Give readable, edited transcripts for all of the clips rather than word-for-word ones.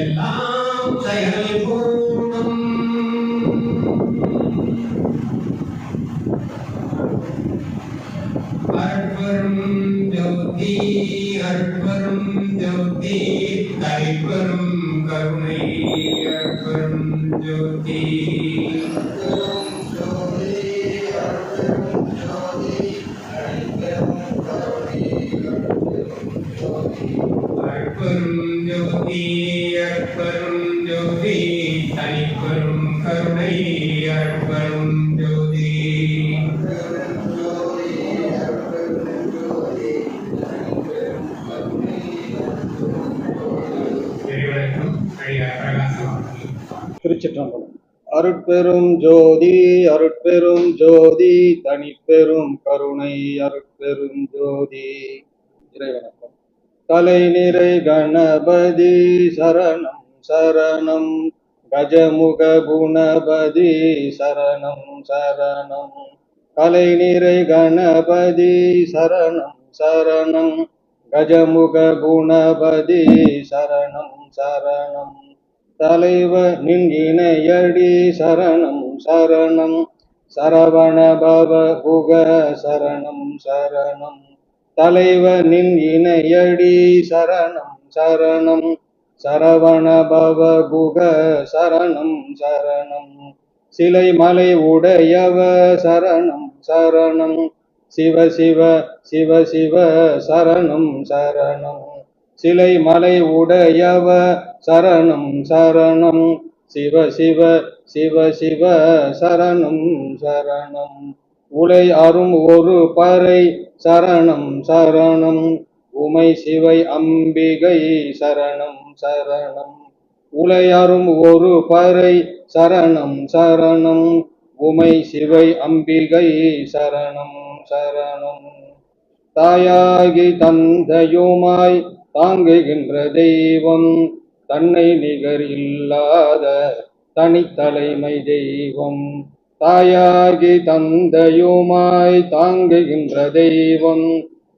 எல்லாம் செயல் கூடும். அருட்பெரும் ஜோதி அருட்பெரும் ஜோதி தனிப்பெரும் கருணை அருட்பெரும் ஜோதி. அருட்பெரும் ஜோதி அருட்பெரும் ஜோதி தனிப்பெரும் கருணை அருட்பெரும் ஜோதி. திருச்சிற்றம்பலம். அருட்பெரும் ஜோதி அருட்பெரும் ஜோதி தனிப்பெரும் கருணை அருட்பெரும் ஜோதி. இறைவணக்கம். கலை நிறை கணபதி சரணம் சரணம், கஜமுக குணபதி சரணம் சரணம். கலை நிறை கணபதி சரணம் சரணம், கஜமுக குணபதி சரணம் சரணம். தலைவர் நின் இணையடி சரணம் சரணம், சரவண பவ புக சரணம் சரணம். தலைவர் நின் இணையடி சரணம் சரணம், சரவண பவ புக சரணம் சரணம். சிலை மலை உடையவ சரணம் சரணம், சிவ சிவ சிவ சிவ சரணம் சரணம். சிலை மலை உடையவ சரணம் சரணம், சிவ சிவ சிவ சிவ சரணம் சரணம். உலை அரும் ஒரு பறை சரணம் சரணம், உமை சிவை அம்பிகை சரணம் சரணம். உலை அரும் ஒரு பறை சரணம் சரணம், உமை சிவை அம்பிகை சரணம் சரணம். தாயாகி தந்தையுமாய் தாங்குகின்ற தெய்வம், தன்னை நிகர் இல்லாத தனித்தலைமை தெய்வம். தாயாகி தந்தையுமாய் தாங்குகின்ற தெய்வம்,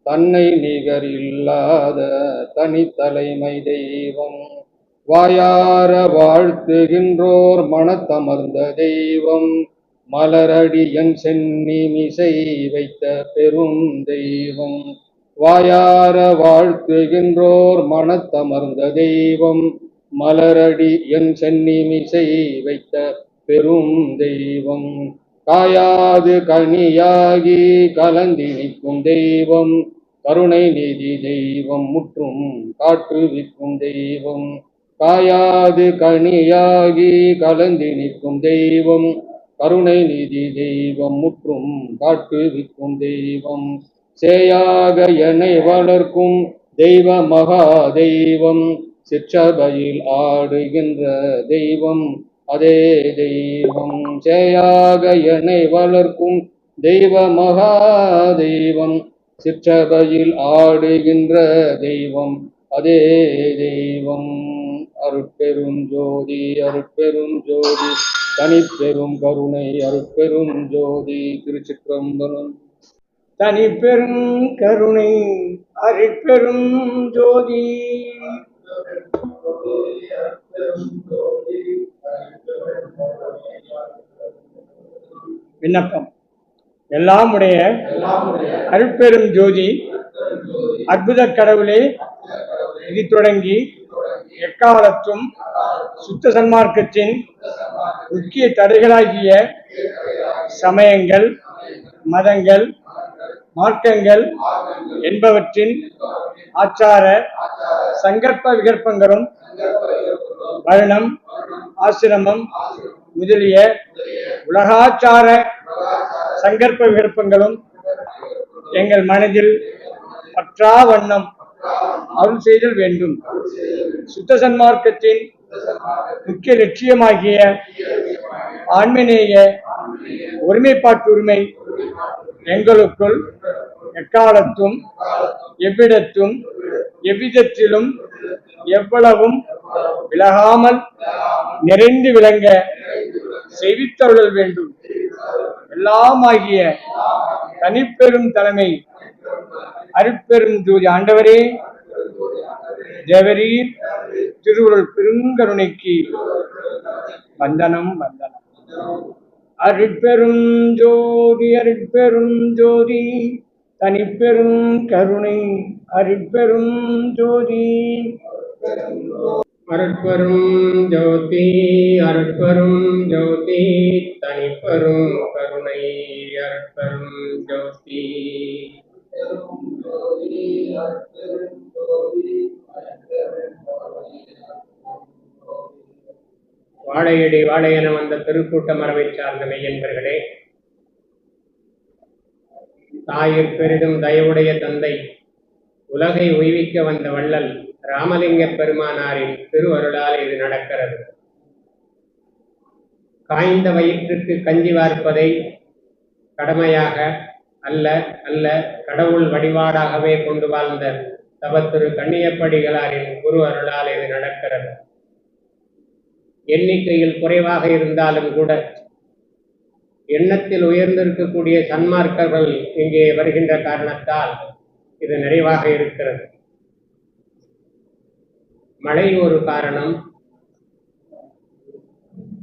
தன்னை நிகர் இல்லாத தனித்தலைமை தெய்வம். வாயார வாழ்த்துகின்றோர் மனத்தமர்ந்த தெய்வம், மலரடியன் சென்னிமிசை வைத்த பெரும் தெய்வம். வாயார வாழ்த்துகின்றோர் மனத்தமர்ந்த தெய்வம், மலரடி என் சென்னிமிசை வைத்த பெரும் தெய்வம். காயாது கனியாகி கலந்தி நிற்கும் தெய்வம், கருணை நிதி தெய்வம் முற்றும் காட்டுவிக்கும் தெய்வம். காயாது கனியாகி கலந்தி நிற்கும் தெய்வம், கருணை நிதி தெய்வம் முற்றும் காட்டுவிக்கும் தெய்வம். சேயாக என்னை வளர்க்கும் தெய்வ மகா தெய்வம், சிற்றபையில் ஆடுகின்ற தெய்வம் அதே தெய்வம். சேயாக என்னை வளர்க்கும் தெய்வ மகா தெய்வம், சிற்றபையில் ஆடுகின்ற தெய்வம் அதே தெய்வம். அருட்பெரும் ஜோதி அருட்பெரும் ஜோதி தனிப்பெரும் கருணை அருட்பெரும் ஜோதி. திருச்சிற்றம்பலம். தனிப்பெரும் கருணை அருட்பெரும் ஜோதி. விண்ணப்பம். எல்லாம் உடைய அருட்பெரும் ஜோதி அற்புத கடவுளே, இது தொடங்கி எக்காலத்தும் சுத்த சன்மார்க்கத்தின் முக்கிய தடைகளாகிய சமயங்கள், மதங்கள், மார்க்கங்கள் என்பவற்றின் ஆச்சார சங்கற்ப விகற்பங்களும் வருணம், ஆசிரமம் முதலிய உலகாச்சார சங்கற்ப விகற்பங்களும் எங்கள் மனதில் பற்றா வண்ணம் அருள் செய்தல் வேண்டும். சுத்த சன்மார்க்கத்தின் முக்கிய லட்சியமாகிய ஆன்மீக ஒருமைப்பாட்டுரிமை எங்களுக்குள் எக்காலத்தும் எவ்விடத்தும் எவ்விதத்திலும் எவ்வளவும் விலகாமல் நிறைந்து விளங்க செய்வித்தருளல் வேண்டும். எல்லாமாகிய தனிப்பெரும் தலைமை அருட்பெரும் ஜோதி ஆண்டவரே, தேவரீர் திருவுருள் பெருங்கருணைக்கு வந்தனம் வந்தனம். அருட்பெரும் ஜோதி அருட்பெரும் ஜோதி தனிப்பெரும் கருணை அருட்பெரும் ஜோதி. அருட்பெரும் ஜோதி அருட்பெரும் ஜோதி தனிப்பெரும் கருணை அருட்பெரும் ஜோதி. வாழையடி வாழையென வந்த திருக்கூட்ட மரபை சார்ந்த மெய்யன்பர்களே, தாயிற் பெரிதும் தயவுடைய தந்தை உலகை உய்விக்க வந்த வள்ளல் ராமலிங்க பெருமானாரின் திருவருளால் இது நடக்கிறது. காய்ந்த வயிற்றுக்கு கஞ்சி வார்ப்பதை கடமையாக அல்ல அல்ல கடவுள் வழிபாடாகவே கொண்டு வாழ்ந்த தவத்திரு கண்ணியப்படிகளாரின் குரு அருளால் இது நடக்கிறது. எண்ணிக்கையில் குறைவாக இருந்தாலும் கூட எண்ணத்தில் உயர்ந்திருக்கக்கூடிய சன்மார்க்கர்கள் இங்கே வருகின்ற காரணத்தால் இது நிறைவாக இருக்கிறது. மழை ஒரு காரணம்,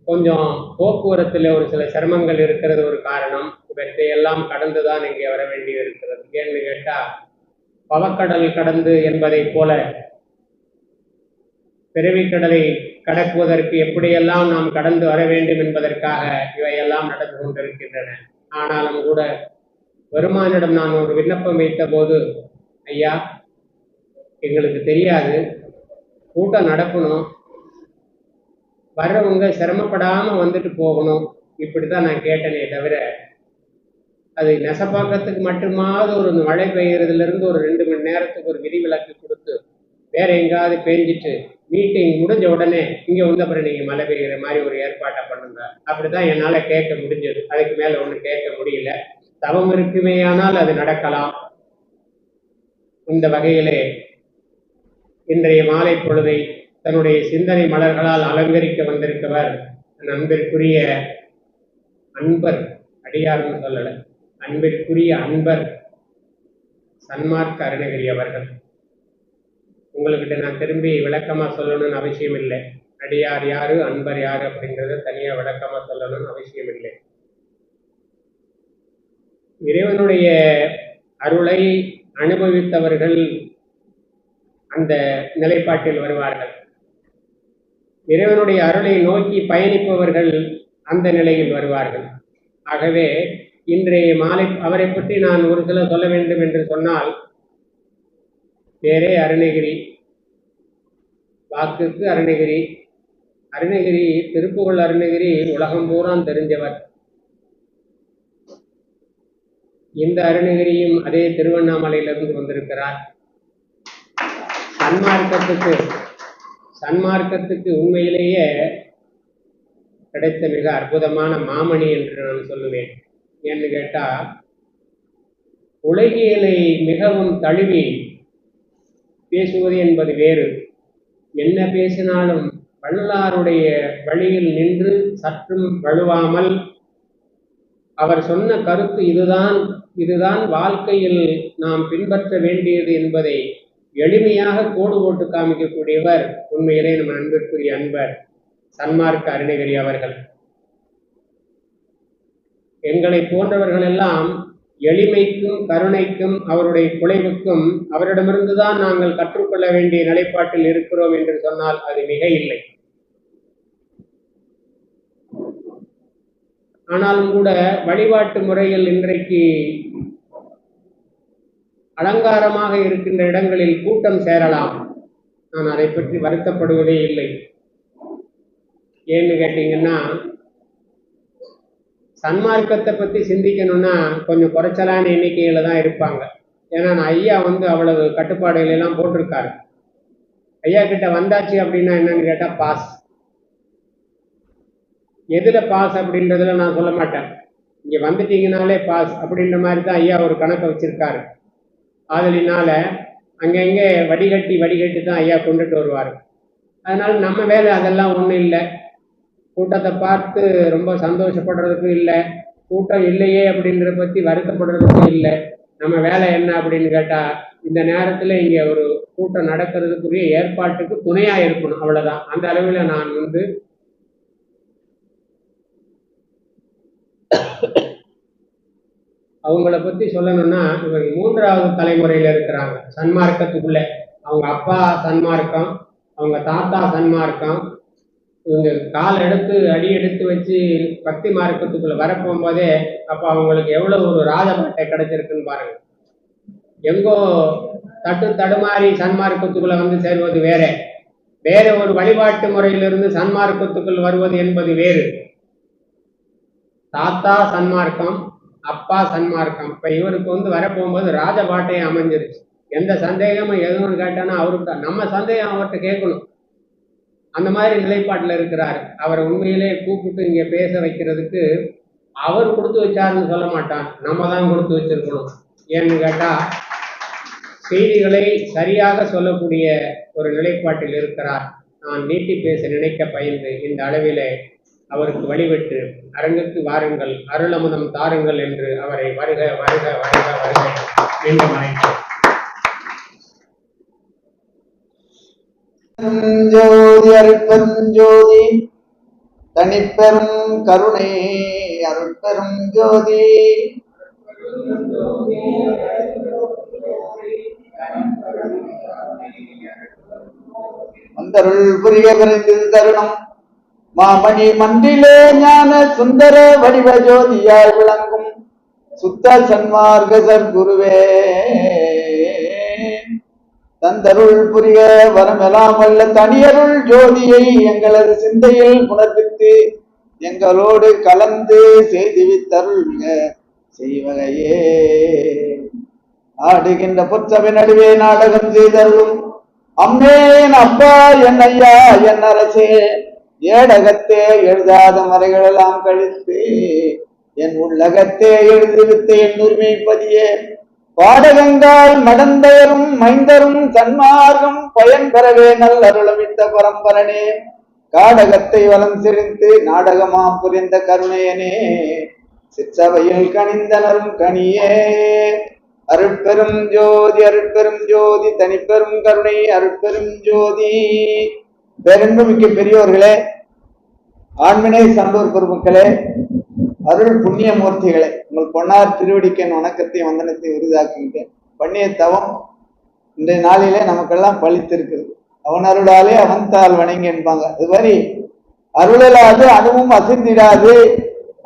கொஞ்சம் போக்குவரத்தில் ஒரு சில சிரமங்கள் இருக்கிறது ஒரு காரணம். இவற்றை எல்லாம் கடந்துதான் இங்கே வர வேண்டி இருக்கிறது. ஏன்னு கேட்டா, பவக்கடல் கடந்து என்பதை போல பிறவிக்கடலை கடக்குவதற்கு எப்படியெல்லாம் நாம் கடந்து வர வேண்டும் என்பதற்காக இவையெல்லாம் நடந்து கொண்டிருக்கின்றன. ஆனாலும் கூட பெருமானிடம் நான் ஒரு விண்ணப்பம் வைத்த போது, ஐயா எங்களுக்கு தெரியாது, கூட்டம் நடக்கணும், வர்றவங்க சிரமப்படாம வந்துட்டு போகணும், இப்படிதான் நான் கேட்டனே தவிர அது நெசப்பாக்கத்துக்கு மட்டுமாவது ஒரு மழை பெய்யறதுல இருந்து ஒரு 2 மணி நேரத்துக்கு ஒரு விதிவிலக்கு கொடுத்து வேற எங்காவது பெஞ்சிட்டு மீட்டிங் முடிஞ்ச உடனே இங்க வந்து அப்புறம் நீங்க மழை பெய்கிற மாதிரி ஒரு ஏற்பாட்டை பண்ணுங்க, அப்படிதான் என்னால கேட்க முடிஞ்சது. அதுக்கு மேல ஒண்ணு கேட்க முடியல. தவம் இருக்குமேயானால் அது நடக்கலாம். இந்த வகையிலே இன்றைய மாலை பொழுதை தன்னுடைய சிந்தனை மலர்களால் அலங்கரிக்க வந்திருக்கவர் அன்பிற்குரிய அன்பர், அடியார்னு சொல்லல, அன்பிற்குரிய அன்பர் சன்மார்க்க அருணகிரி அவர்கள். உங்கள்கிட்ட நான் திரும்பி விளக்கமா சொல்லணும்னு அவசியம் இல்லை. அடியார் யாரு, அன்பர் யாரு அப்படிங்கிறத தனியா விளக்கமா சொல்லணும்னு அவசியம் இல்லை. இறைவனுடைய அருளை அனுபவித்தவர்கள் அந்த நிலைப்பாட்டில் வருவார்கள். இறைவனுடைய அருளை நோக்கி பயணிப்பவர்கள் அந்த நிலையில் வருவார்கள். ஆகவே இன்றைய மாலை அவரை பற்றி நான் ஒரு சில சொல்ல வேண்டும் என்று சொன்னால், பேரே அருணகிரி, வாக்குக்கு அருணகிரி, அருணகிரி திருப்புகழ் அருணகிரி உலகம் பூரா தெரிஞ்சவர். இந்த அருணகிரியும் அதே திருவண்ணாமலையிலிருந்து வந்திருக்கிறார். சன்மார்க்கத்துக்கு உண்மையிலேயே கிடைத்த மிக அற்புதமான மாமணி என்று நான் சொல்லுவேன். ஏன்னு கேட்டா, உலகியலை மிகவும் தழுவி பேசுவது என்பது வேறு. என்ன பேசினாலும் வள்ளலாருடைய வழியில் நின்று சற்றும் வழுவாமல் அவர் சொன்ன கருத்து இதுதான் வாழ்க்கையில் நாம் பின்பற்ற வேண்டியது என்பதை எளிமையாக கோடு போட்டு காமிக்கக்கூடியவர் உண்மையிலே நம்ம அன்பிற்குரிய அன்பர் சன்மார்க்க அருணகிரி அவர்கள். எங்களை போன்றவர்கள் எல்லாம் எளிமைக்கும் கருணைக்கும் அவருடைய குலைவுக்கும் அவரிடமிருந்துதான் நாங்கள் கற்றுக்கொள்ள வேண்டிய நிலைப்பாட்டில் இருக்கிறோம் என்று சொன்னால் அது மிக இல்லை. ஆனாலும் கூட வழிபாட்டு முறையில் இன்றைக்கு அலங்காரமாக இருக்கின்ற இடங்களில் கூட்டம் சேரலாம். நான் அதை பற்றி வருத்தப்படுவதே இல்லை. ஏன்னு கேட்டீங்கன்னா, சன்மார்க்கத்தை பத்தி சிந்திக்கணும்னா கொஞ்சம் குறைச்சலான எண்ணிக்கையில தான் இருப்பாங்க. ஏன்னா ஐயா அவ்வளவு கட்டுப்பாடுகள் எல்லாம் போட்டிருக்காரு. ஐயா கிட்ட வந்தாச்சு அப்படின்னா என்னன்னு கேட்டா பாஸ். எதுல பாஸ் அப்படின்றதுல நான் சொல்ல மாட்டேன். இங்க வந்துட்டீங்கனாலே பாஸ் அப்படின்ற மாதிரி தான் ஐயா ஒரு கணக்கை வச்சிருக்காரு. ஆதலினால அங்கங்கே வடிகட்டி தான் ஐயா கொண்டுட்டு வருவார். அதனால நம்ம வேலை அதெல்லாம் ஒன்றும் இல்லை. கூட்டத்தை பார்த்து ரொம்ப சந்தோஷப்படுறதுக்கும் இல்லை, கூட்டம் இல்லையே அப்படின்றத பற்றி வருத்தப்படுறதுக்கும் இல்லை. நம்ம வேலை என்ன அப்படின்னு கேட்டால், இந்த நேரத்தில் இங்கே ஒரு கூட்டம் நடக்கிறதுக்குரிய ஏற்பாட்டுக்கு துணையா இருக்கணும், அவ்வளவுதான். அந்த அளவில் நான் அவங்கள பத்தி சொல்லணும்னா, இவங்க 3வது தலைமுறையில இருக்கிறாங்க சன்மார்க்கத்துக்குள்ள. அவங்க அப்பா சன்மார்க்கம், அவங்க தாத்தா சன்மார்க்கம். இவங்க கால் எடுத்து அடி எடுத்து வச்சு பக்தி மார்க்கத்துக்குள்ள வரப்போகும்போதே அப்ப அவங்களுக்கு எவ்வளவு ஒரு ராஜபாட்டை கிடைச்சிருக்குன்னு பாருங்க. எங்கோ தடுமாறி சன்மார்க்கத்துக்குள்ள வந்து சேர்வது வேற ஒரு வழிபாட்டு முறையிலிருந்து சன்மார்க்கத்துக்குள் வருவது என்பது வேறு. தாத்தா சன்மார்க்கம், அப்பா சன்மார்க்கம். இப்ப இவருக்கு வரப்போகும்போது ராஜபாட்டையை அமைஞ்சிருச்சு. எந்த சந்தேகமும் எதுவும் கேட்டானா அவருக்கு நம்ம சந்தேகம் அவர்கிட்ட கேட்கணும். அந்த மாதிரி நிலைப்பாட்டில் இருக்கிறார். அவரை உண்மையிலே கூப்பிட்டு இங்க பேச வைக்கிறதுக்கு அவர் கொடுத்து வச்சாருன்னு சொல்ல மாட்டான், நம்ம தான் கொடுத்து வச்சிருக்கணும். ஏன்னு கேட்டா செய்திகளை சரியாக சொல்லக்கூடிய ஒரு நிலைப்பாட்டில் இருக்கிறார். நான் நீட்டி பேச நினைக்க பயந்து இந்த அளவிலே அவருக்கு வழிவிட்டு அரங்குக்கு வாருங்கள், அருளமுதம் தாருங்கள் என்று அவரை வருக வருக வருக வருக மீண்டும் அழைக்கிறேன். ஜோதி அருட்பெருஞ்சோதி தனிப்பெரும் கருணை அருட்பெரும் ஜோதி வந்தருள் புரிய விரைந்தில் தருணம் மாமணி மன்றிலே ஞான சுந்தர வடிவ ஜோதியாய் விளங்கும் சுத்த சன்மார்க்க சற்குருவே தந்தருள் புரிய வரமெல்லாம் வல்ல தனியருள் ஜோதியை எங்களது சிந்தையில் புணர்வித்து எங்களோடு கலந்து செய்துவித்தருள்க செய்வகையே. ஆடுகின்ற பொற்சபை நடுவே நாடகம் செய்தருளும் அம்மேன் அப்பா என் ஐயா என் அரசே, ஏடகத்தே எழுதாத மறைகளெல்லாம் கழித்து என் உள்ளகத்தே எழுதிவித்து என் உரிமை பதியே பாடகங்கால் நடந்தயரும் மைந்தரும் சன்மார்க்கம் பயன் பெறவே நல் அருளமித்த பரம்பரனே, காடகத்தை வலம் சிரித்து நாடகமாம் புரிந்த கருணையனே, சிற்சபையில் கனிந்தனரும் கனியே. அருட்பெரும் ஜோதி அருட்பெரும் ஜோதி தனிப்பெரும் கருணை அருட்பெரும் ஜோதி. பேரன்புமிக்க பெரியோர்களே, ஆண்மனை சான்றோர் பெருமக்களே, அருள் புண்ணிய மூர்த்திகளை, உங்கள் பொன்னார் திருவடிக்கன் வணக்கத்தையும் வந்தனத்தையும் உரிதாக்கிட்டேன். பண்ணிய தவம் இன்றைய நாளிலே நமக்கெல்லாம் பழித்திருக்கிறது. அவன் அருளாலே அவன்தால் வணங்கி என்பாங்க. அது மாதிரி அருளலாது அணுவும் அசைந்திடாது,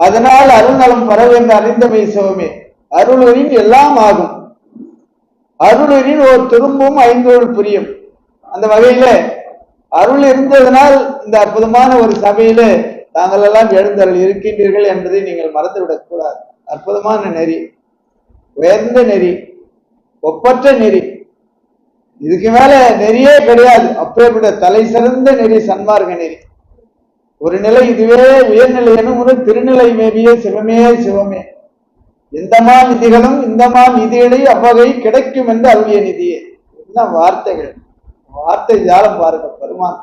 அதனால் அருள் நலம் பரவென்று அறிந்தமை சிவமே. அருளரின் எல்லாம் ஆகும், அருளரின் ஒரு திரும்பும் ஐந்தோடு புரியும். அந்த வகையில அருள் இருந்ததனால் இந்த அற்புதமான ஒரு சபையில தாங்கள் எல்லாம் எழுந்தருள் இருக்கின்றீர்கள் என்பதை நீங்கள் மறந்துவிடக் கூடாது. அற்புதமான நெறி, உயர்ந்த நெறி, ஒப்பற்ற நெறி, இதுக்கு மேல நெறியே கிடையாது. அப்பேற்பட்ட தலை சிறந்த நெறி சன்மார்க்க நெறி. ஒரு நிலை இதுவே உயர்நிலை எனும் ஒரு திருநிலை மேவிய சிவமே சிவமே. எந்தமா நிதிகளும் இந்தமா நிதிகளை அவ்வகை கிடைக்கும் என்று அருளிய நிதியே. என்ன வார்த்தைகள், வார்த்தை ஜாலம் பாருங்க. பெருமான்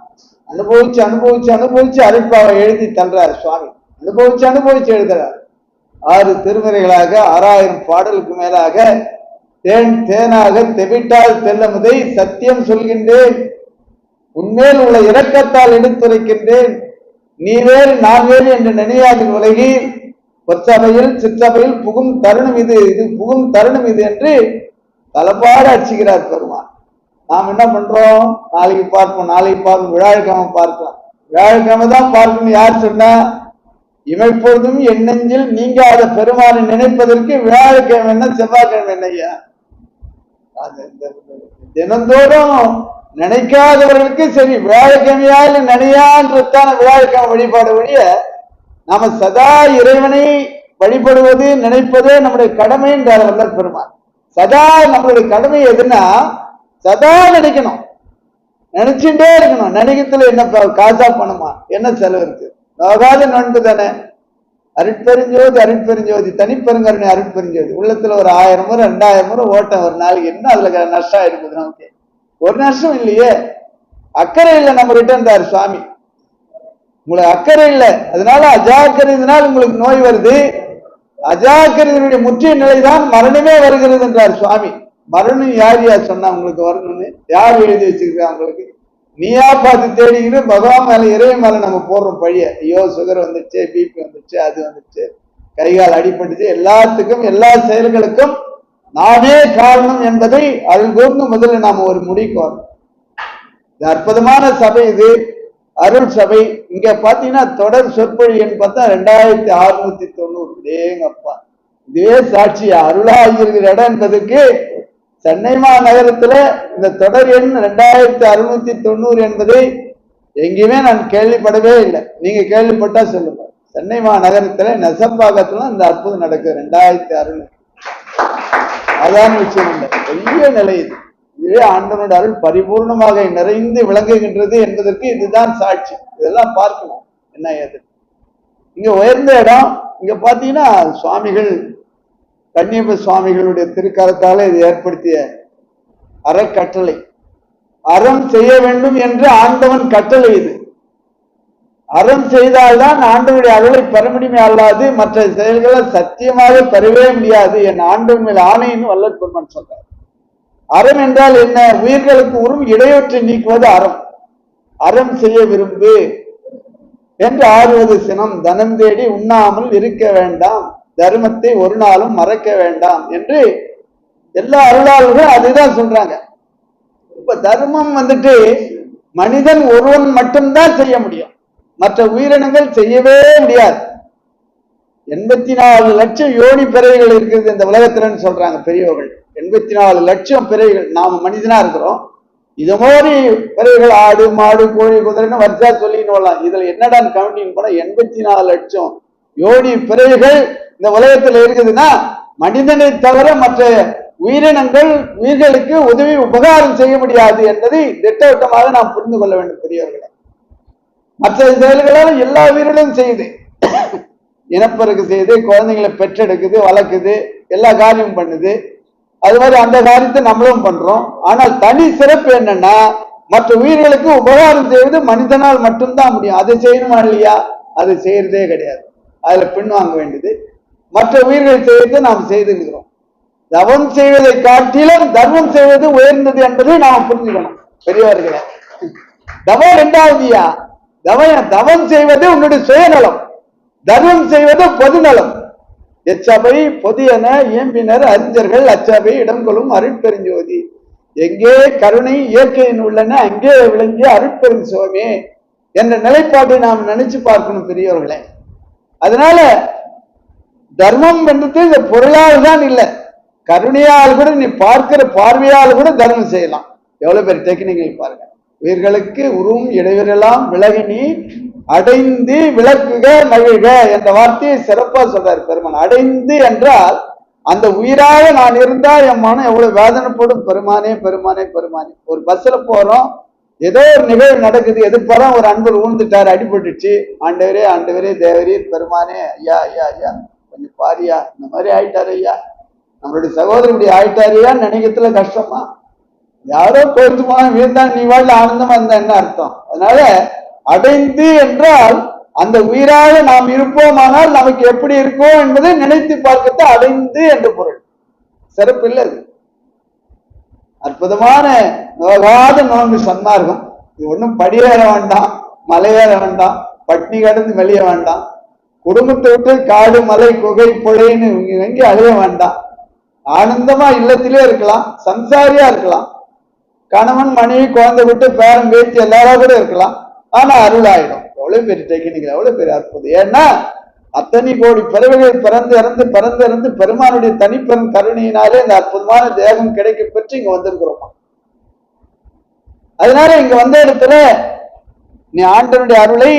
அனுபவிச்சு அனுபவிச்சு அனுபவிச்சு அருட்பாவை எழுதி தள்ளுறாரு சுவாமி. அனுபவிச்சு அனுபவிச்சு எழுதுறார். 6 திருமுறைகளாக 6000 பாடலுக்கு மேலாக தேனாக தெவிட்டால் தெல்லமுதை சத்தியம் சொல்கின்றேன், உன்மேல் உள்ள இரக்கத்தால் எடுத்துரைக்கின்றேன், நீ வேறு நான் வேறு என்று நினையாது உலகில் பொற்சபையில் சிற்சபையில் புகும் தருணம் இது, இது புகும் தருணம் இது என்று தலப்பாடு அடிச்சுக்கிறார் பெருமான். நாம் என்ன பண்றோம்? நாளைக்கு பார்ப்போம், நாளைக்கு பார்ப்போம், விழாக்கிழமை பார்க்கலாம். விழாக்கிழமை தான் பார்க்கணும். யார் சொன்னா? இமைப்பொழுதும் என் நெஞ்சில் நீங்காத பெருமானை நினைப்பதற்கு விழாக்கிழமை என்ன செவ்வாய்க்கிழமை என்னையா? தினந்தோறும் நினைக்காதவர்களுக்கு சரி, விழாக்கிழமையால் நினையான்றதான விழாக்கிழமை வழிபாடு வழிய நாம சதா இறைவனை வழிபடுவது நினைப்பதே நம்முடைய கடமை என்றார் வல்லற் பெருமான். சதா நம்மளுடைய கடமை எதுன்னா சதா நினைக்கணும், நினைச்சுட்டே இருக்கணும். நினைக்கிறதுல என்ன காசா பணமா, என்ன செலவு இருக்கு? நோகாத நண்பு தானே. அருட்பெருஞ்சோதி அருட்பெருஞ்சோதி தனிப்பெருங்கருணை அருட்பெருஞ்சோதி. உள்ளத்துல ஒரு 1000 முறை 2000 முறை ஓட்டம் ஒரு நாளைக்கு, என்ன அதுல நஷ்டம் இருக்குது? நமக்கு ஒரு நஷ்டம் இல்லையே. அக்கறை இல்லை நம்ம கிட்ட இருந்தார் சுவாமி. உங்களுக்கு அக்கறை இல்லை, அதனால அஜாக்கிரதையினால் உங்களுக்கு நோய் வருது. அஜாக்கிரதையினுடைய முற்றிய நிலைதான் மரணமே வருகிறது என்றார் சுவாமி. மரணம் யார் சொன்னா உங்களுக்கு வரணும்னு? யார் எழுதி வச்சிருக்கா உங்களுக்கு? நீயா பார்த்து தேடிக்கிட்டு பகவான் மேல இறைவன் மேல நம்ம போடுறோம் பழிய. ஐயோ சுகர் வந்துச்சு, பிபி வந்துச்சு, அது வந்துச்சு, கைகால் அடிபட்டுச்சு, எல்லாத்துக்கும் எல்லா செயல்களுக்கும் நானே காரணம் என்பதை அதில் கூர்ந்து முதல்ல நாம ஒரு முடிவுக்கு வரணும். இது அற்புதமான சபை, இது அருள் சபை. இங்க பாத்தீங்கன்னா தொடர் சொற்பொழின்னு பார்த்தா 2690. ஏங்கப்பா, இதுவே சாட்சியா அருளாகியிருக்கிற இடம் என்பதற்கு சென்னை மாநகரத்துல இந்த தொடர் எண் 2690 என்பதை எங்கேயுமே நான் கேள்விப்படவே இல்லை. நீங்க கேள்விப்பட்டா சொல்லுங்க. சென்னை மாநகரத்துல நெசப்பாக்கத்துல இந்த அற்புதம் நடக்குது 2600. அதான் விஷயம் இல்லை, பெரிய நிலை இது. இதுவே ஆண்டவனுடைய அருள் பரிபூர்ணமாக நிறைந்து விளங்குகின்றது என்பதற்கு இதுதான் சாட்சி. இதெல்லாம் பார்க்கணும் என்ன ஏது. இங்க உயர்ந்த இடம். இங்க பாத்தீங்கன்னா சுவாமிகள், கன்னியப்ப சுவாமிகளுடைய திருக்கரத்தால இது ஏற்படுத்திய அறக்கட்டளை. அறம் செய்ய வேண்டும் என்று ஆண்டவன் கட்டளை இது. அறம் செய்தால்தான் ஆண்டவனுடைய அருளை பெற முடியுமே, அல்லாது மற்ற செயல்களை சத்தியமாக பெறவே முடியாது. என் ஆண்டவன் மேல் ஆணைன்னு வல்லற் பெருமான் சொல்றார். அறம் என்றால் என்ன? உயிர்களுக்கு உறும் இடையூற்றை நீக்குவது அறம். அறம் செய்ய விரும்பு என்று ஆறுவது சினம். தனம் தேடி உண்ணாமல் இருக்க வேண்டாம், தர்மத்தை ஒரு நாளும் மறக்க வேண்டாம் என்று எல்லா அருளாளர்களும் அதுதான் சொல்றாங்க. இப்ப தர்மம் வந்துட்டு மனிதன் ஒருவன் மட்டும்தான் செய்ய முடியும், மற்ற உயிரினங்கள் செய்யவே முடியாது. 84 லட்சம் யோனி பிறவிகள் இருக்குது இந்த உலகத்துலன்னு சொல்றாங்க பெரியவர்கள். 84 லட்சம் பிறவிகள் நாம மனிதனா இருக்கிறோம். இது மாதிரி பிறவிகள் ஆடு மாடு கோழி குதிரைன்னு வரிசா சொல்லின்னு வரலாம். இதுல என்னடான்னு கவுண்டிங் போனா 84 லட்சம் யோனி பிறவிகள் இந்த உலகத்துல இருக்குதுன்னா மனிதனை தவிர மற்ற உயிரினங்கள் உயிர்களுக்கு உதவி உபகாரம் செய்ய முடியாது என்பதை திட்டவட்டமாக நாம் புரிந்து கொள்ள வேண்டும் பெரியவர்களை. மற்ற செயல்களால் எல்லா உயிரிலும் செய்யுது. இனப்பெருக்கு செய்யுது, குழந்தைங்களை பெற்றெடுக்குது, வளர்க்குது, எல்லா காரியமும் பண்ணுது. அது மாதிரி அந்த காரியத்தை நம்மளும் பண்றோம். ஆனால் தனி சிறப்பு என்னன்னா மற்ற உயிர்களுக்கு உபகாரம் செய்வது மனிதனால் மட்டும்தான் முடியும். அதை செய்யணுமா இல்லையா? அது செய்யறதே கிடையாது. அதுல பின்வாங்க வேண்டியது. மற்ற உயிர்கள் செய்வதை நாம் செய்திருக்கிறோம். தவம் செய்வதை காட்டிலும் தர்மம் செய்வது உயர்ந்தது என்பதை நாம் புரிஞ்சுக்கணும் பெரியவர்களே. தவம் இரண்டாவதுயா. தவம் செய்வது உன்னுடைய சுயநலம், தர்மம் செய்வது பொதுநலம். எச்சபை பொதியன இயம்பினர் அறிஞர்கள் அச்சபை இடங்கொள்ளும் அருட்பெருஞ்சோதி. எங்கே கருணை இயற்கையின் உள்ளன அங்கே விளங்கிய அருட்பெரும் சிவமே என்ற நிலைப்பாட்டை நாம் நினைச்சு பார்க்கணும் பெரியவர்களே. அதனால தர்மம் என்றது இந்த பொருளால் தான் இல்லை, கருணையால் கூட நீ பார்க்கிற பார்வையால் கூட தர்மம் செய்யலாம். எவ்வளவு பேர் டெக்னிக்கல் பாருங்க. உயிர்களுக்கு உருவும் இடைவெல்லாம் விலகி நீ அடைந்து விளக்குக மகிழ்க என்ற வார்த்தையை சிறப்பா சொல்றாரு பெருமான். அடைந்து என்றால் அந்த உயிராக நான் இருந்தா என் மனம் எவ்வளவு வேதனைப்படும். பெருமானே பெருமானே பெருமானே. ஒரு பஸ்ல போறோம், ஏதோ ஒரு நிகழ்வு நடக்குது, எதிர்பாரம் ஒரு அன்பர் ஊழ்ந்துட்டாரு, அடிபட்டுச்சு. ஆண்டவரே ஆண்டவரே தேவரே பெருமானே ஐயா ஐயா ஐயா கொஞ்சம் பாரியா, இந்த மாதிரி ஆயிட்டாரு ஐயா, நம்மளுடைய சகோதரனுடைய ஆயிட்டாரியான்னு நினைக்கிறதுல கஷ்டமா? யாரோ கோர்த்து போனா வீழ்ந்தான் நீ வாழ்ல ஆனந்தமா இருந்தா என்ன அர்த்தம்? அதனால அடைந்து என்றால் அந்த உயிராக நாம் இருப்போமானால் நமக்கு எப்படி இருக்கும் என்பதை நினைத்து பார்க்கறது அடைந்து என்ற பொருள். சிறப்பு இல்லை அது. அற்புதமான நோகாத நோன்பு சன்மார்க்கம். இது ஒன்றும் படியேற வேண்டாம், மலையேற வேண்டாம், பட்னி கடந்து வெளிய வேண்டாம், குடும்பத்தை விட்டு காடு மலை குகை புழைன்னு எங்கே அழிய வேண்டாம். ஆனந்தமா இல்லத்திலே இருக்கலாம், சம்சாரியா இருக்கலாம், கணவன் மனைவி குழந்தை விட்டு பேரம் பேச்சு எல்லாரும் கூட இருக்கலாம். ஆனா அருள் ஆயிடும். எவ்வளவு பெரிய டெக்னிக்கல், எவ்வளவு பெரிய அற்புதம். ஏன்னா அத்தனை கோடி பிறவிகள் பிறந்து இறந்து பெருமானுடைய தனிப்பெரும் கருணையினாலே இந்த அற்புதமான தேகம் கிடைக்க பெற்று இங்க வந்திருக்கிறோமா. அதனால இங்க வந்த இடத்துல நீ ஆண்டவனுடைய அருளை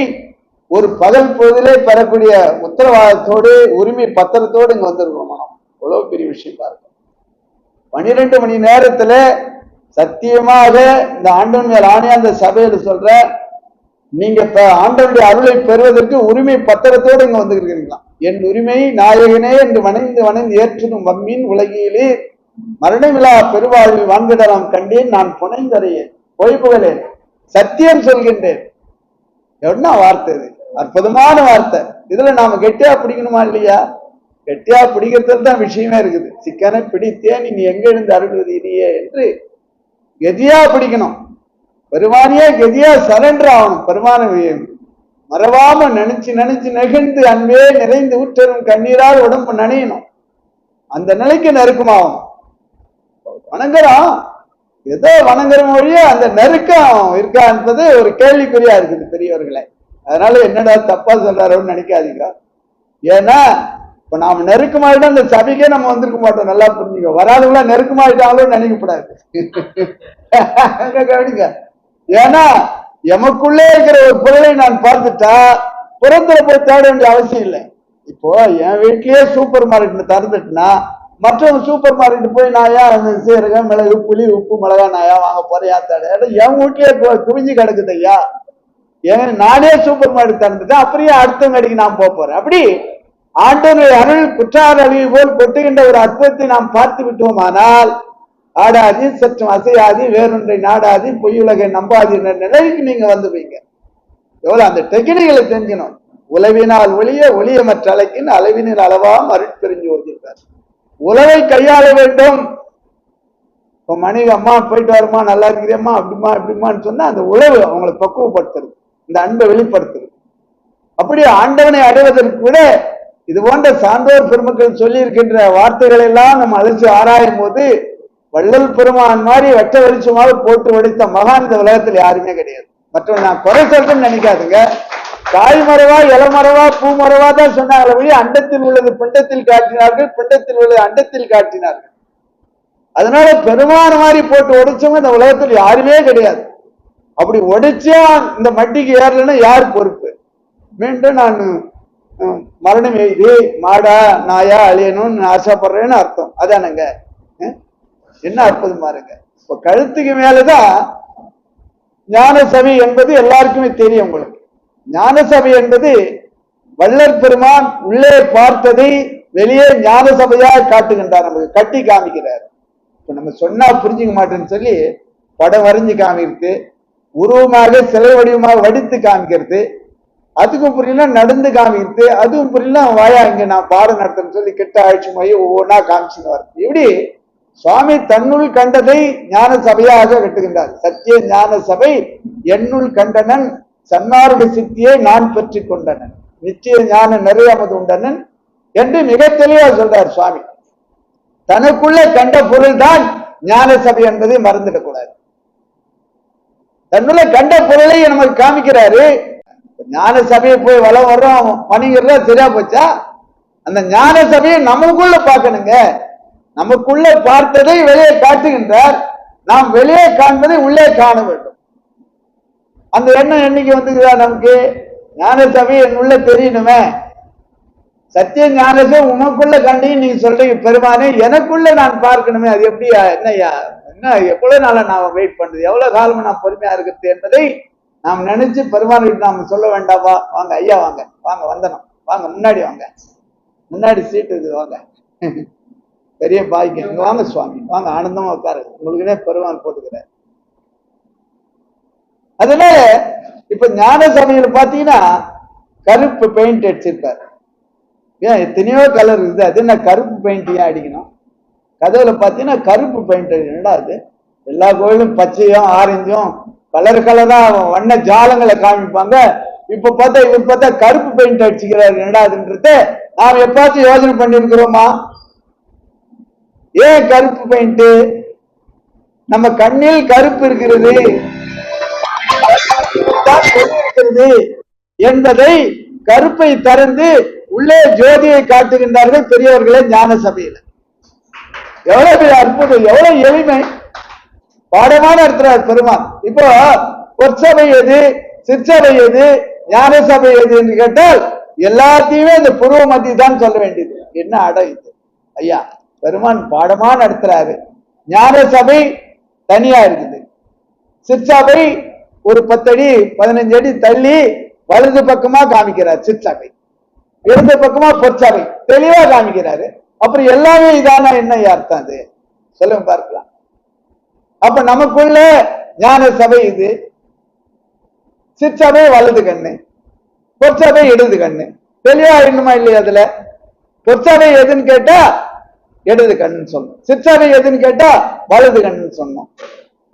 ஒரு பகல் பொழுதிலே பெறக்கூடிய உத்தரவாதத்தோடு உரிமை பத்திரத்தோடு இங்க வந்திருக்கிறோமா. எவ்வளவு பெரிய விஷயம் பாருங்க. 12 மணி நேரத்துல சத்தியமாக இந்த ஆண்டவன் மேல் ஆணையா அந்த சபையில சொல்ற, நீங்க ஆண்டவனுடைய அருளை பெறுவதற்கு உரிமை பத்திரத்தோடு இங்க வந்துருக்கிறீங்களா. என் உரிமை நாயகனே என்று வணைந்து ஏற்றுதும் வம்மின் உலகிலே மரணமில்லா பெருவாழ்வில் வாழ்ந்திடலாம் கண்டேன் நான் புனைந்தறையேன் பொய்புகளேன் சத்தியம் சொல்கின்றேன். என்ன வார்த்தை இது, அற்புதமான வார்த்தை. இதுல நாம கெட்டியா பிடிக்கணுமா இல்லையா? கெட்டியா பிடிக்கிறது தான் விஷயமே இருக்குது. சிக்கனை பிடித்தே நீங்க எங்க இருந்து அருள்வது இனியே என்று கெதியா பிடிக்கணும். பெருமானியே கெதியா சரண்டர் ஆகணும். பெருமான மறவாம நினைச்சு நினைச்சு நெகிழ்ந்து அன்பே நிறைந்து ஊற்றரும் கண்ணீரால் உடம்பு நனையணும். அந்த நிலைக்கு நெருக்கமாகும். வணங்குறோம், ஏதோ வணங்குற மொழியே அந்த நெருக்கம் இருக்கா என்பது ஒரு கேள்விக்குறியா இருக்குது பெரியவர்களே. அதனால என்னடா தப்பா சொல்றாரோன்னு நினைக்காதீங்க. ஏன்னா இப்ப நாம நெருக்கமாயிட்டா அந்த சபைக்கே நம்ம வந்திருக்க மாட்டோம். நல்லா புரிஞ்சுக்க. வராதவங்களா நெருக்கமாயிட்டாங்களோ நினைக்கப்படாது. கவனிங்க. ஏன்னா எமக்குள்ளே இருக்கிற ஒரு பொருளை நான் பார்த்துட்டா புறத்துல போய் தேட வேண்டிய அவசியம் இல்லை. இப்போ என் வீட்லயே சூப்பர் மார்க்கெட் திறந்துட்டுனா மற்றவங்க சூப்பர் மார்க்கெட் போய் நான் ஏன் சீரகம் மிளகு புளி உப்பு மிளகா நான் ஏன் வாங்க போறேன்? ஏன் தேட? என் வீட்லயே குவிஞ்சு கிடக்குது ஐயா. ஏன் நானே சூப்பர் மார்க்கெட் திறந்துட்டேன், அப்படியே அடுத்த மேடைக்கு நான் போறேன். அப்படி ஆண்டவருடைய அருள் குற்றார அழிவு போல் கொட்டுகின்ற ஒரு அற்புதத்தை நாம் பார்த்து விட்டோமானால் ஆடாதி சற்றும் அசையாதி வேறொன்றை நாடாதி பொய்யுலகை நம்பாதி நிலைக்கு நீங்க வந்துவீங்க. எவ்வளவு அந்த டெக்னிகளை தெரிஞ்சிடும். உளவினால் ஒளிய ஒளியமற்ற அலைக்கின் அளவினில் அளவாம் அருட்பெருஞ்சு ஓதிருக்கார். உளவை கையாள வேண்டும். இப்போ மனைவி அம்மா போயிட்டு வருமா, நல்லா இருக்கிறேம்மா, அப்படிமா இப்படிமான்னு சொன்னா அந்த உளவு அவங்களை பக்குவப்படுத்துறது, இந்த அன்பை வெளிப்படுத்துறது. அப்படி ஆண்டவனை அடைவதற்கு விட இது போன்ற சான்றோர் பெருமக்கள் சொல்லி இருக்கின்ற வார்த்தைகள் எல்லாம் நம்ம அழைச்சி ஆராயும் போது வள்ளல் பெருமான் மாதிரி வெட்ட வெளிச்சமாக போட்டு வடித்த மகான் இந்த உலகத்தில் யாருமே கிடையாது. மற்றவங்க நான் குறை சொல்றேன்னு நினைக்காதுங்க. காய் மரவா இளமரவா பூ மரவா தான் சொன்னாங்களே வழி அண்டத்தில் உள்ளது பிண்டத்தில் காட்டினார்கள், பிண்டத்தில் உள்ளது அண்டத்தில் காட்டினார்கள். அதனால பெருமான மாதிரி போட்டு ஒடிச்சவங்க இந்த உலகத்தில் யாருமே கிடையாது. அப்படி ஒடிச்சா இந்த மட்டிக்கு ஏறலன்னா யார் பொறுப்பு? மீண்டும் நான் மரணம் எழுதி மாடா நாயா அழியணும்னு ஆசைப்படுறேன்னு அர்த்தம். அதானுங்க. என்ன அற்புதமா இருங்க. இப்ப கழுத்துக்கு மேலதான் ஞான சபை என்பது எல்லாருக்குமே தெரியும். உங்களுக்கு ஞான சபை என்பது வள்ளல் பெருமான் உள்ளே பார்த்ததை வெளியே ஞான சபையாக காட்டுகின்றார், நமக்கு கட்டி காமிக்கிறார். இப்ப நம்ம சொன்னா புரிஞ்சுக்க மாட்டேன்னு சொல்லி படம் வரைஞ்சு காமிக்கிறது, உருவமாக சிலை வடிவமாக வடித்து காமிக்கிறது, அதுக்கும் புரியல நடந்து காமிக்கிறது, அதுவும் புரியல வாயா இங்க நான் பாடம் நடத்துன்னு சொல்லி கிட்ட ஆட்சி மைய ஒவ்வொன்றா காமிச்சுன்னு வருது. இப்படி சுவாமி தன்னுள் கண்டதை ஞான சபையாக கட்டுகின்றார். சத்திய ஞான சபை என்னுள் கண்டனன் சன்னாருடைய சித்தியை நான் பெற்று கொண்டனன் நிச்சய ஞான நிறையமது உண்டனன் என்று மிக தெளிவா சொல்றார் சுவாமி. தனக்குள்ள கண்ட பொருள் தான் ஞான சபை என்பதை மறந்துடக்கூடாது. தன்னுள்ள கண்ட பொருளை நமக்கு காமிக்கிறாரு. ஞான சபையை போய் வளம் வர்றோம் பணிங்கிறதா சரியா போச்சா? அந்த ஞான சபையை நமக்குள்ள பார்க்கணுங்க. நமக்குள்ள பார்த்ததை வெளியே காட்டுகின்றார். நாம் வெளியே காண்பதை உள்ளே காண வேண்டும். அந்த எண்ணம் என்னைக்கு வந்துக்குதா நமக்கு? ஞான சபை என்னுள்ள தெரியணுமே. சத்திய ஞானத்தை உனக்குள்ள கண்டையும் நீங்க சொல்றீங்க பெருமானே, எனக்குள்ள நான் பார்க்கணுமே. அது எப்படியா? என்னையா என்ன எவ்வளவு நாளா நான் வெயிட் பண்றது, எவ்வளவு காலமா நான் பொறுமையா இருக்கிறது என்பதை நாம் நினைச்சு பெருமானிட்டு நாம சொல்ல வேண்டாமா? வாங்க ஐயா, வாங்க வாங்க வந்தனம், வாங்க முன்னாடி வாங்க, முன்னாடி சீட்டு இருக்குது, வாங்க பெரிய பாய்க்கு இங்க வாங்க சுவாமி, வாங்க ஆனந்தமா உட்காரு, உங்களுக்குனே பெருமான் போட்டுக்கிறார். அதனால இப்ப ஞான சபையில பாத்தீங்கன்னா கருப்பு பெயிண்ட் அடிச்சிருக்காரு. ஏன் எத்தனையோ கலர் இருக்குது, அது என்ன கருப்பு பெயிண்ட் ஏன் அடிக்கணும்? கதவுல பாத்தீங்கன்னா கருப்பு பெயிண்ட் அடிக்கணும்டா. அது எல்லா கோயிலும் பச்சையும் ஆரஞ்சும் கலர் கலரா வண்ண ஜாலங்களை காமிப்பாங்க. இப்ப பார்த்தா இவர் பார்த்தா கருப்பு பெயிண்ட் அடிச்சுக்கிறாரு, என்னடாதுன்றத நாம் எப்பாச்சும் யோசனை பண்ணிருக்கிறோமா? ஏன் கருப்பு பெயிண்ட்? நம்ம கண்ணில் கருப்பு இருக்கிறது என்பதை கருப்பை திறந்து உள்ளே ஜோதியை காட்டுகின்றார்கள் பெரியவர்களே ஞான சபையில. எவ்வளவு பெரிய அற்புதம், எவ்வளவு எளிமை, பாடமான இருக்கிறார் பெருமான். இப்போ பொற்சபை எது, சிற்சபை எது, ஞான சபை எது என்று கேட்டால் எல்லாத்தையுமே இந்த பூர்வ மத்திய தான் சொல்ல வேண்டியது. என்ன அடம் இது ஐயா! பெருமான் பாடமா நடத்துறாரு. ஞான சபை தனியா இருக்குது, சிற்சபை ஒரு 10 அடி 15 அடி தள்ளி வலது பக்கமா காமிக்கிறார் சிற்சபை, இடது பக்கமா பொற்சபை தெளிவா காமிக்கிறாரு. அப்புறம் எல்லாமே இதானா என்ன அர்த்தம்? அது சொல்லுங்க பார்க்கலாம். அப்ப நமக்குள்ள ஞான சபை இது, சிற்சபை வலது கண்ணு, பொற்சபை இடது கண்ணு, தெளிவா இன்னுமா இல்லையா? அதுல பொற்சபை எதுன்னு கேட்டா இடது கண்ணுன்னு சொன்னோம். சிற்சபை எதுன்னு கேட்டா வலது கண்ணுன்னு சொன்னோம்.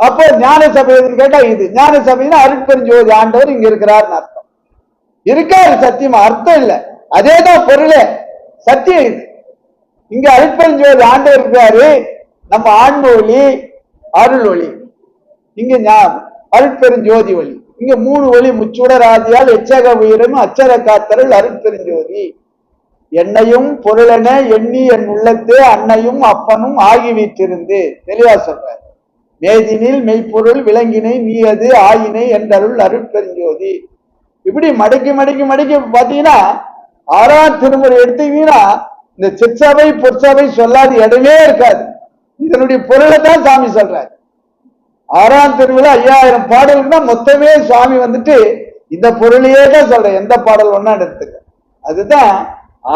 அப்போ ஞான சபை எதுன்னு கேட்டா இது. ஞான சபைன்னா அருட்பெருஞ்சோதி ஆண்டவர் இங்க இருக்கிறார்னு அர்த்தம். இருக்காரு சத்தியமா, அர்த்தம் இல்லை, அதேதான் பொருளே, சத்தியம் இது. இங்க அருட்பெருஞ்சோதி ஆண்டவர் இருக்காரு, நம்ம ஆன்ம ஒளி அருள் ஒளி, இங்க அருட்பெருஞ்சோதி ஒளி. இங்க 3 ஒளி முச்சுடராதியால் எச்சக உயிரும் அச்சர காத்தருள் அருட்பெருஞ்சோதி. என்னையும் பொருளென எண்ணி என் உள்ளத்தே அன்னையும் அப்பனும் ஆகி வீற்றிருந்து தெளிவா சொல்றார். மேதினில் மெய்ப்பொருள் விளங்கினை நீ அது ஆயினை என்றருள் அருட்பெருஞ்சோதி. இப்படி மடக்கி மடக்கி மடக்கி பாத்தீங்கன்னா 6ஆம் திருமுறை எடுத்தீங்கன்னா இந்த சிற்சபை பொற்சபை சொல்லாத இடமே இருக்காது. இதனுடைய பொருளை தான் சாமி சொல்றாரு. 6ஆம் திருவிழா 5000 பாடல்கள்னா மொத்தமே சுவாமி வந்துட்டு இந்த பொருளையே தான் சொல்ற. எந்த பாடல் ஒன்னா எடுத்துக்க, அதுதான்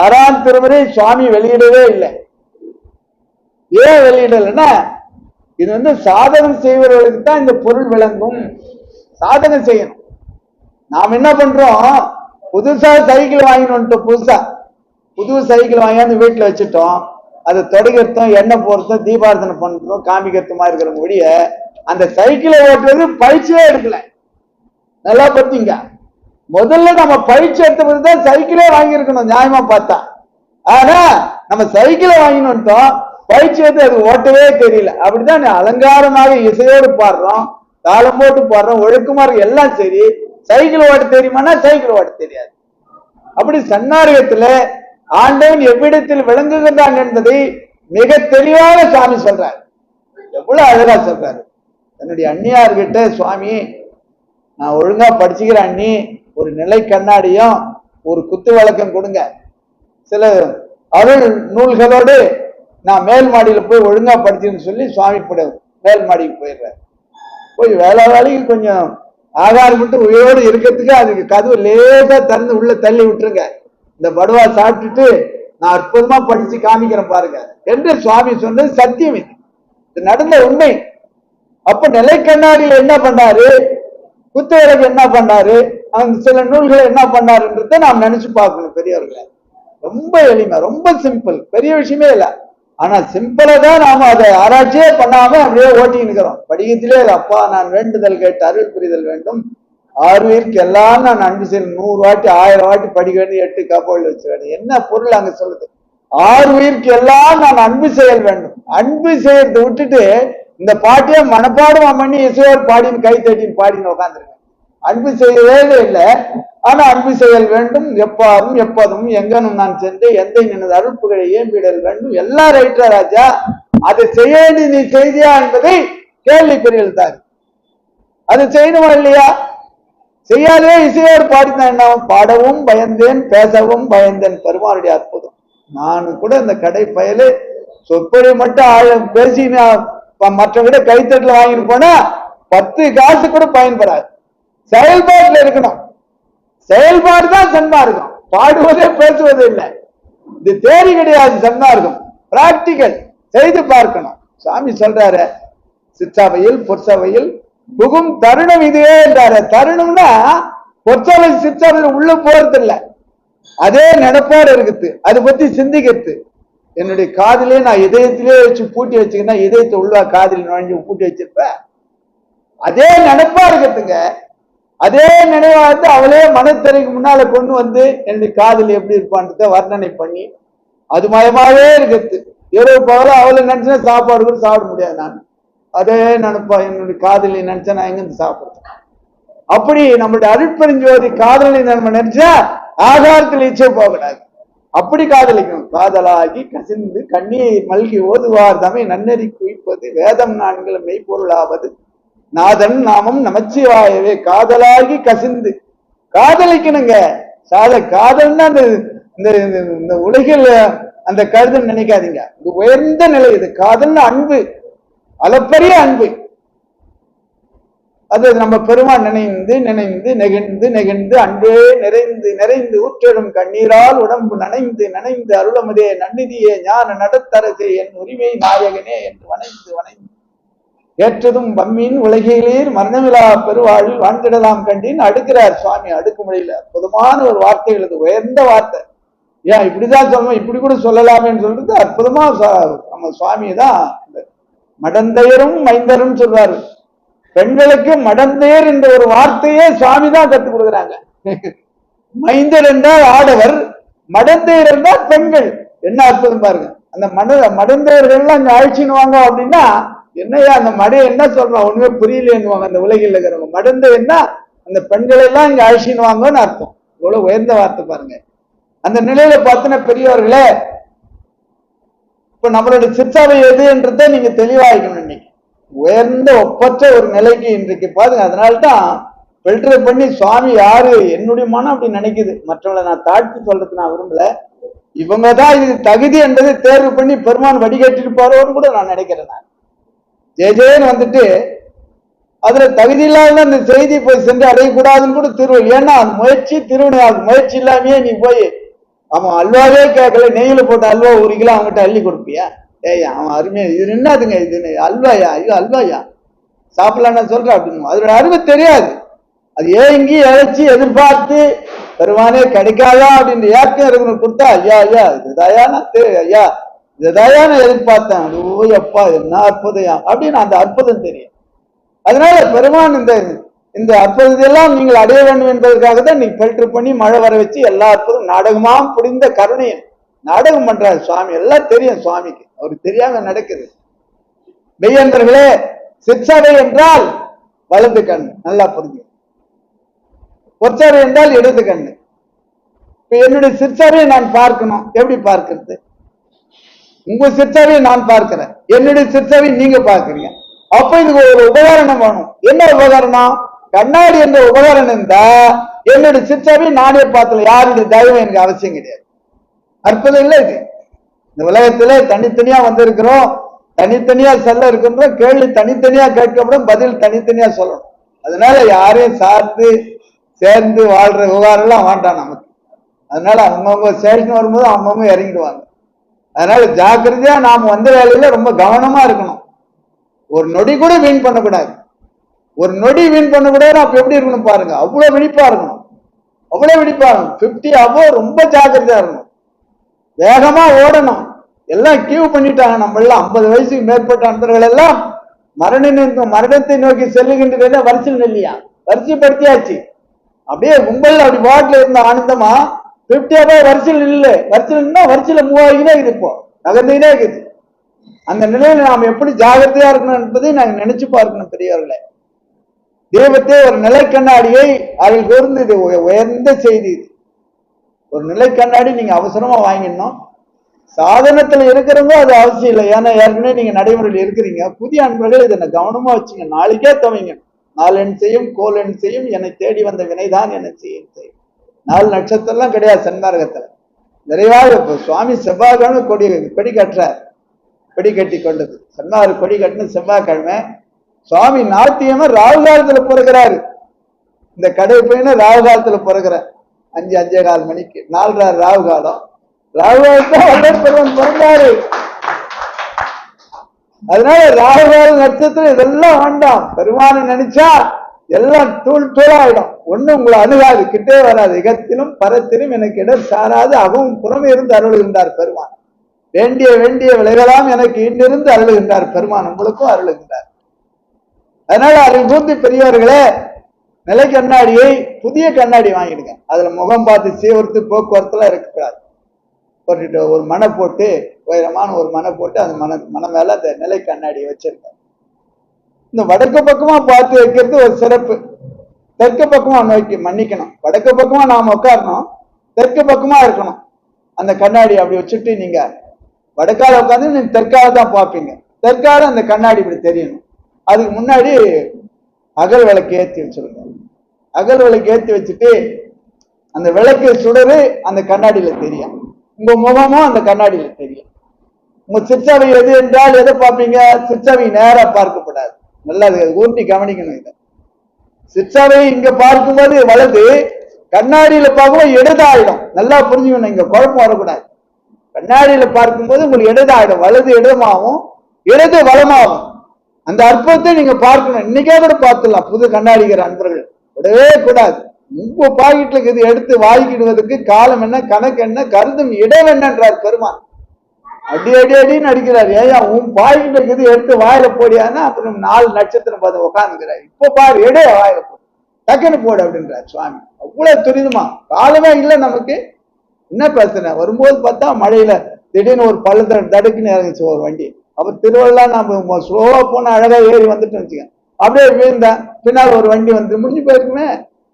6ஆம் திருமுறை சுவாமி வெளியிடவே இல்லை. ஏன் வெளியிடலைன்னா இது சாதகம் செய்வர்களுக்கு தான் இந்த பொருள் விளங்கும். சாதகம் செய்யணும். நாம் என்ன பண்றோம், புதுசா சைக்கிள் வாங்கினோம், புது சைக்கிள் வாங்கி வீட்டுல வச்சுட்டோம். அதை தொடக்கிறதும் எண்ணெய் போறதும் தீபாரதனை பண்றோம் காமிக்கிறதுமா இருக்கிற முடிய அந்த சைக்கிளை ஓட்டுறது பயிற்சியே எடுக்கல. நல்லா பார்த்தீங்க, முதல்ல நம்ம பயிற்சி எடுத்த பிறகுதான் சைக்கிளே வாங்கியிருக்கணும் நியாயமா பார்த்தா. ஆனா நம்ம சைக்கிளை வாங்கினோம், பயிற்சி எடுத்து அது ஓட்டவே தெரியல. அப்படிதான் அலங்காரமாக இசையோடு பாடுறோம், தாளம் போட்டு பாடுறோம், ஒழுக்கமா இருக்கு எல்லாம் சரி. சைக்கிள் ஓட்ட தெரியுமானா சைக்கிள் ஓட்ட தெரியாது. அப்படி சன்னாரியத்துல ஆண்டவன் எவ்விடத்தில் விளங்குகின்றான் என்பதை மிக தெளிவாக சுவாமி சொல்றாரு. எவ்வளவு அழகா சொல்றாரு. தன்னுடைய அண்ணியார்கிட்ட, சுவாமி நான் ஒழுங்கா படிச்சுக்கிற அண்ணி, ஒரு நிலை கண்ணாடியும் ஒரு குத்து விளக்கம் கொடுங்க, சில அருள் நூல்களோடு நான் மேல் மாடியில போய் ஒழுங்கா படிச்சுன்னு சொல்லி சுவாமி மேல் மாடிக்கு போயிடுறாரு. போய் வேலைக்கு கொஞ்சம் ஆகாரம் மட்டும் உயிரோடு இருக்கிறதுக்கு அதுக்கு கதவு லேசா திறந்து உள்ள தள்ளி விட்டுருங்க, இந்த படுவா சாப்பிட்டுட்டு நான் அற்புதமா படிச்சு காமிக்கிறேன் பாருங்க என்று சுவாமி சொன்னது சத்தியம். இது நடந்த உண்மை. அப்ப நிலை கண்ணாடியில என்ன பண்ணாரு, குத்துவிளக்கு என்ன பண்ணாரு, அந்த சில நூல்களை என்ன பண்ணாருன்றத நாம் நினைச்சு பார்க்கணும். பெரியவர்களை ரொம்ப எளிமை, ரொம்ப சிம்பிள், பெரிய விஷயமே இல்லை. ஆனா சிம்பிளா தான் நாம அதை ஆராய்ச்சியே பண்ணாம அப்படியே ஓட்டின்னு இருக்கிறோம். படிக்கத்திலே இல்லை. அப்பா நான் வேண்டுதல் கேட்டு அருள் புரிதல் வேண்டும், 6 உயிருக்கு எல்லாம் நான் அன்பு செய்யணும், 100 வாட்டி 1000 வாட்டி படிக்க வேண்டும், 8 கப்பல் வச்சு வேண்டும். என்ன பொருள் அங்க சொல்லுது? 6 உயிருக்கு எல்லாம் நான் அன்பு செயல் வேண்டும். அன்பு செய்யறதை விட்டுட்டு இந்த பாட்டியை மனப்பாடம் பண்ணி இசையோர் பாடின்னு கை தட்டின்னு பாடின்னு உட்காந்துருக்கேன். அன்பு செய்யவே இல்லை. ஆனா அன்பு செயல் வேண்டும், எப்பாரும் எப்போதும் எங்கனும் நான் சென்று எந்த எனது அருட்புகளை ஏம்பிடல் வேண்டும். எல்லாம் ரைட்டா ராஜா, அதை செய்ய நீ செய்தியா என்பதை கேள்விக்குறிகள் தான். அது செய்யணுமா இல்லையா? செய்யாதே இசையோடு பாடினா என்ன? பாடவும் பயந்தேன், பேசவும் பயந்தேன். பெருமானுடைய அற்புதம். நானும் கூட இந்த கடை பயலு சொற்பொழி மட்டும் பேசி மற்றவிட கைத்தட்டில் வாங்கிட்டு போனா 10 காசு கூட பயன்படாது. செயல்பாட்டுல இருக்கணும். செயல்பாடு தான் சன்மார்க்கம். பாடுவதே பேசுவதே இல்லை. இது தேரி கிடையாது. சன்மார்க்கம் பிராக்டிகல், செய்து பார்க்கணும். சாமி சொல்றாரு, சிற்சபையில் பொற்சபையில் புகும் தருணம் இதுவே என்றாரு. தருணம்னா பொற்சபை சிற்சபையில் உள்ள போறது இல்லை, அதே நடப்பாடு இருக்குது, அதை பத்தி சிந்திக்கிறது. என்னுடைய காதிலே நான் இதயத்திலே வச்சு பூட்டி வச்சுக்கினா இதயத்தை உள்ள காதில் நுழைஞ்சு பூட்டி வச்சிருப்பேன். அதே நினைப்பா இருக்குதுங்க. அதே நினைவாக அவளே மனத்திரைக்கு முன்னால கொண்டு வந்து என்னுடைய காதல் எப்படி இருப்பான்றத வர்ணனை பண்ணி அது மயமாவே இருக்குது. இரவு பகல அவளை நினைச்சா சாப்பாடு கூட சாப்பிட முடியாது. நான் அதே நினைப்பா, என்னுடைய காதலி நினைச்சா நான் எங்கிருந்து சாப்பிடுறேன். அப்படி நம்மளுடைய அருட்பெருஞ்சோதி காதலி நம்ம நினைச்சா ஆகாரத்தில் இச்சை போகக்கூடாது. அப்படி காதலிக்கணும். காதலாகி கசிந்து கண்ணீர் மல்கி ஓதுவார் தமை நன்னறி குவிப்பது வேதம் 4 மெய்ப்பொருளாவது நாதன் நாமம் நமச்சிவாயவே. காதலாகி கசிந்து காதலிக்கணுங்க. காதல்னா இந்த உலகில் அந்த கருதுன்னு நினைக்காதீங்க. இது உயர்ந்த நிலை. இது காதல்னா அன்பு, அளப்பரிய அன்பு. அது நம்ம பெருமான் நினைந்து நினைந்து நெகிழ்ந்து நெகிழ்ந்து அன்பே நிறைந்து நிறைந்து ஊற்றெடும் கண்ணீரால் உடம்பு நனைந்து நனைந்து அருளமுதே நன்னிதியே ஞான நடத்தரசே என் உரிமை நாயகனே என்று வணைந்து வணைந்து ஏற்றதும் பம்மின் உலகிலேர் மரணமிலா பெருவாழில் வாழ்ந்திடலாம் கண்டின் அடுக்கிறார் சுவாமி. அடுக்கு முறையில அற்புதமான ஒரு வார்த்தைகள். அது உயர்ந்த வார்த்தை. ஏன் இப்படிதான் சொல்லணும், இப்படி கூட சொல்லலாமேன்னு சொல்றது அற்புதமா நம்ம சுவாமியை தான் மடந்தையரும் மைந்தரும் சொல்வாரு. பெண்களுக்கு மடந்தையர் என்ற ஒரு வார்த்தையே சுவாமி தான் கற்றுக் கொடுக்குறாங்க. மைந்தர் என்றால் ஆடவர், மடந்தையர் என்றால் பெண்கள். என்ன அற்புதம் பாருங்க. அந்த மடந்தையர்கள் அங்க அழைச்சினுவாங்க அப்படின்னா என்னையா அந்த மடை என்ன சொல்றோம் ஒண்ணுமே புரியலேன்னுவாங்க அந்த உலகில் இருக்கிறவங்க. மடந்தையர்னா அந்த பெண்களை எல்லாம் இங்க அழைச்சினுவாங்கன்னு அர்த்தம். இவ்வளவு உயர்ந்த வார்த்தை பாருங்க. அந்த நிலையில பார்த்தன பெரியவர்களே, இப்ப நம்மளுடைய சிற்சபை எது என்றதை நீங்க தெளிவாகிக்கணும். இன்னைக்கு உயர்ந்த ஒப்பற்ற ஒரு நிலைக்கு இன்றைக்கு பாருங்க. அதனால்தான் ஃபில்டர் பண்ணி சுவாமி யாரு என்னுடைய மனம் அப்படி நினைக்குது. மற்றவங்களை நான் தாழ்த்தி சொல்றது நான் விரும்பல. இவங்கதான் இது தகுதி என்பதை தேர்வு பண்ணி பெருமான் வடிகட்டிருப்பாரோன்னு கூட நான் நினைக்கிறேன். நான் ஜெயன்னு வந்துட்டு அதுல தகுதி இல்லாத அந்த செய்தி போய் சென்று அடையக்கூடாதுன்னு கூட திருவள்ளுவர். ஏன்னா அது முயற்சி திருவினை, அது முயற்சி இல்லாமையே நீ போய் அவன் அல்வாவே கேட்கல, நெய்யில போட்ட அல்வா 1 கிலோ அவங்ககிட்ட அள்ளி கொடுப்பியா? ஏய் அவன் அருமையா இது என்னதுங்க இது அல்வாயா, ஐயோ அல்வாயா சாப்பிடலான்னு சொல்ற அப்படின்னு அதோட அருமை தெரியாது. அது ஏங்கி இழைச்சி எதிர்பார்த்து பெருமானே கிடைக்காதா அப்படின்னு ஏக்கம் இருக்கணும் கொடுத்தா ஐயா ஐயா இதுதாயா நான் ஐயா இதுதாயா நான் எதிர்பார்த்தேன், ஓ அப்பா என்ன அற்புதம் அப்படின்னு அந்த அற்புதம் தெரியும். அதனால பெருமான் இந்த அற்புதத்தையெல்லாம் நீங்கள் அடைய வேண்டும் என்பதற்காக தான் நீ ஃபில்டர் பண்ணி மழை வர வச்சு எல்லா அற்புதம் நாடகமாம் புரிந்த கருணையை நாடகம் பண்றாரு சுவாமி. எல்லாம் தெரியும் சுவாமிக்கு, அவருக்கு தெரியாம நடக்குது. மெய்யன்பர்களே, சிற்சபை என்றால் வலது கண், நல்லா புரிஞ்சு. பொற்சபை என்றால் இடது கண்ணு. இப்ப என்னுடைய சிற்சபையை நான் பார்க்கணும், எப்படி பார்க்கிறது? உங்க சிற்சபையை நான் பார்க்கிறேன், என்னுடைய சிற்சபை நீங்க பார்க்கிறீங்க. அப்ப இதுக்கு ஒரு உபகரணம் வேணும். என்ன உபகரணம்? கண்ணாடி என்ற உபகரணம் இருந்தா என்னுடைய சிற்சபை நானே பார்த்தல, யாருடைய தயவு எனக்கு அவசியம் கிடையாது. அற்புதம் இல்லை இது. இந்த உலகத்திலே தனித்தனியா வந்திருக்கிறோம், தனித்தனியா சொல்ல இருக்கின்றோம், கேள்வி தனித்தனியா கேட்கப்படும், பதில் தனித்தனியா சொல்லணும். அதனால யாரையும் சார்ந்து சேர்ந்து வாழ்ற விவகாரம் எல்லாம் வேண்டாம் நமக்கு. அதனால அவங்கவுங்க ஸ்டேஷன் வரும்போது அவங்கவுங்க இறங்கிடுவாங்க. அதனால ஜாக்கிரதையா நாம் வந்த வேலையில ரொம்ப கவனமா இருக்கணும். ஒரு நொடி கூட வீண் பண்ணக்கூடாது. ஒரு நொடி வீண் பண்ணக்கூடாது. அப்ப எப்படி இருக்கணும் பாருங்க, அவ்வளவு விழிப்பா இருக்கணும், அவ்வளவு விழிப்பா இருக்கணும். 50 above ரொம்ப ஜாக்கிரதையா இருக்கணும், வேகமா ஓடணும். எல்லாம் கியூ பண்ணிட்டாங்க. நம்ம எல்லாம் 50 வயசுக்கு மேற்பட்ட நண்பர்கள் எல்லாம் மரணத்தை நோக்கி செல்லுகின்ற வரிசையில் இல்லையா, வரிசைப்படுத்தியாச்சு. அப்படியே கும்பல் அப்படி வாட்டில இருந்த ஆனந்தமா 50 above வரிசையில் இல்லை, வரிசையில் வரிசையில மூவாயிக்கிட்டே இருக்குது, இப்போ நகர்ந்துகிட்டே இருக்குது. அந்த நிலையில நாம் எப்படி ஜாகிரதையா இருக்கணும் என்பதை நாங்கள் நினைச்சு பார்க்கணும் பெரியவர்களை. தெய்வத்தை ஒரு நிலை கண்ணாடியை அதில் கூர்ந்து, இது உயர்ந்த செய்தி. இது ஒரு நிலை கண்ணாடி நீங்க அவசரமா வாங்கிடணும். சாதனத்துல இருக்கிறவங்க அது அவசியம் இல்லை, ஏன்னா ஏற்கனவே நீங்க நடைமுறையில் இருக்கிறீங்க. புதிய அன்பர்கள் இதை கவனமா வச்சுங்க, நாளைக்கே துவங்க. 4 எண் செய்யும், கோல் எண் செய்யும், என்னை தேடி வந்த வினைதான் என்னை செய்யும். 4 நட்சத்திரம்லாம் கிடையாது சன்மார்க்கத்துல. நிறைவாக இப்போ சுவாமி செவ்வாய்க்கிழமை கொடி கட்டுறார், கொடி கட்டி கொண்டது சன்மார் கொடி கட்டின செவ்வாய்க்கிழமை. சுவாமி நாத்தியமா ராகு காலத்துல பிறகுறாரு. இந்த கடை பையன ராகு காலத்துல பிறகுறார். 5:45 மணிக்கு 4 ராகு காலம். ராகு காலத்தான் பிறந்தாரு. அதனால ராகு கால நட்சத்திரம் இதெல்லாம் வேண்டாம். பெருமானை நினைச்சா எல்லாம் தூள் தூளாயிடும். ஒண்ணு உங்களை அணுகாது, கிட்டே வராது. இகத்திலும் பரத்திலும் எனக்கு இடம் சாராது, அகவும் புறமே இருந்து அருளுகின்றார் பெருமான். வேண்டிய விளைகளாம் எனக்கு இன்றிருந்து அருளுகின்றார் பெருமான், உங்களுக்கும் அருளுகின்றார். அதனால அதை கூர்ந்து பெரியவர்களே, நிலை கண்ணாடியை புதிய கண்ணாடி வாங்கிடுங்க. அதுல முகம் பார்த்து சீவர்த்து போக்குவரத்துல இருக்கக்கூடாது. போட்டுட்டு ஒரு மனை போட்டு, உயரமான ஒரு மனை போட்டு அந்த மனை மேல அந்த நிலை கண்ணாடியை வச்சிருக்க. இந்த வடக்கு பக்கமா பார்த்து வைக்கிறது ஒரு சிறப்பு. தெற்கு பக்கமா நோக்கி, மன்னிக்கணும், வடக்கு பக்கமா நாம உட்காரணும், தெற்கு பக்கமா இருக்கணும். அந்த கண்ணாடி அப்படி வச்சுட்டு நீங்க வடக்கால உட்காந்து நீங்க தெற்கால தான் பார்ப்பீங்க. தெற்கால அந்த கண்ணாடி இப்படி தெரியணும். அதுக்கு முன்னாடி அகல் விளக்கு ஏற்றி வச்சிருங்க. அகல் விளக்கு ஏற்றி வச்சுட்டு அந்த விளக்கு சுடரு அந்த கண்ணாடியில தெரியும், உங்க முகமும் அந்த கண்ணாடியில தெரியும். உங்க சிற்சபை எது என்றால் எதை பார்ப்பீங்க? சிற்சபை நேரா பார்க்கப்படாது. நல்லா ஊர்த்தி கவனிக்கணும். இதை சிற்சபை இங்க பார்க்கும்போது வலது, கண்ணாடியில பார்க்கும்போது இடதாயிடும். நல்லா புரிஞ்சுக்கணும், இங்க குழப்பம் வரக்கூடாது. கண்ணாடியில பார்க்கும்போது உங்களுக்கு இடதாயிடும், வலது இடமாவும் இடது வலமாகும். அந்த அற்புதத்தை நீங்க பார்க்கணும். இன்னைக்கே கூட பார்த்துடலாம். புது கண்ணாடிக்கிற அன்பர்கள் விடவே கூடாது. உங்க பாக்கெட்ல இது எடுத்து வாங்கிடுவதற்கு காலம் என்ன, கணக்கு என்ன, கருதும் இடம் என்னன்றார் பெருமான். அடி அடி அடின்னு அடிக்கிறார். ஏயா உன் பாக்கெட்ல இது எடுத்து வாயில போடியான்னா அப்புறம் 4 நட்சத்திரம் பார்த்து உட்காந்துக்கிறார். இப்ப பாரு எடைய வாயில போடு, டக்குன்னு போடு அப்படின்றார் சுவாமி. அவ்வளவு துரிதமா, காலமே இல்லை நமக்கு. என்ன பிரச்சனை வரும்போது பார்த்தா மழையில திடீர்னு ஒரு பள்ளத்துல தடுக்குன்னு இறங்குச்சு ஒரு வண்டி. அப்ப திருவள்ளா நம்ம ஸ்லோவா போன அழகா ஏறி வந்துட்டு வச்சுக்க, அப்படியே வீழ்ந்தேன், பின்னால் ஒரு வண்டி வந்து முடிஞ்சு போயிருக்குமே.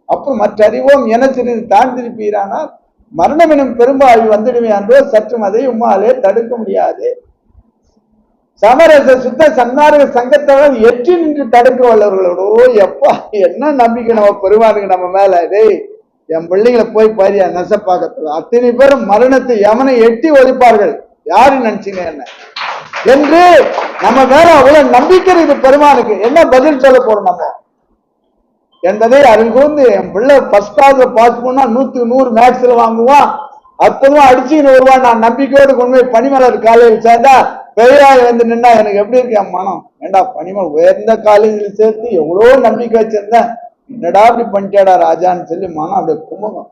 அப்ப மற்ற அறிவோம் என சிறிது தாழ்ந்திருப்பீரானால் மரணம் எனும் பெரும்பாவி வந்துடுமே அன்றோ சற்றும் அதை உம்மாலே தடுக்க முடியாது. சமரச சுத்த சன்மார்க்க சங்கத்தவர் எற்றி நின்று தடுக்க வல்லவர்களோட எப்பா என்ன நம்பிக்கை நம்ம பெருமானுக்கு நம்ம மேல. டேய் என் பிள்ளைங்களை போய் பாரியா நெசப்பாக்கத்துல அத்தனை பேரும் மரணத்தை யமனை எட்டி ஒழிப்பார்கள், யாரு நினைச்சீங்க என்ன என்று நம்ம மேல அவ்வளவு நம்பிக்கை இருக்குது பெருமானுக்கு. என்ன பதில் சொல்ல போறோம் நம்ம என்பதை அருள் கூர்ந்து, என் பிள்ளை ஃபர்ஸ்ட் கிளாஸ்ல பாஸ் பண்ணா 100க்கு 100 மேக்ஸ்ல வாங்குவான், அற்புதமா அடிச்சுன்னு வருவான். நான் நம்பிக்கையோடு கொண்டு போய் பனிமலர் காலேஜ் சேர்ந்தா பெரியாய் வந்து நின்னா எனக்கு எப்படி இருக்கு என் மனம். ஏண்டா பனிமலர் உயர்ந்த காலேஜில் சேர்த்து எவ்வளோ நம்பிக்கை வச்சிருந்தேன், என்னடா அப்படி பண்ணிட்டேடா ராஜான்னு சொல்லி மனம் அப்படியே குமுகம்.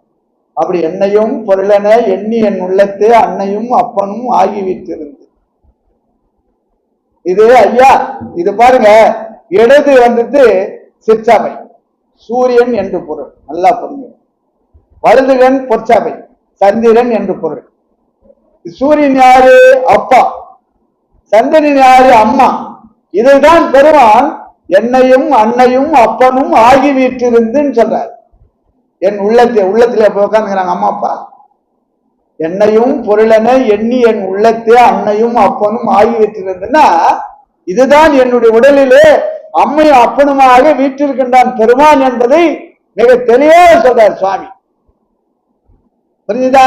அப்படி என்னையும் பொருளென எண்ணி என் உள்ளத்தே அன்னையும் அப்பனும் ஆகி வீட்டிருந்து. இது ஐயா இது பாருங்க, இடது வந்துட்டு சிற்சபை சூரியன் என்று பொருள், நல்லா புரிஞ்சு. வலதுகன் பொற்சபை சந்திரன் என்று பொருள். சூரியன் யாரு? அப்பா. சந்திரன் யாரு? அம்மா. இதைதான் பெருமான் என்னையும் அன்னையும் அப்பனும் ஆகி வீட்டிருந்துன்னு சொல்றார். என் உள்ளத்திலே போய் உட்காந்துக்கிறாங்க அம்மா அப்பா. என்னையும் பொருளென எண்ணி என் உள்ளத்தே அன்னையும் அப்பனும் ஆகி வீட்டிருந்துன்னா இதுதான் என்னுடைய உடலிலே அம்மையும் அப்பனுமாக வீட்டிருக்கின்றான் பெருமான் என்பதை மிக தெளிவாக சொல்றார் சுவாமி. புரிஞ்சுதா?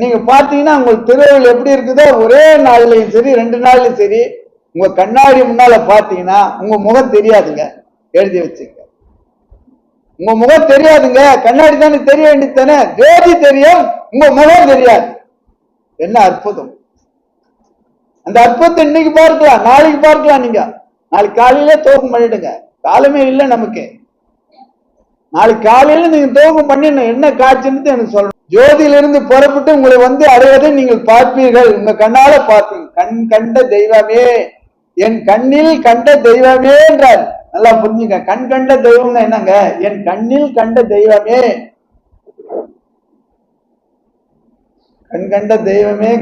நீங்க பாத்தீங்கன்னா உங்களுக்கு திருவள்ளுவர் எப்படி இருக்குதோ ஒரே நாள்லயும் சரி 2 நாள்லயும் சரி உங்க கண்ணாடி முன்னால பாத்தீங்கன்னா உங்க முகம் தெரியாதுங்க, எழுதி வச்சுங்க. உங்க முகம் தெரியாதுங்க, கண்ணாடி தானே தெரிய வேண்டியதானே, ஜோதி தெரியும், உங்க முகம் தெரியாது. என்ன அற்புதம்! அந்த அற்புதத்தை இன்னைக்கு பார்க்கலாம், நாளைக்கு பார்க்கலாம். நீங்க நாளைக்கு காலையில தோகம் பண்ணிடுங்க, காலமே இல்லை நமக்கு. நாளைக்கு காலையில நீங்க தோகம் பண்ணிடணும். என்ன காட்சின்னு எனக்கு சொல்லணும். ஜோதியிலிருந்து புறப்பட்டு உங்களை வந்து அடைவதை நீங்கள் பார்ப்பீர்கள், உங்க கண்ணால பார்ப்பீங்க. கண் கண்ட தெய்வமே, என் கண்ணில் கண்ட தெய்வமே என்றார். நல்லா புரிஞ்சுங்க, கண் கண்ட தெய்வம்னா என்னங்க? என் கண்ணில் கண்ட தெய்வமே, கண் கண்ட தெய்வமே,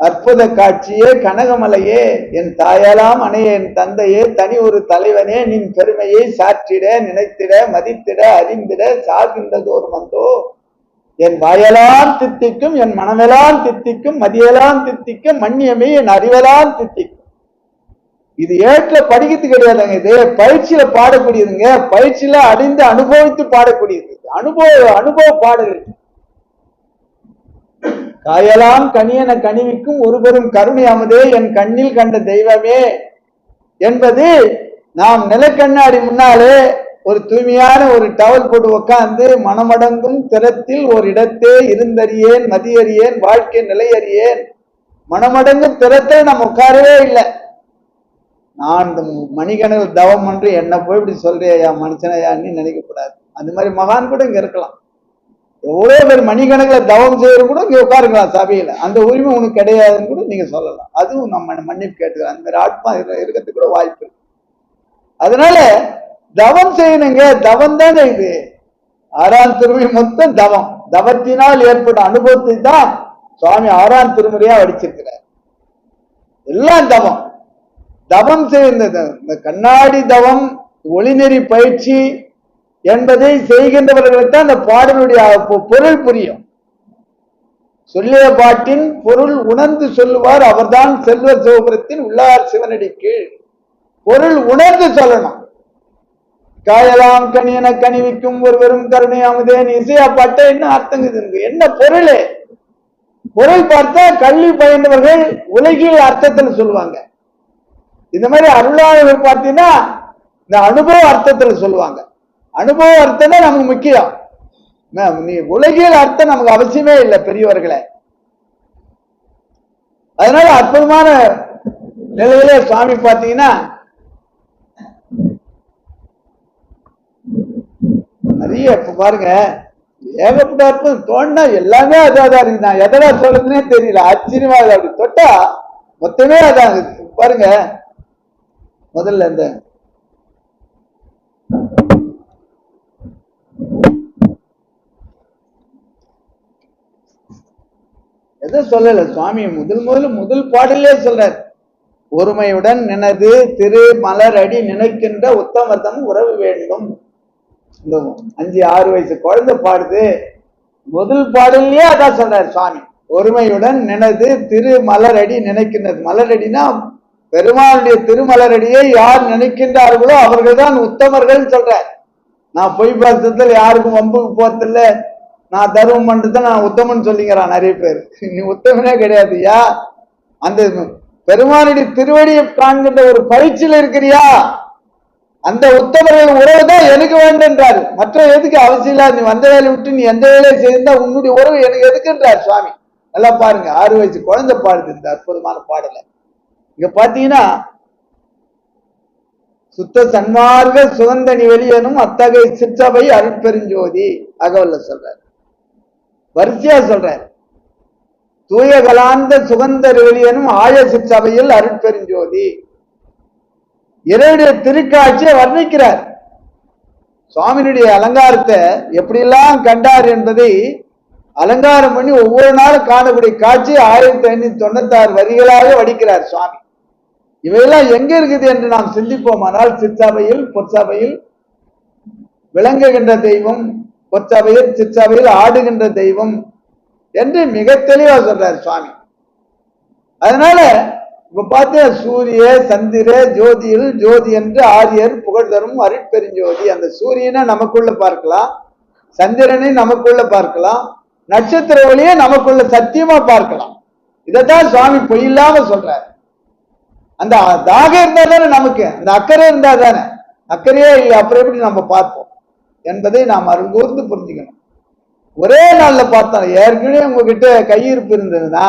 அற்புத காட்சியே, கனகமலையே, என் தாயாலாம் அணைய என் தந்தையே, தனி ஒரு தலைவனே, நின் பெருமையை சாற்றிட நினைத்திட மதித்திட அறிந்திட சார்கின்றதோர் மந்தோ, என் வாயெல்லாம் தித்திக்கும், என் மனமெல்லாம் தித்திக்கும், மதியெல்லாம் தித்திக்கும், மன்னியமே என் அறிவெல்லாம் தித்திக்கும். இது ஏற்ற படிக்கிறது கிடையாதுங்க, இது பயிற்சியில பாடக்கூடியதுங்க. பயிற்சியில அடைந்து அனுபவித்து பாடக்கூடியது, அனுபவ பாடல். காயலாம் கனியன கனிவிக்கும் ஒரு பெரும் கருணை அமுதே, என் கண்ணில் கண்ட தெய்வமே என்பது நாம் நிலக்கண்ணாடி முன்னாலே ஒரு தூய்மையான ஒரு டவல் போட்டு உட்கார்ந்து மனமடங்கும் திறத்தில் ஒரு இடத்தே இருந்தறியேன் மதியறியேன் வாழ்க்கை நிலையறியேன். மனமடங்கும் திறத்தை நம்ம உட்காரவே இல்லை. நான் இந்த மணிக்கணக்கில் தவம் என்று என்ன போய் இப்படி சொல்றியா மனுஷனையான்னு நினைக்க கூடாது. அந்த மாதிரி மகான் கூட இங்க இருக்கலாம். எவ்வளவு பேர் மணிக்கணக்கில் தவம் செய்யறது கூட இங்க உட்காருக்கலாம் சபையில. அந்த உரிமை உனக்கு கிடையாதுன்னு கூட நீங்க சொல்லலாம். அதுவும் நம்ம மன்னிப்பு கேட்டுக்கலாம். அந்த மாதிரி ஆத்மா இருக்கிறதுக்கு கூட வாய்ப்பு இருக்கு. அதனால தவம் செய்யணுங்க. தவம் தானே இது. 6ஆம் திருமுறை மொத்தம் தவம். தவத்தினால் ஏற்பட்ட அனுபவத்தை தான் சுவாமி 6ஆம் திருமுறையா வடிச்சிருக்கிறார். எல்லாம் தவம். தவம் செய்கின்றது இந்த கண்ணாடி தவம், ஒளிநெறி பயிற்சி என்பதை செய்கின்றவர்களுக்கு தான் அந்த பாடலுடைய பொருள் புரியும். சொல்லிய பாட்டின் பொருள் உணர்ந்து சொல்லுவார் அவர்தான் செல்வ சிவபுரத்தின் உள்ளார் சிவனடி கீழ். பொருள் உணர்ந்து சொல்லணும். காயலாம் கனியன கனிவிக்கும் ஒரு வெறும் கருணை அமுதேன் இசையா பாட்ட என்ன அர்த்தங்குது, என்ன பொருள்? பொருள் பார்த்தா கல்வி பயின்றவர்கள் உலகில் அர்த்தத்துல சொல்லுவாங்க. இந்த மாதிரி அருளாளர்கள் பார்த்தீங்கன்னா இந்த அனுபவ அர்த்தத்துல சொல்லுவாங்க. அனுபவ அர்த்தம் தான் நமக்கு முக்கியம். நீ உலகியல் அர்த்தம் நமக்கு அவசியமே இல்லை பெரியவர்களே. அதனால அற்புதமான நிலையிலே சுவாமி பார்த்தீங்கன்னா நிறைய இப்ப பாருங்க, ஏகப்பட்ட அற்புதம் தோணுனா எல்லாமே அதான் இருக்கு. நான் எதனா சொல்றதுன்னே தெரியல, ஆச்சரியமா இருக்கு. அப்படி தொட்டா மொத்தமே அதான் இருக்கு. பாருங்க, முதல்ல இந்த எதை சொல்லல சுவாமி, முதல் பாடலே சொல்றார், ஒருமையுடன் நினது திரு மலர் அடி நினைக்கின்ற உத்தமர்தம் உறவு வேண்டும். இந்த 5-6 வயசு குழந்தை பாடுது, முதல் பாடலே அதான் சொல்றார் சுவாமி, ஒருமையுடன் நினது திரு மலரடி நினைக்கின்றது. மலரடினா பெருமாளுடைய திருமலரடியை யார் நினைக்கின்றார்களோ அவர்கள் தான் உத்தமர்கள் சொல்றார். நான் பொய் பேசுறதுல யாருக்கும் வம்புக்கு போறதில்ல, நான் தர்மம் பண்றத நான் உத்தமன் சொல்லிக்கிறான் நிறைய பேர். நீ உத்தமனே கிடையாதுயா, அந்த பெருமாளுடைய திருவடியை காண்கின்ற ஒரு பயிற்சியில் இருக்கிறியா, அந்த உத்தமர்கள் உறவு தான் எனக்கு வேண்டுன்றாரு. மற்ற எதுக்கு அவசியம் இல்ல, நீ வந்த வேலையை விட்டு நீ எந்த வேலையை செய்திருந்தா உன்னுடைய உறவு எனக்கு எதுக்குன்றார் சுவாமி. நல்லா பாருங்க, 6 வயசு குழந்தை பாடுது இந்த அற்புதமான பாடலை. இங்க பாத்தீங்கன்னா, சுத்த சன்மார்க்க சுகந்தனி வெளியனும் அத்தகைய சிற்றவை அருட்பெருஞ்சோதி அகவல்ல சொல்றார். வரிசையா சொல்றார், தூய கலாந்த சுகந்தர் வெளியனும் ஆய சிற்றவையில் அருட்பெருஞ்சோதி. இறைவனுடைய திருக்காட்சியை வர்ணிக்கிறார். சுவாமியினுடைய அலங்காரத்தை எப்படியெல்லாம் கண்டார் என்பதை அலங்காரம் பண்ணி ஒவ்வொரு நாளும் காணக்கூடிய காட்சி 1596 வரிகளாக வடிக்கிறார் சுவாமி. இவையெல்லாம் எங்க இருக்குது என்று நாம் சிந்திப்போமானால், சிற்சபையில் பொற்சபையில் விளங்குகின்ற தெய்வம், பொற்சபையில் சிற்சபையில் ஆடுகின்ற தெய்வம் என்று மிக தெளிவா சொல்றார் சுவாமி. அதனால இப்ப பார்த்தா சூரிய சந்திர ஜோதியில் ஜோதி என்று ஆரியர் புகழ் தரும் அருட்பெருஞ்சோதி. அந்த சூரியனை நமக்குள்ள பார்க்கலாம், சந்திரனை நமக்குள்ள பார்க்கலாம், நட்சத்திர ஒளியை நமக்குள்ள சத்தியமா பார்க்கலாம். இதைத்தான் சுவாமி பொய்யில்லாம சொல்றாரு. அந்த தாகம் இருந்தா தானே நமக்கு, அந்த அக்கறை இருந்தா தானே, அக்கறையே இல்லை அப்புறம் எப்படி நம்ம பார்ப்போம் என்பதை நாம் அருங்கூர்ந்து புரிஞ்சுக்கணும். ஒரே நாள்ல பார்த்தோம், ஏற்கனவே உங்ககிட்ட கையிருப்பு இருந்ததுன்னா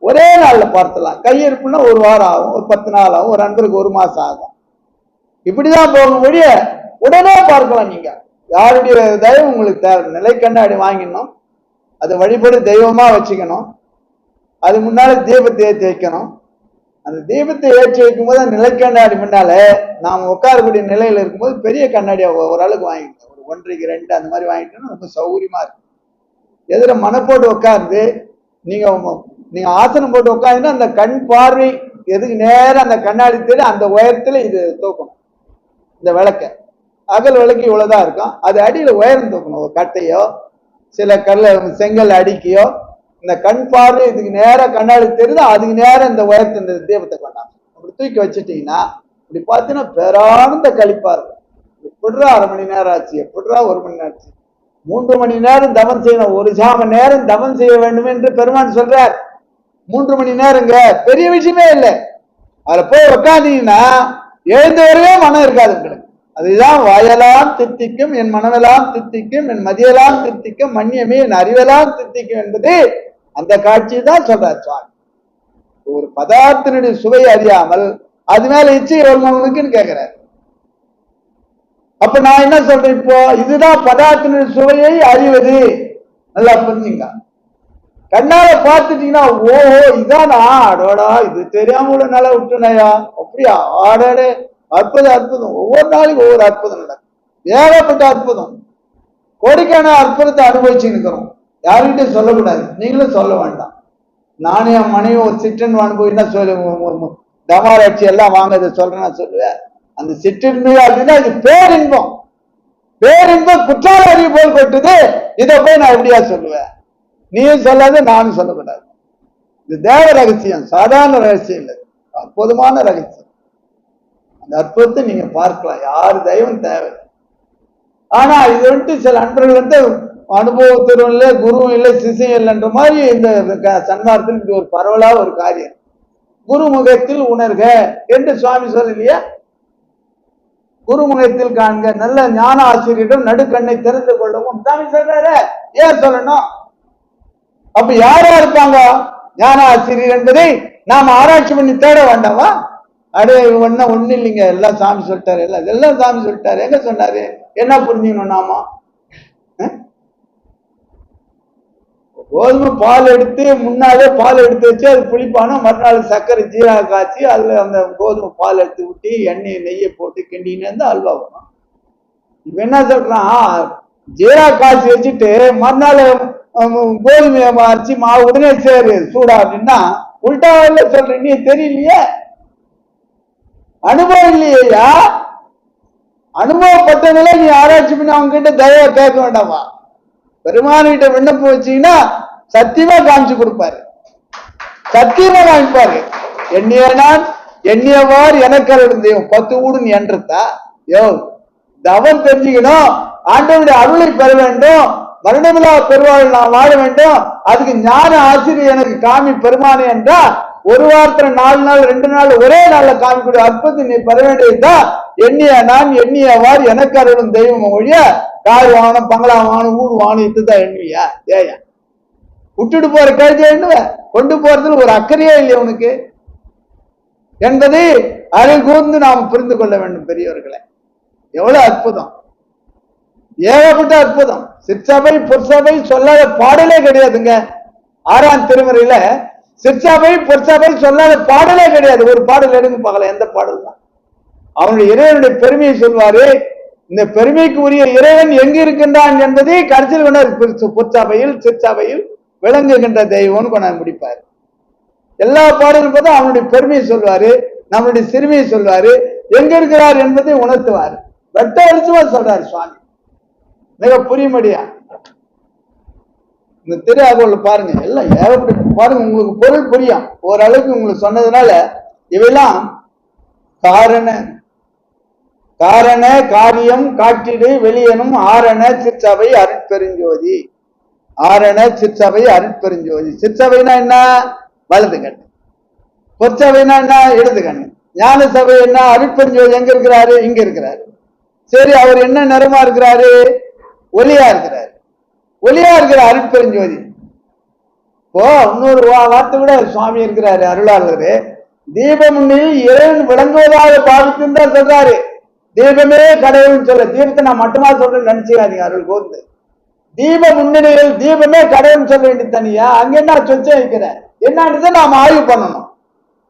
ஒரே நாள்ல பார்த்தலாம். கையிருப்புன்னா 1 வாரம் ஆகும், ஒரு 10 நாள் ஆகும், ஒரு நண்பருக்கு 1 மாசம் ஆகும். இப்படிதான் போகும் வழிய உடனே பார்க்கலாம். நீங்க யாருடைய தயவு உங்களுக்கு தேவை, நிலை கண்ணாடி வாங்கிடணும், அதை வழிபடு தெய்வமா வச்சுக்கணும், அது முன்னால தீபத்தை ஏற்றி வைக்கணும். அந்த தீபத்தை ஏற்றி வைக்கும் போது நிலை கண்ணாடி முன்னால நாம் உட்காரக்கூடிய நிலையில இருக்கும்போது பெரிய கண்ணாடியா ஓரளவுக்கு வாங்கிக்கணும், ஒரு 1.5 2 அந்த மாதிரி வாங்கிட்டோம்னா ரொம்ப சௌகரியமா இருக்கும். எதிர மனை போட்டு உட்கார்ந்து நீங்க ஆசனம் போட்டு உட்காந்துன்னா அந்த கண் பார்வை எதுக்கு நேரம் அந்த கண்ணாடி தெரியும், அந்த உயரத்துல இது தூக்கணும். இந்த விளக்க அகல் விளக்கு இவ்வளவுதான் இருக்கும், அது அடியில உயரம் தூக்கணும். ஒரு கட்டையோ சில செங்கல் அடிக்கையோ இந்த கண் பார்வை இதுக்கு நேரம் கண்ணாடி தெரியுது, அதுக்கு நேரம் இந்த உயரத்து இந்த தீபத்தை கொண்டாங்க அப்படி தூக்கி வச்சுட்டீங்கன்னா இப்படி பார்த்தீங்கன்னா பேரானந்த கழிப்பா இருக்கும். எப்படிரா 1/2 மணி நேரம் ஆச்சு, எப்படிரா 1 மணி நேரம் ஆச்சு, 3 மணி நேரம் தவம் செய்யணும், 1 ஜாம நேரம் தவம் செய்ய வேண்டும் என்று பெருமான் சொல்றார். 3 மணி நேரங்க பெரிய விஷயமே இல்லை. அதுல போய் உட்காந்தீங்கன்னா எழுந்து வரவே மனம் இருக்காது உங்களுக்கு. அதுதான் வாயெல்லாம் தித்திக்கும் என் மனமெல்லாம் தித்திக்கும் என் மதியெல்லாம் தித்திக்கும் மன்னியமே என் அறிவெல்லாம் தித்திக்கும் என்பது அந்த காட்சி தான் சொல்றார் சுவாமி. ஒரு பதார்த்தனுடைய சுவை அறியாமல் அது மேல இச்சை வருமானம்னு கேட்கிறார். அப்ப நான் என்ன சொல்றேன், இப்போ இதுதான் பதார்த்தனுடைய சுவையை அறிவது. நல்லா புரிஞ்சுங்க. கண்ணால பார்த்துட்டீங்கன்னா ஓஹோ இதானா, அடோடா இது தெரியாம கூட நல்லா விட்டுனையா, அப்படியா, ஆடே அற்புதம் அற்புதம். ஒவ்வொரு நாளைக்கும் ஒவ்வொரு அற்புதம் நடக்கும், ஏகப்பட்ட அற்புதம், கோடிக்கான அற்புதத்தை அனுபவிச்சு இருக்கிறோம். யாருக்கிட்டையும் சொல்லக்கூடாது, நீங்களும் சொல்ல வேண்டாம். நானே என் மனைவி ஒரு சிற்றன் அனுபவினா சொல்லு, டமாராட்சி எல்லாம் வாங்க சொல்றேன்னா சொல்லுவேன். அந்த சிற்றின்மை அப்படின்னா இது பேரின்பம், பேரின்பம் குற்றால அறிவு போல் கொட்டுது. இதை போய் நான் எப்படியா சொல்லுவேன், நீயும் சொல்லாது நானும் சொல்லக்கூடாது. இது தேவ ரகசியம், சாதாரண ரகசியம் இல்லை, அற்புதமான ரகசியம். அந்த அற்புதத்தை நீங்க பார்க்கலாம், யாரு தெய்வம் தேவை. ஆனா இது வந்துட்டு சில அன்பர்கள் வந்து அனுபவத்திலும் இல்லை, குருவும் இல்லை, சிசியம் இல்லைன்ற மாதிரி இந்த சன்மார்க்கத்தில் இது ஒரு பரவலா ஒரு காரியம். குருமுகத்தில் உணர்க என்று சுவாமி சொல்லலையா, குருமுகத்தில் காண்க, நல்ல ஞான ஆசிரியரிடம் நடுக்கண்ணை தெரிந்து கொள்ளவும் சாமி சொல்றாரு. ஏன் சொல்லணும்? அப்ப யாரா இருப்பாங்க ஞான ஆசிரியர் என்பதை நாம் ஆராய்ச்சி பண்ணி தேட வேண்டாமா? ஒண்ணு இல்லைங்க, எல்லாம் சாமி சொல்லிட்டாரு, எல்லாம் சாமி சொல்லிட்டாரு. எங்க சொன்னாரு, என்ன புரிஞ்சுக்கணும் நாம? கோதுமை பால் எடுத்து முன்னாலே பால் எடுத்து வச்சு அது புளிப்பான மறுநாள் சர்க்கரை ஜீரக காய்ச்சி அதுல அந்த கோதுமை பால் எடுத்து ஊட்டி எண்ணெய் நெய்யை போட்டு கிண்டின்னு வந்து அல்வா வரும். இப்ப என்ன சொல்றான், ஜீரா காய்ச்சி வச்சுட்டு மறுநாள் கோதுமையை அரைச்சி மாவு உடனே சேரு சூடா அப்படின்னா உள்டாவில சொல்ற. நீ தெரியலையே, அனுபவம் இல்லையா? அனுபவப்பட்டதுல நீ ஆராய்ச்சி பண்ணி அவங்க கிட்ட தயவா கேட்க வேண்டாமா? பெருமானிட்ட விண்ணப்பம் வச்சீங்கன்னா சத்தியமா காமிச்சு கொடுப்பாரு, சத்தியமா காமிப்பாரு. எண்ணிய நான் எண்ணியவார் எனக்கு தெய்வம் 10 ஊடுன்னு என்றதா யோ தவம் தெரிஞ்சுக்கணும், ஆண்டவருடைய அருளை பெற வேண்டும், மரணமில்லா பெருவாள் நான் வாழ வேண்டும். அதுக்கு ஞான ஆசிரியர் எனக்கு காமி பெருமானே என்றா ஒரு வாரத்துல 4 நாள் 2 நாள் ஒரே நாள்ல காமிக்கூடிய அற்புதத்தை நீ பெற வேண்டியதுதான். எண்ணிய நான் எண்ணியவாறு எனக்கு அருளும் தெய்வம் ஒழிய கார் வாங்கணும், பங்களா வாங்கணும், வீடு வாங்கணும் இதுதான் எண்ணுவியா? ஏயா விட்டுட்டு போற கழுதி எண்ணுவ, கொண்டு போறதுல ஒரு அக்கறையே இல்லையா உனக்கு என்பதை அருள் கூர்ந்து நாம் புரிந்து கொள்ள வேண்டும். பெரியவர்களை எவ்வளவு அற்புதம், ஏகப்பட்ட அற்புதம். சிற்சபை பொற்சபை சொல்லாத பாடலே கிடையாதுங்க. 6ஆம் திருமுறையில சிற்சபை பொற்சபை சொல்லாத பாடலே கிடையாது. ஒரு பாடல் எடுங்க பார்க்கலாம், எந்த பாடல் தான்? அவனுடைய இறைவனுடைய பெருமையை சொல்வாரு. இந்த பெருமைக்கு உரிய இறைவன் எங்கு இருக்கின்றான் என்பதை கடைசியில் கொண்டாரு பொற்சபையில் சிற்சபையில் விளங்குகின்ற தெய்வம்னு கொண்டாந்து முடிப்பாரு. எல்லா பாடலும் பார்த்தா அவனுடைய பெருமையை சொல்வாரு, நம்மளுடைய சிறுமையை சொல்வாரு, எங்க இருக்கிறார் என்பதை உணர்த்துவார். வெட்ட வெளிச்சமா சொல்றாரு சுவாமி, மிக புரியும்படியா. இந்த திருஅகவல் பாருங்க, எல்லாம் ஏகப்பட்ட பாருங்க, உங்களுக்கு பொருள் புரியும் ஓரளவுக்கு உங்களுக்கு சொன்னதுனால. இவையெல்லாம் காரண காரியம் காட்டிடு வெளியனும் ஆரண சிற்சபை அருட்பெருஞ்சோதி. ஆரண சிற்சபை அருட்பெருஞ்சோதி. சிற்சபைனா என்ன? வலது கண்ணு. பொற்சபைனா என்ன? இடது கண்ணு. ஞான சபை என்ன? அருட்பெருஞ்சோதி எங்க இருக்கிறாரு? இங்க இருக்கிறாரு. சரி, அவர் என்ன நிறமா இருக்கிறாரு? ஒளியா இருக்கிறாரு. ஒளியா இருக்கிற அருட்பெருஞ்சோதி. இப்போ இன்னொரு வார்த்தை கூட சுவாமி இருக்கிறாரு அருளாளரு. தீப முன்னில் இறைவன் விளங்குவதாக பாவித்துன்னு தான் சொல்றாரு. தீபமே கடவுள்னு சொல்ல, தீபத்தை நான் மட்டுமா சொல்றேன்னு நினைச்சுக்காதீங்க. அருள் கோர்ந்து தீப முன்னணியில் தீபமே கடவுள்னு சொல்ல வேண்டிய தனியா அங்க என்ன சொச்ச வைக்கிறேன் என்னன்னு நாம் ஆய்வு பண்ணணும்.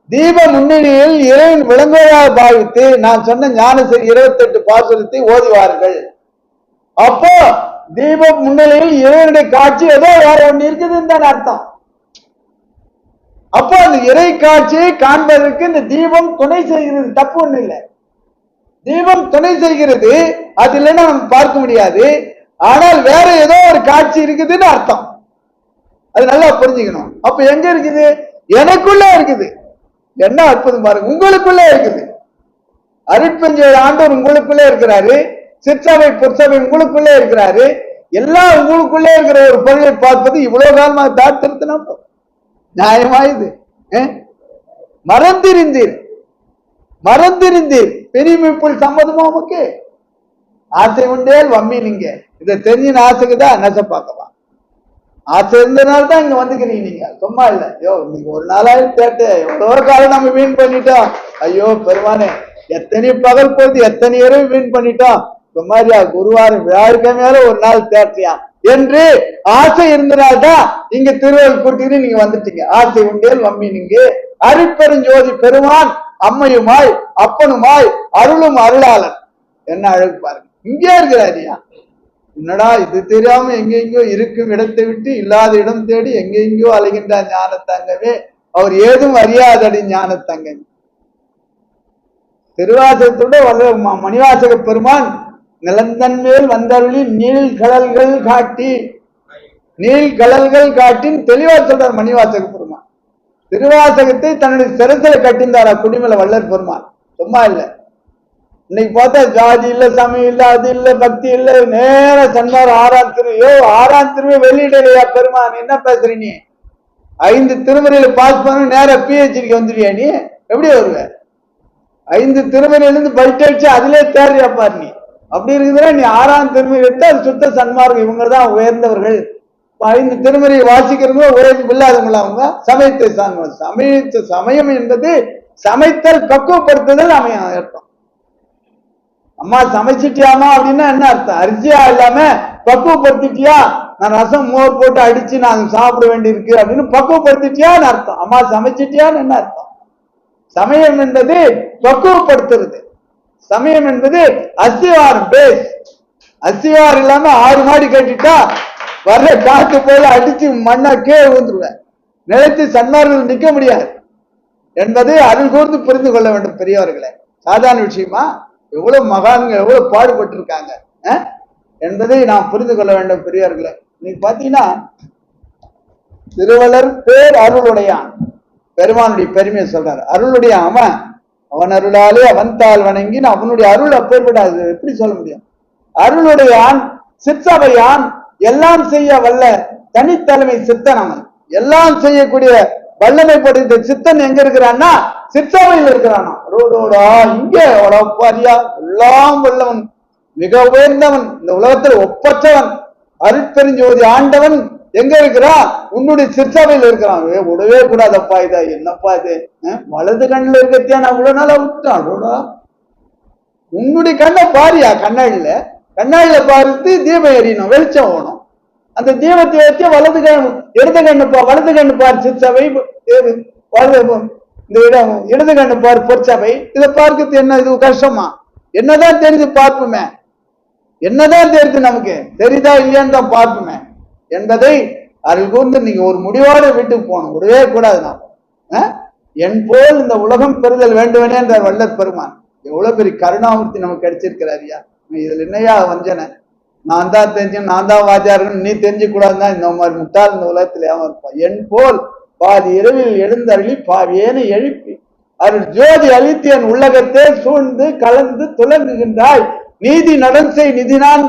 தீப முன்னணியில் இறைவன் விளங்குவதாக பாவித்து நான் சொன்ன ஞானசரி 28 பாசுரத்தை ஓதுவார்கள். அப்போ தீப முன்னிலையில் இறைவனுடைய காட்சி ஏதோ வேற ஒண்ணு இருக்குதுன்னு தான் அர்த்தம். அப்போ அந்த இறை காட்சியை காண்பதற்கு இந்த தீபம் துணை செய்கிறது, தப்பு ஒண்ணு இல்லை. தீபம் துணை செய்கிறது, அது இல்லைன்னா நம்ம பார்க்க முடியாது. ஆனால் வேற ஏதோ ஒரு காட்சி இருக்குதுன்னு அர்த்தம். அது நல்லா புரிஞ்சுக்கணும். அப்ப எங்க இருக்குது? எனக்குள்ள இருக்குது. என்ன அற்புதம் பாருங்க, உங்களுக்குள்ள இருக்குது. அருட்பெருஞ்சோதி ஆண்டவர் உங்களுக்குள்ளே இருக்கிறாரு, சிற்சபை பொற்சபை உங்களுக்குள்ளே இருக்கிறாரு. எல்லாம் உங்களுக்குள்ளே இருக்கிற ஒரு பொருளை பார்ப்பது இவ்வளவு காலமா தாத்திருத்தினா நியாயமா? இது மறந்திருந்தீர் பெரியமைப்புள் சம்மதமா? உமக்கு ஆசை உண்டேல் வம்மி. நீங்க இதை தெரிஞ்சின ஆசைக்குதான் நெச பார்க்கலாம். ஆசை இருந்ததுனால்தான் இங்க வந்துக்கிறீங்க. நீங்க சும்மா இல்ல. ஐயோ நீங்க ஒரு நாளாவது கேட்டு எவ்வளோ காலம் நம்ம வீண் பண்ணிட்டோம். ஐயோ பெருமானே, எத்தனை பகல் போது எத்தனை இரவு வீண் பண்ணிட்டோம். குமாரியா குருவாரம் விழாக்கிழமையால ஒரு நாள் தேர்த்தியா என்று ஆசை இருந்தனால்தான் இங்க திருவள்ளுவர் கூட்டிட்டு நீங்க வந்துட்டீங்க. ஆசை உண்டேல் வம்மி. நீங்க அருட்பெருஞ்சோதி பெருமான் அம்மையுமாய் அப்பனுமாய் அருளும் அருளாளன். என்ன அழகு பாருங்க, இங்கே இருக்கிறாரியா. என்னடா இது தெரியாம எங்கெங்கோ இருக்கும் இடத்தை விட்டு இல்லாத இடம் தேடி எங்கெங்கோ அலைகின்றார் ஞானத்தங்கமே. அவர் ஏதும் அறியாதடி ஞானத்தங்கமே. திருவாசகத்தோட மணிவாசக பெருமான் நிலந்தன் மேல் வந்தருளி நீழ்கடல்கள் காட்டின் தெளிவா சொல்றார் மணிவாசக பெருமான். திருவாசகத்தை தன்னுடைய சிரசில கட்டியிருந்தாரா குடிமலை வள்ளல் பெருமான். சும்மா இல்ல. இன்னைக்கு பார்த்தா ஜாதி இல்ல, சமயம் இல்ல, அது இல்ல, பக்தி இல்ல, நேர சன்மார் 6ஆம் திருவையோ 6ஆம் திருவை வெளியிடலையா பெருமான்? என்ன பேசுற நீ? 5 திருமுறையில பாஸ் பண்ண நேர பிஹெச்டிக்கு வந்துருவியா நீ? எப்படி வருவ? 5 திருமுறையிலிருந்து பயிற்சி அடிச்சு அதுலயே தேர்றியா பாரு நீ. அப்படி இருக்குதுன்னா நீ 6ஆம் திருமுறை எடுத்து அது சுத்த சன்மார்க்கம். இவங்கதான் உயர்ந்தவர்கள். 5 திருமுறையை வாசிக்கிறவங்க உயர்ந்து இல்லாதவங்களா? அவங்க சமயத்தை சார்ந்த சமயம் என்பது சமைத்தல் பக்குவப்படுத்துதல் அமையும் அர்த்தம். அம்மா சமைச்சிட்டியாமா அப்படின்னா என்ன அர்த்தம்? அரிசியா இல்லாம பக்குவப்படுத்திட்டியா, நான் ரசம் மோர் போட்டு அடிச்சு நான் சாப்பிட வேண்டியிருக்கு அப்படின்னு பக்குவப்படுத்திட்டியான்னு அர்த்தம். அம்மா சமைச்சிட்டியான்னு என்ன அர்த்தம்? சமயம் என்பது பக்குவப்படுத்துறது. சமயம் என்பது அஸ்திவாரம், பேஸ். அஸ்திவாரம் இல்லாம 6 மாடி கட்டிட்டா வர்ற காத்து போல அடிச்சு மண்ணா கீழே ஊந்துருவேன், நிலைத்து சன்மார்கள் நிக்க முடியாது என்பதை அருள் கூர்ந்து புரிந்து கொள்ள வேண்டும் பெரியவர்களே. சாதாரண விஷயமா? எவ்வளவு மகான்கள் எவ்வளவு பாடுபட்டு இருக்காங்க என்பதை நாம் புரிந்து கொள்ள வேண்டும் பெரியவர்களே. இன்னைக்கு பாத்தீங்கன்னா திருவள்ளுவர் பேர் அருளுடையான், பெருமானுடைய பெருமையை சொல்றாரு. அருளுடைய அவன் அருளாலே அவன்தால் வணங்கின்னு அவனுடைய அருள் அப்பேற்படாது, எப்படி சொல்ல முடியும்? அருளுடையான், சிற்சபையான், எல்லாம் செய்ய வல்ல தனித்தலைமை சித்தன். அவன் எல்லாம் செய்யக்கூடிய வல்லமை படைத்த சித்தன் எங்க இருக்கிறான்னா சிற்சபையில் இருக்கிறானா. ரோடோடா இங்கே பாரியா, எல்லாம் வல்லவன், மிக உயர்ந்தவன், இந்த உலகத்தில் ஒப்பற்றவன், அருட்பெருஞ்சோதி ஆண்டவன் எங்க இருக்கிறான்? உன்னுடைய சிற்சபையில் இருக்கிறான். விடவே கூடாதப்பா, இதா என்னப்பா இது? வலது கண்ணுல இருக்கத்தியா நான் இவ்வளவு நாளா விட்டுட்டான். உன்னுடைய கண்ணை பாரியா, கண்ணாடியில பார்த்து தீபம் எறியணும், வெளிச்சம் ஓணும். அந்த தீபத்தை வச்சு வலது கண்ணு இடது கண்ணு வலது கண்ணு பார் சிற்சபை, இந்த இடம் இடது கண்ணு பார் பொற்சபை. இதை பார்க்கறது என்ன இது கஷ்டமா? என்னதான் தெரிஞ்சு பார்ப்போமே, என்னதான் தெரிஞ்சு நமக்கு தெரியுதா இல்லையான்னு தான் பார்ப்போமே என்பதை அருள் கூர்ந்து நீங்க ஒரு முடிவோட வீட்டுக்கு போகணும், விடவே கூடாது. நாம் என் போல் இந்த உலகம் பெறுதல் வேண்டுவனே என்ற வள்ளற் பெருமான் எவ்வளவு பெரிய கருணாமூர்த்தி நமக்கு கிடைச்சிருக்கிறாரியா. இதுல என்னையா வஞ்சனை? நான் தான் தெரிஞ்சேன், நான் தான் வாத்தியார்கள், நீ தெரிஞ்சு கூடாதுதான் இந்த மாதிரி முட்டாள் இந்த உலகத்துல ஏன் இருப்பான். என் போல் பாதி இரவில் எழுந்தருளி பாவியேனை எழுப்பி அருள் ஜோதி அளித்து என் உள்ளகத்தே சூழ்ந்து கலந்து துலங்குகின்றாய். நீதி நடன்செய் நிதி நான்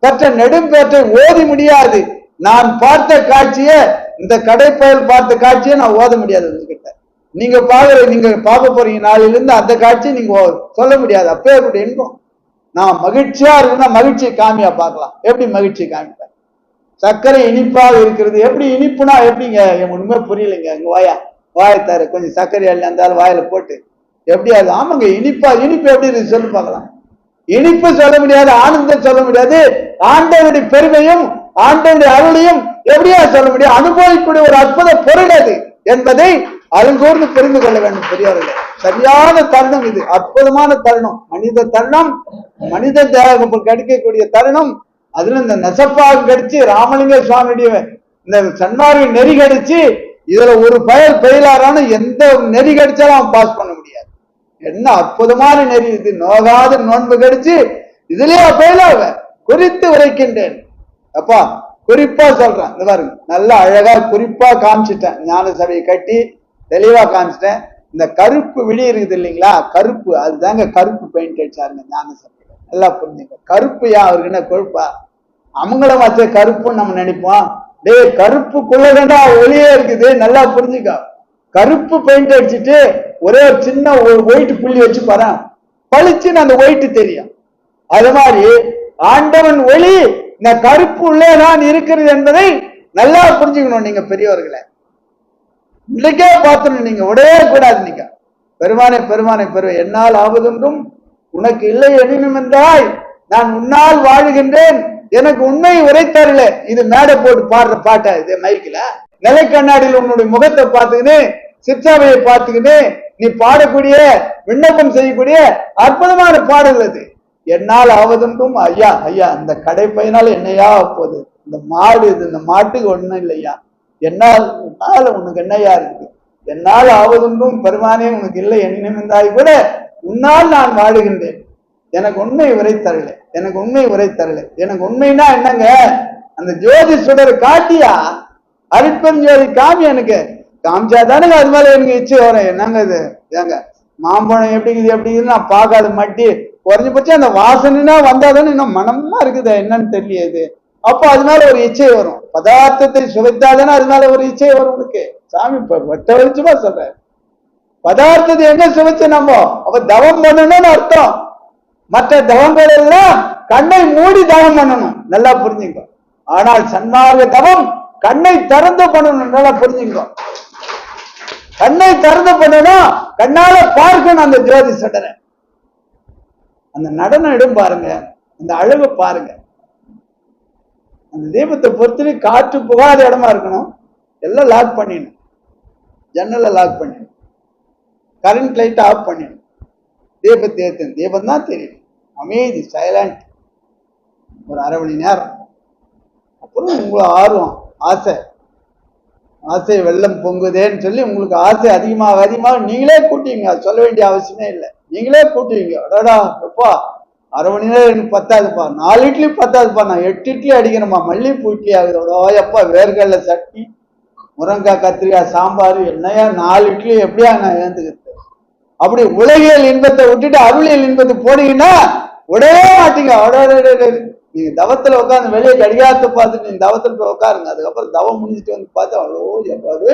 பெற்ற நெடும்பேற்றை ஓதி முடியாது. நான் பார்த்த காட்சியை, இந்த கடைப்பயல் பார்த்த காட்சியை நான் ஓத முடியாது உங்ககிட்ட. நீங்க பார்க்க போறீங்க நாளிலிருந்து அந்த காட்சியை நீங்க சொல்ல முடியாது. அப்பேற்பட்ட இன்பம். நான் மகிழ்ச்சியா இருக்குன்னா மகிழ்ச்சியை காமியா பார்க்கலாம். எப்படி மகிழ்ச்சியை காமிப்பேன்? சர்க்கரை இனிப்பாக இருக்கிறது. எப்படி இனிப்புனா எப்படிங்க? உண்மை புரியலைங்க. எங்க வாயத்தாரு கொஞ்சம் சர்க்கரை அள்ளி அந்த வாயில போட்டு எப்படி அது? ஆமாங்க, இனிப்பு எப்படி இருக்கு சொல்லி பார்க்கலாம். இனிப்பு சொல்ல முடியாது, ஆனந்தம் சொல்ல முடியாது. ஆண்டவனுடைய பெருமையும் ஆண்டவனுடைய அருளையும் எப்படியா சொல்ல முடியும்? அனுபவிக்கூடிய ஒரு அற்புத பொருள் அது என்பதை அருள்கூர்ந்து புரிந்து கொள்ள வேண்டும் பெரியவர்களே. சரியான தருணம் இது, அற்புதமான தருணம், மனித தருணம், மனித தேகம் கிடைக்கக்கூடிய தருணம். அதுல இந்த நெசப்பாக கிடைச்சு ராமலிங்க சுவாமியுடைய இந்த சன்மார்க்க நெறி கிடைச்சு இதுல ஒரு பயிலாரான எந்த நெறி கிடைச்சாலும் அவன் பாஸ் பண்ண முடியாது. என்ன அற்புதமான நெறி இது! நோகாத நோன்பு கிடைச்சு இதுலயே பயிலாவ குறித்து உரைக்கின்றேன். அப்பா குறிப்பா சொல்றேன், இந்த பாருங்க, நல்லா அழகா குறிப்பா காமிச்சிட்டேன். ஞான சபையை கட்டி தெளிவா காமிச்சிட்டேன். இந்த கருப்பு விழி இருக்குது இல்லைங்களா, கருப்பு, அதுதாங்க கருப்பு பெயிண்ட் அடிச்சாருங்க ஞான சபையில. நல்லா புரிஞ்சுங்க. கருப்பு அவருக்கு என்ன கொழுப்பா? அமங்கலம் வச்ச கருப்புன்னு நம்ம நினைப்போம். கருப்புக்குள்ளதாண்டா ஒளியே இருக்குது. நல்லா புரிஞ்சுக்க. கருப்பு பெயிண்ட் அடிச்சுட்டு ஒரே ஒரு சின்ன ஒயிட் புள்ளி வச்சு பாரு, பளிச்சுன்னு அந்த ஒயிட் தெரியும். அது மாதிரி ஆண்டவன் ஒளி இந்த கருப்பு உள்ளே தான் இருக்கிறது என்பதை நல்லா புரிஞ்சுக்கணும் நீங்க பெரியவர்களை. இன்னைக்கே பார்த்துணும், நீங்க உடையே கூடாது. நீங்க பெருமானை என்னால் ஆவதொன்றும் உனக்கு இல்லை எனினும் என்றாய், நான் உன்னால் வாழுகின்றேன், எனக்கு உண்மை உரைத்தரல. இது மேடை போட்டு பாடுற பாட்டா இது? மைக்கில நிலை கண்ணாடியில் உன்னுடைய முகத்தை பார்த்துக்கின்னு, சிற்சாவையை பார்த்துக்கின்னு நீ பாடக்கூடிய விண்ணப்பம் செய்யக்கூடிய அற்புதமான பாடல் அது. என்னால் ஆவதொன்றும் ஐயா இந்த கடை பையனால என்னையா போகுது? இந்த மாடு இது, இந்த மாட்டுக்கு ஒண்ணும் இல்லையா? என்னால் உனக்கு என்னையா இருக்கு? என்னால் ஆவதொன்றும் பெருமானே உனக்கு இல்லை எண்ணினந்தாய் கூட உன்னால் நான் வாழுகின்றேன், எனக்கு உண்மை உரைத்தரல, எனக்கு உண்மைன்னா என்னங்க? அந்த ஜோதி சுடர் காட்டியா, அருட்பெருஞ்சோதி காமி, எனக்கு காமிச்சாதானுங்க அது மேல எனக்கு இச்சை வரும். என்னங்க இது? ஏங்க மாம்பழம் எப்படிங்குது நான் பார்க்காத மட்டி குறைஞ்சபட்சம் அந்த வாசனைனா வந்தாதானே இன்னும் மனமா இருக்குது, என்னன்னு தெரியல. அப்ப அது மேல ஒரு இச்சை வரும். பதார்த்தத்தை சுவைத்தாதானே அது மேல ஒரு இச்சை வரும் உனக்கு. சாமி வெட்ட வெளிச்சமா சொல்ற, பதார்த்தத்தை எங்க சுவைச்சு நம்ம அப்ப தவம் பண்ணணும்னு அர்த்தம். மற்ற தவங்கள் எல்லாம் கண்ணை மூடி தவம் பண்ணணும், நல்லா புரிஞ்சுங்க. ஆனால் சன்மார்க்க தவம் கண்ணை திறந்து பண்ணணும், நல்லா புரிஞ்சுங்க. கண்ணை திறந்து பண்ணணும், கண்ணால பார்க்கணும் அந்த ஜோதி சடனை. அந்த நடனம் இடம் பாருங்க, அந்த அழகு பாருங்க. அந்த தீபத்தை பொறுத்து காற்று புகாத இடமா இருக்கணும். எல்லாம் லாக் பண்ணிடணும், ஜன்னலை லாக் பண்ணிடணும், கரண்ட் லைட் ஆஃப் பண்ணிடணும், தீபத்தை ஏற்றணும். தீபம் தான் தெரியும், அமைதி, சைலண்ட். ஒரு அரை மணி நேரம். அப்புறம் உங்களுக்கு ஆர்வம், ஆசை வெள்ளம் பொங்குதேன்னு சொல்லி உங்களுக்கு ஆசை அதிகமாக அதிகமாக நீங்களே கூட்டுவீங்க. அது சொல்ல வேண்டிய அவசியமே இல்லை, நீங்களே கூட்டுவீங்க. அடடா எப்பா அரை மணி நேரம் எனக்கு பத்தாதுப்பா, 4 இட்லி பத்தாதுப்பா, நான் 8 இட்லி அடிக்கணுமா, மல்லிகைப்பூ இட்லி ஆகுது. எப்பா வேர்கடல சட்னி, முருங்கைக்காய் கத்திரிக்காய் சாம்பார், என்னையா 4 இட்லி எப்படியா நான் ஏந்துக்கிறது? அப்படி உலகியல் இன்பத்தை விட்டுட்டு அருளியல் இன்பத்தை போனீங்கன்னா உடவே மாட்டீங்க. நீங்க தவத்துல உட்காந்து வெளியே கடிகாரத்தை பார்த்துட்டு நீங்க தவத்துல போய் உட்காருங்க. அதுக்கப்புறம் தவம் முடிஞ்சிட்டு வந்து பார்த்தா அவ்வளோ எப்பாரு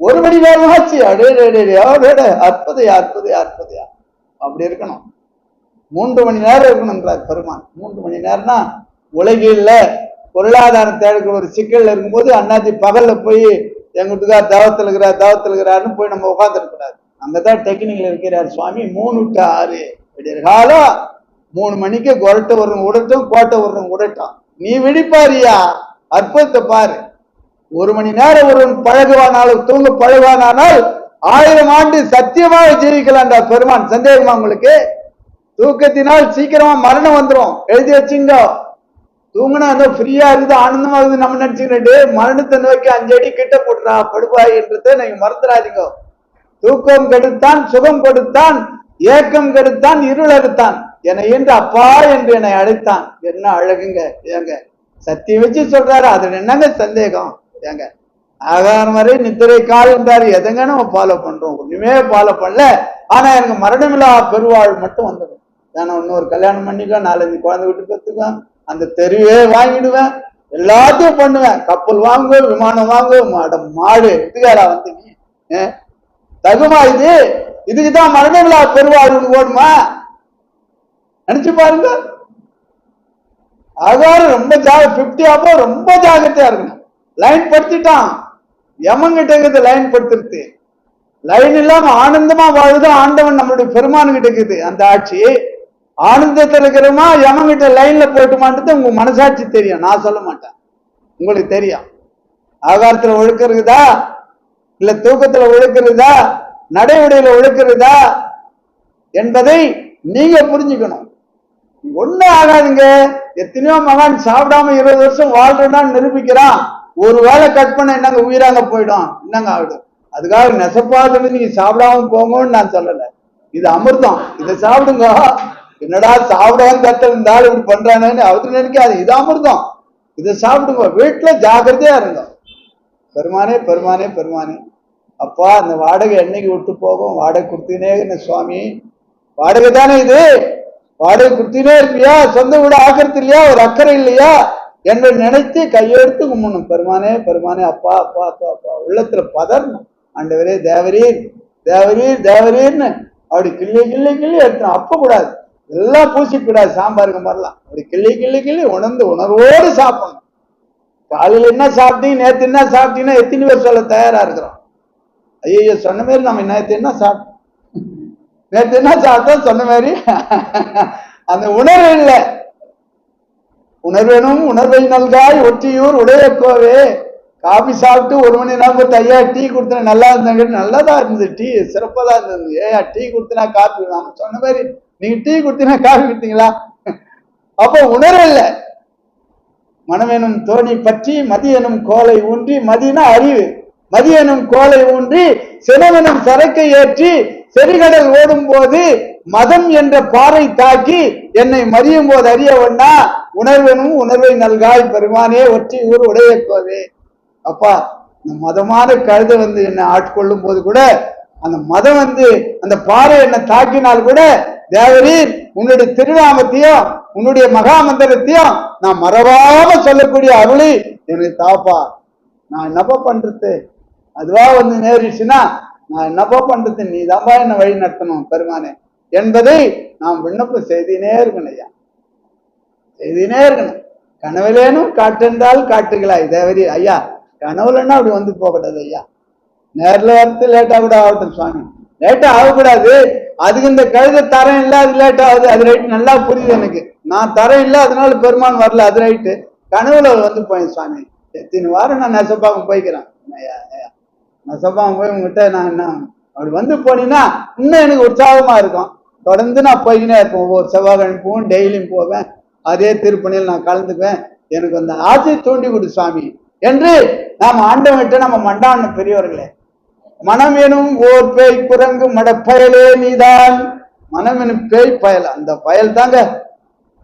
1 மணி நேரம் ஆச்சு. அற்புதையா அற்புதையா அற்புதையா. அப்படி இருக்கணும். 3 மணி நேரம் இருக்கணும்ன்றார் பெருமான். 3 மணி நேரம்னா உலகில பொருளாதாரம் தேடுகிற ஒரு சிக்கல் இருக்கும்போது அண்ணாச்சி பகல்ல போய் எங்கிட்டுக்கார் தவத்தில் இருக்கிறாருன்னு போய் நம்ம உட்காந்துருக்கூடாது. அங்கதான் டெக்னிக்கல் இருக்கிறார் சுவாமி. 3 to 6 விடியற் காலம் 3 மணிக்கு கொரட்டை ஒருவங்க உடட்டும், கோட்டை ஒருவங்க உடட்டும். நீ விழிப்பாரியா, அற்புதத்தை பாரு. 1 மணி நேரம் ஒருவன் பழகுவானாலும் தூங்க பழகுவானால் 1000 ஆண்டு சத்தியமாக ஜீவிக்கலாம்டா பெருமான். சந்தேகமா உங்களுக்கு? தூக்கத்தினால் சீக்கிரமா மரணம் வந்துடும், எழுதி வச்சுங்க. தூங்கினா ஏதோ ஃப்ரீயா இருக்குது, ஆனந்தமா இருக்குது நம்ம நினைச்சுக்கிட்டு மரணத்தை நோக்கி 5 அடி கிட்ட போட்டுறா படுவாய் என்றதை நீங்க மறந்துடாதீங்க. தூக்கம் கெடுத்தான், சுகம் கொடுத்தான், ஏக்கம் கெடுத்தான், இருள் எடுத்தான், என்னை என்று அப்பா என்று என்னை அழைத்தான். என்ன அழகுங்க ஏங்க, சத்தியம் வச்சு சொல்றாரு. அதுல என்னங்க சந்தேகம்? ஏங்க ஆகாரம் வரை நித்திரை கால் என்றாரு. எதங்க நம்ம ஃபாலோ பண்றோம்? ஒண்ணுமே ஃபாலோ பண்ணல. ஆனா எனக்கு மரணமில்லா பெருவாழ் மட்டும் வந்துடும். ஏன்னா இன்னொரு கல்யாணம் பண்ணிக்கலாம், 4-5 குழந்தை விட்டு பெற்றுக்குவேன், அந்த தெருவே வாங்கிடுவேன், எல்லாத்தையும் பண்ணுவேன். கப்பல் வாங்குவேன், விமானம் வாங்குவேன், மாடு இதுக்காரா வந்து நீ தகுமா? இதுக்குதான் மரணமில்லா பெருவாழ்வு ஓடுமா? நினைச்சு பாருங்க. ஆகாரம் ரொம்ப 50 அப்போ ரொம்ப ஜாகிரதையா இருக்கணும். லைன் படுத்திட்டான், யமங்கிட்ட இருக்குது லைன் படுத்துறது. லைன் இல்லாம ஆனந்தமா வாழுது ஆண்டவன் நம்மளுடைய பெருமானுகிட்ட இருக்குது அந்த ஆட்சி. ஆனந்தத்தில் இருக்கிறமா யமங்கிட்ட லைன்ல போயிட்டுமான்றது உங்க மனசாட்சி தெரியும், நான் சொல்ல மாட்டேன், உங்களுக்கு தெரியும். ஆகாரத்துல ஒழுக்கிறதா, இல்ல தூக்கத்துல ஒழுக்கிறதா, நடை உடையில ஒழுக்கிறதா என்பதை நீங்க புரிஞ்சுக்கணும். ஒண்ணும் ஆகாதுங்க. எத்தனையோ மகான் சாப்பிடாம 20 வருஷம் வாழ்றான்னு நிரூபிக்கிறான். ஒரு வேளை கட் பண்ண என்னங்க உயிராங்க போயிடும், என்னங்க ஆகிடும். அதுக்காக நெசப்பாதுன்னு நீங்க சாப்பிடாம போங்கன்னு நான் சொல்லல. இது அமிர்தம், இதை சாப்பிடுங்க. என்னடா சாப்பிடாம கட்ட இருந்தாலும் இப்படி பண்றானேன்னு அவரு நினைக்காது. இது அமிர்தம், இதை சாப்பிடுங்க. வீட்டுல ஜாக்கிரதையா இருங்க. பெருமானே பெருமானே பெருமானே, அப்பா அந்த வாடகை என்னைக்கு விட்டு போகும்? வாடகை கொடுத்தீனே சுவாமி, வாடகை தானே இது, வாடகை கொடுத்தீனே இருப்பியா? சொந்த வீடு ஆக்கிறது இல்லையா? ஒரு அக்கறை இல்லையா என்று நினைத்து கையெடுத்து கும்பிடணும். பெருமானே பெருமானே, அப்பா அப்பா அப்பா அப்பா. உள்ளத்துல பதறணும். ஆண்டவரே தேவரீர் தேவரீர் தேவரீர்னு அப்படி கிள்ளி கிள்ளி கிள்ளி எடுக்கணும். அப்ப கூடாது, எல்லாம் பூசிக்கூடாது. சாம்பாருக்கு மாதிரிலாம் அப்படி கிள்ளி கிள்ளி கிள்ளி உணர்ந்து உணர்வோடு சாப்பிடணும். காலையில் என்ன சாப்பிட்டீங்க, நேற்று என்ன சாப்பிட்டீங்கன்னா எத்தனை பேர் சொல்ல தயாரா இருக்கிறோம். ஐயோ சொன்ன மாதிரி நம்ம நேற்று என்ன சாப்பிட்டோம், நேற்று என்ன சாப்பிட்டோம் சொன்ன மாதிரி அந்த உணர்வு இல்லை. உணர்வேனும் உணர்வை நல்காய் ஒற்றியூர் உடைய கோவே. காபி சாப்பிட்டு 1 மணி நேரம் பார்த்து ஐயா டீ கொடுத்தேன் நல்லா இருந்தாங்க. நல்லாதான் இருந்தது, டீ சிறப்பா தான் இருந்தது. ஏயா டீ கொடுத்தினா காபி, நாம சொன்ன மாதிரி நீங்க டீ கொடுத்தீங்கன்னா காபி கொடுத்தீங்களா? அப்போ உணர்வு இல்லை. மனமெனும் தோணி பற்றி மதியனும் கோலை ஊன்றி, மதினா அறிவு, மதியனும் கோலை ஊன்றி சினவனும் சரக்கை ஏற்றி செறிகடல் ஓடும் போது மதம் என்ற பாறை தாக்கி என்னை மதியும் போது அறியவண்ணா உணர்வெனும் உணர்வை நல்காய் பெருமானே ஒற்றி ஊர் உடைய கோவே. அப்பா இந்த மதமான கழுதை வந்து என்னை ஆட்கொள்ளும் போது கூட அந்த மதம் வந்து அந்த பாறை என்னை தாக்கினால் கூட தேவரீர் உன்னுடைய திருநாமத்தையும் உன்னுடைய மகாமந்திரத்தையும் நான் மறவாம சொல்லக்கூடிய அருளி என்னை தாப்பா. நான் என்னப்பா பண்றது? அதுவா வந்து நேரிடுச்சுன்னா நான் என்னப்பா பண்றது? நீ தான்ப்பா என்ன வழி நடத்தணும் பெருமானே என்பதை நாம் விண்ணப்பம் செய்தினே இருக்கணும் ஐயா, செய்தினே இருக்கணும். கனவுலேனும் காட்டென்றால் காட்டுகளாய் தேவரி ஐயா. கனவுலன்னா அப்படி வந்து போகக்கூடாது ஐயா. நேரில் வரத்து லேட்டா கூட ஆகட்டும் சுவாமி, லேட்டா ஆகக்கூடாது. அதுக்கு இந்த கழுத தரம் இல்லை, அது லேட் ஆகுது, அது ரைட்டு, நல்லா புரியுது எனக்கு. நான் தரம் இல்லை அதனால பெருமான் வரல, அது ரைட்டு. கனவுல வந்து போய் சுவாமி எத்தனை வாரம் நான் நெசப்பாக்கம் போய்க்கிறேன், நெசப்பாக்கம் போய் உங்ககிட்ட நான் என்ன அப்படி வந்து போனீங்கன்னா இன்னும் எனக்கு உற்சாகமா இருக்கும். தொடர்ந்து நான் போய்கினே இருப்பேன், ஒவ்வொரு செவ்வாய்க்கிழமை போவேன், டெய்லியும் போவேன், அதே திருப்பணியில் நான் கலந்துக்குவேன், எனக்கு அந்த ஆசை தூண்டி கொடு சுவாமி என்று நாம் ஆண்டவங்கிட்ட நம்ம மண்டான பெரியவர்களே. மனம் எனும் ஓர் பேய் குரங்கு மடப்பயலே நீதான். மனம் எனும் பேய் பயல், அந்த பயல் தாங்க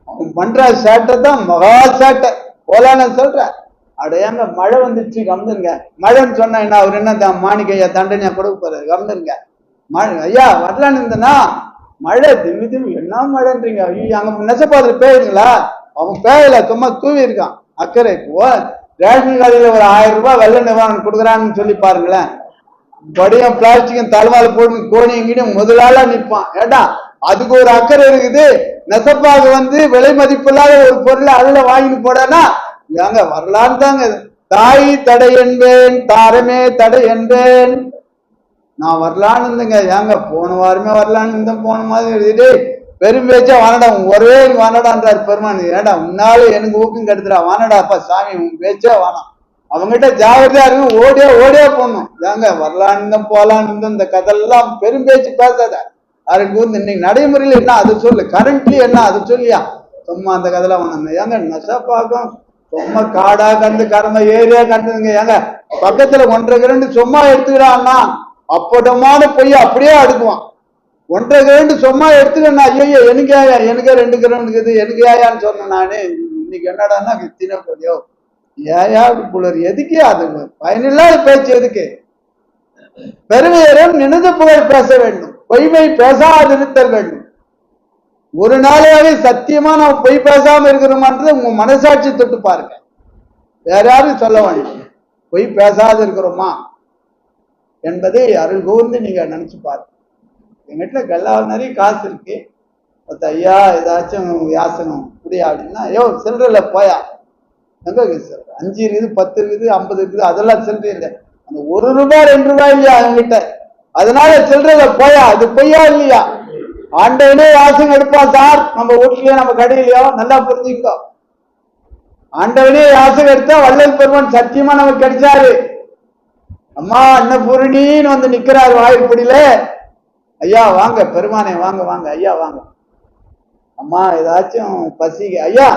அவன் பண்ற சேட்டை தான் மகா சேட்டை. போலான்னு சொல்ற அடையாங்க மழை வந்துச்சு கம்ந்துருங்க. மழைன்னு சொன்னா என்ன, அவர் என்ன மாணிக்கையா தண்டனையா கொடுக்க போறாரு, கம்ந்துருங்க. மழை ஐயா வரலான்னு இருந்தனா மழை திம்மி திம்மி என்ன மழைன்றீங்க, ஐயோ அங்க நெசப்பாத்துல பேயுதுங்களா? அவன் பேயல, சும்மா தூவி இருக்கான். அக்கறை ரேஷன் கடையில ஒரு 1000 ரூபாய் வெள்ள நிவாரணம் கொடுக்குறான்னு சொல்லி பாருங்களேன், படியும் பிளாஸ்டிக்கும் தலைவால போட்டு கோணியும் முதலாளா நிற்பான். ஏட்டா அதுக்கு ஒரு அக்கறை இருக்குது. நெசப்பாக வந்து விலை மதிப்பு இல்லாத ஒரு பொருளை அதுல வாங்கிட்டு போடானா ஏங்க வரலான்னு தாங்க. தாய் தடை என்பேன் தாரமே தடை என்பேன், நான் வரலான்னு இருந்தேங்க. ஏங்க போன வாரமே வரலான்னு இருந்தேன், போன மாதிரி பெரும் பேச்சா வானடா ஒரே வானடான்றாரு பெருமான். ஏடா உன்னால எனக்கு ஊக்கம் கெடுத்துடா, வானடாப்பா சாமி உன் பேச்சா வானம். அவங்ககிட்ட ஜாகிரதையா இருக்கு, ஓடியா ஓடியா போடணும். ஏங்க வரலான்னு இருந்தோம் போலான்னு இருந்தோம், இந்த கதெல்லாம் பெரும் பேச்சு பேசாத. அதுக்கு வந்து இன்னைக்கு நடைமுறையில என்ன அது சொல்லு, கரண்ட்லி என்ன அது சொல்லியா, சும்மா அந்த கதெல்லாம் ஒண்ணு. ஏங்க நெசப்பாக்கம் சும்மா காடா கண்டு கடந்த ஏரியா கண்டுங்க. ஏங்க பக்கத்துல 1.5 கிரண்டு சும்மா எடுத்துக்கிறான்னா அப்பட்டமான பொய் அப்படியே அடுக்குவான். 1.5 கிரண்டு சும்மா எடுத்துக்கணும். ஐயோ எனக்கு ஆயா, எனக்கே 2 கிரண்டு இருக்குது, எனக்கு ஆயான்னு சொன்னேன் நானு. இன்னைக்கு என்னடான்னா தின பொடியோ ஏயா புலர், எதுக்கே அது பயனில்லாத பேச்சு எதுக்கு? பெருமையரும் நினைந்து புகழ் பேச வேண்டும், பொய்மை பேசாதிருத்தல் வேண்டும். ஒரு நாளாவே சத்தியமா நம்ம பொய் பேசாம இருக்கிறோமான்றது உங்க மனசாட்சி தொட்டு பாருங்க, வேற யாரும் சொல்ல வேண்டாம். பொய் பேசாது இருக்கிறோமா என்பதை அருள் கூர்ந்து நீங்க நினைச்சு பாருங்க. எங்க வீட்டுல எல்லா நிறைய காசு இருக்கு, ஐயா ஏதாச்சும் யாசனம் முடியா அப்படின்னா, ஐயோ சில்லறையில போயா, எங்க 5 இருக்குது 10 இருக்குது 50 இருக்குது, அதெல்லாம் சில்லறை இல்லை. அந்த 1 ரூபாய் 2 ரூபாய் இல்லையா அவங்ககிட்ட, அதனால சில்லறையில போயா, அது பொய்யா இல்லையா? ஆண்டவனே யாசகம் எடுப்பான் சார், நம்ம வீட்லயோ நம்ம கடையிலயோ, நல்லா புரிஞ்சுக்கோ. ஆண்டவனே யாசகம் எடுத்தா வள்ளல் பெருமான் சத்தியமா நமக்கு கிடைச்சாரு. அம்மா அன்னபூரணின்னு வந்து நிக்கிறாரு வாய்ப்புடியில, ஐயா வாங்க பெருமானே வாங்க வாங்க ஐயா வாங்க, அம்மா ஏதாச்சும் பசிக்க ஐயா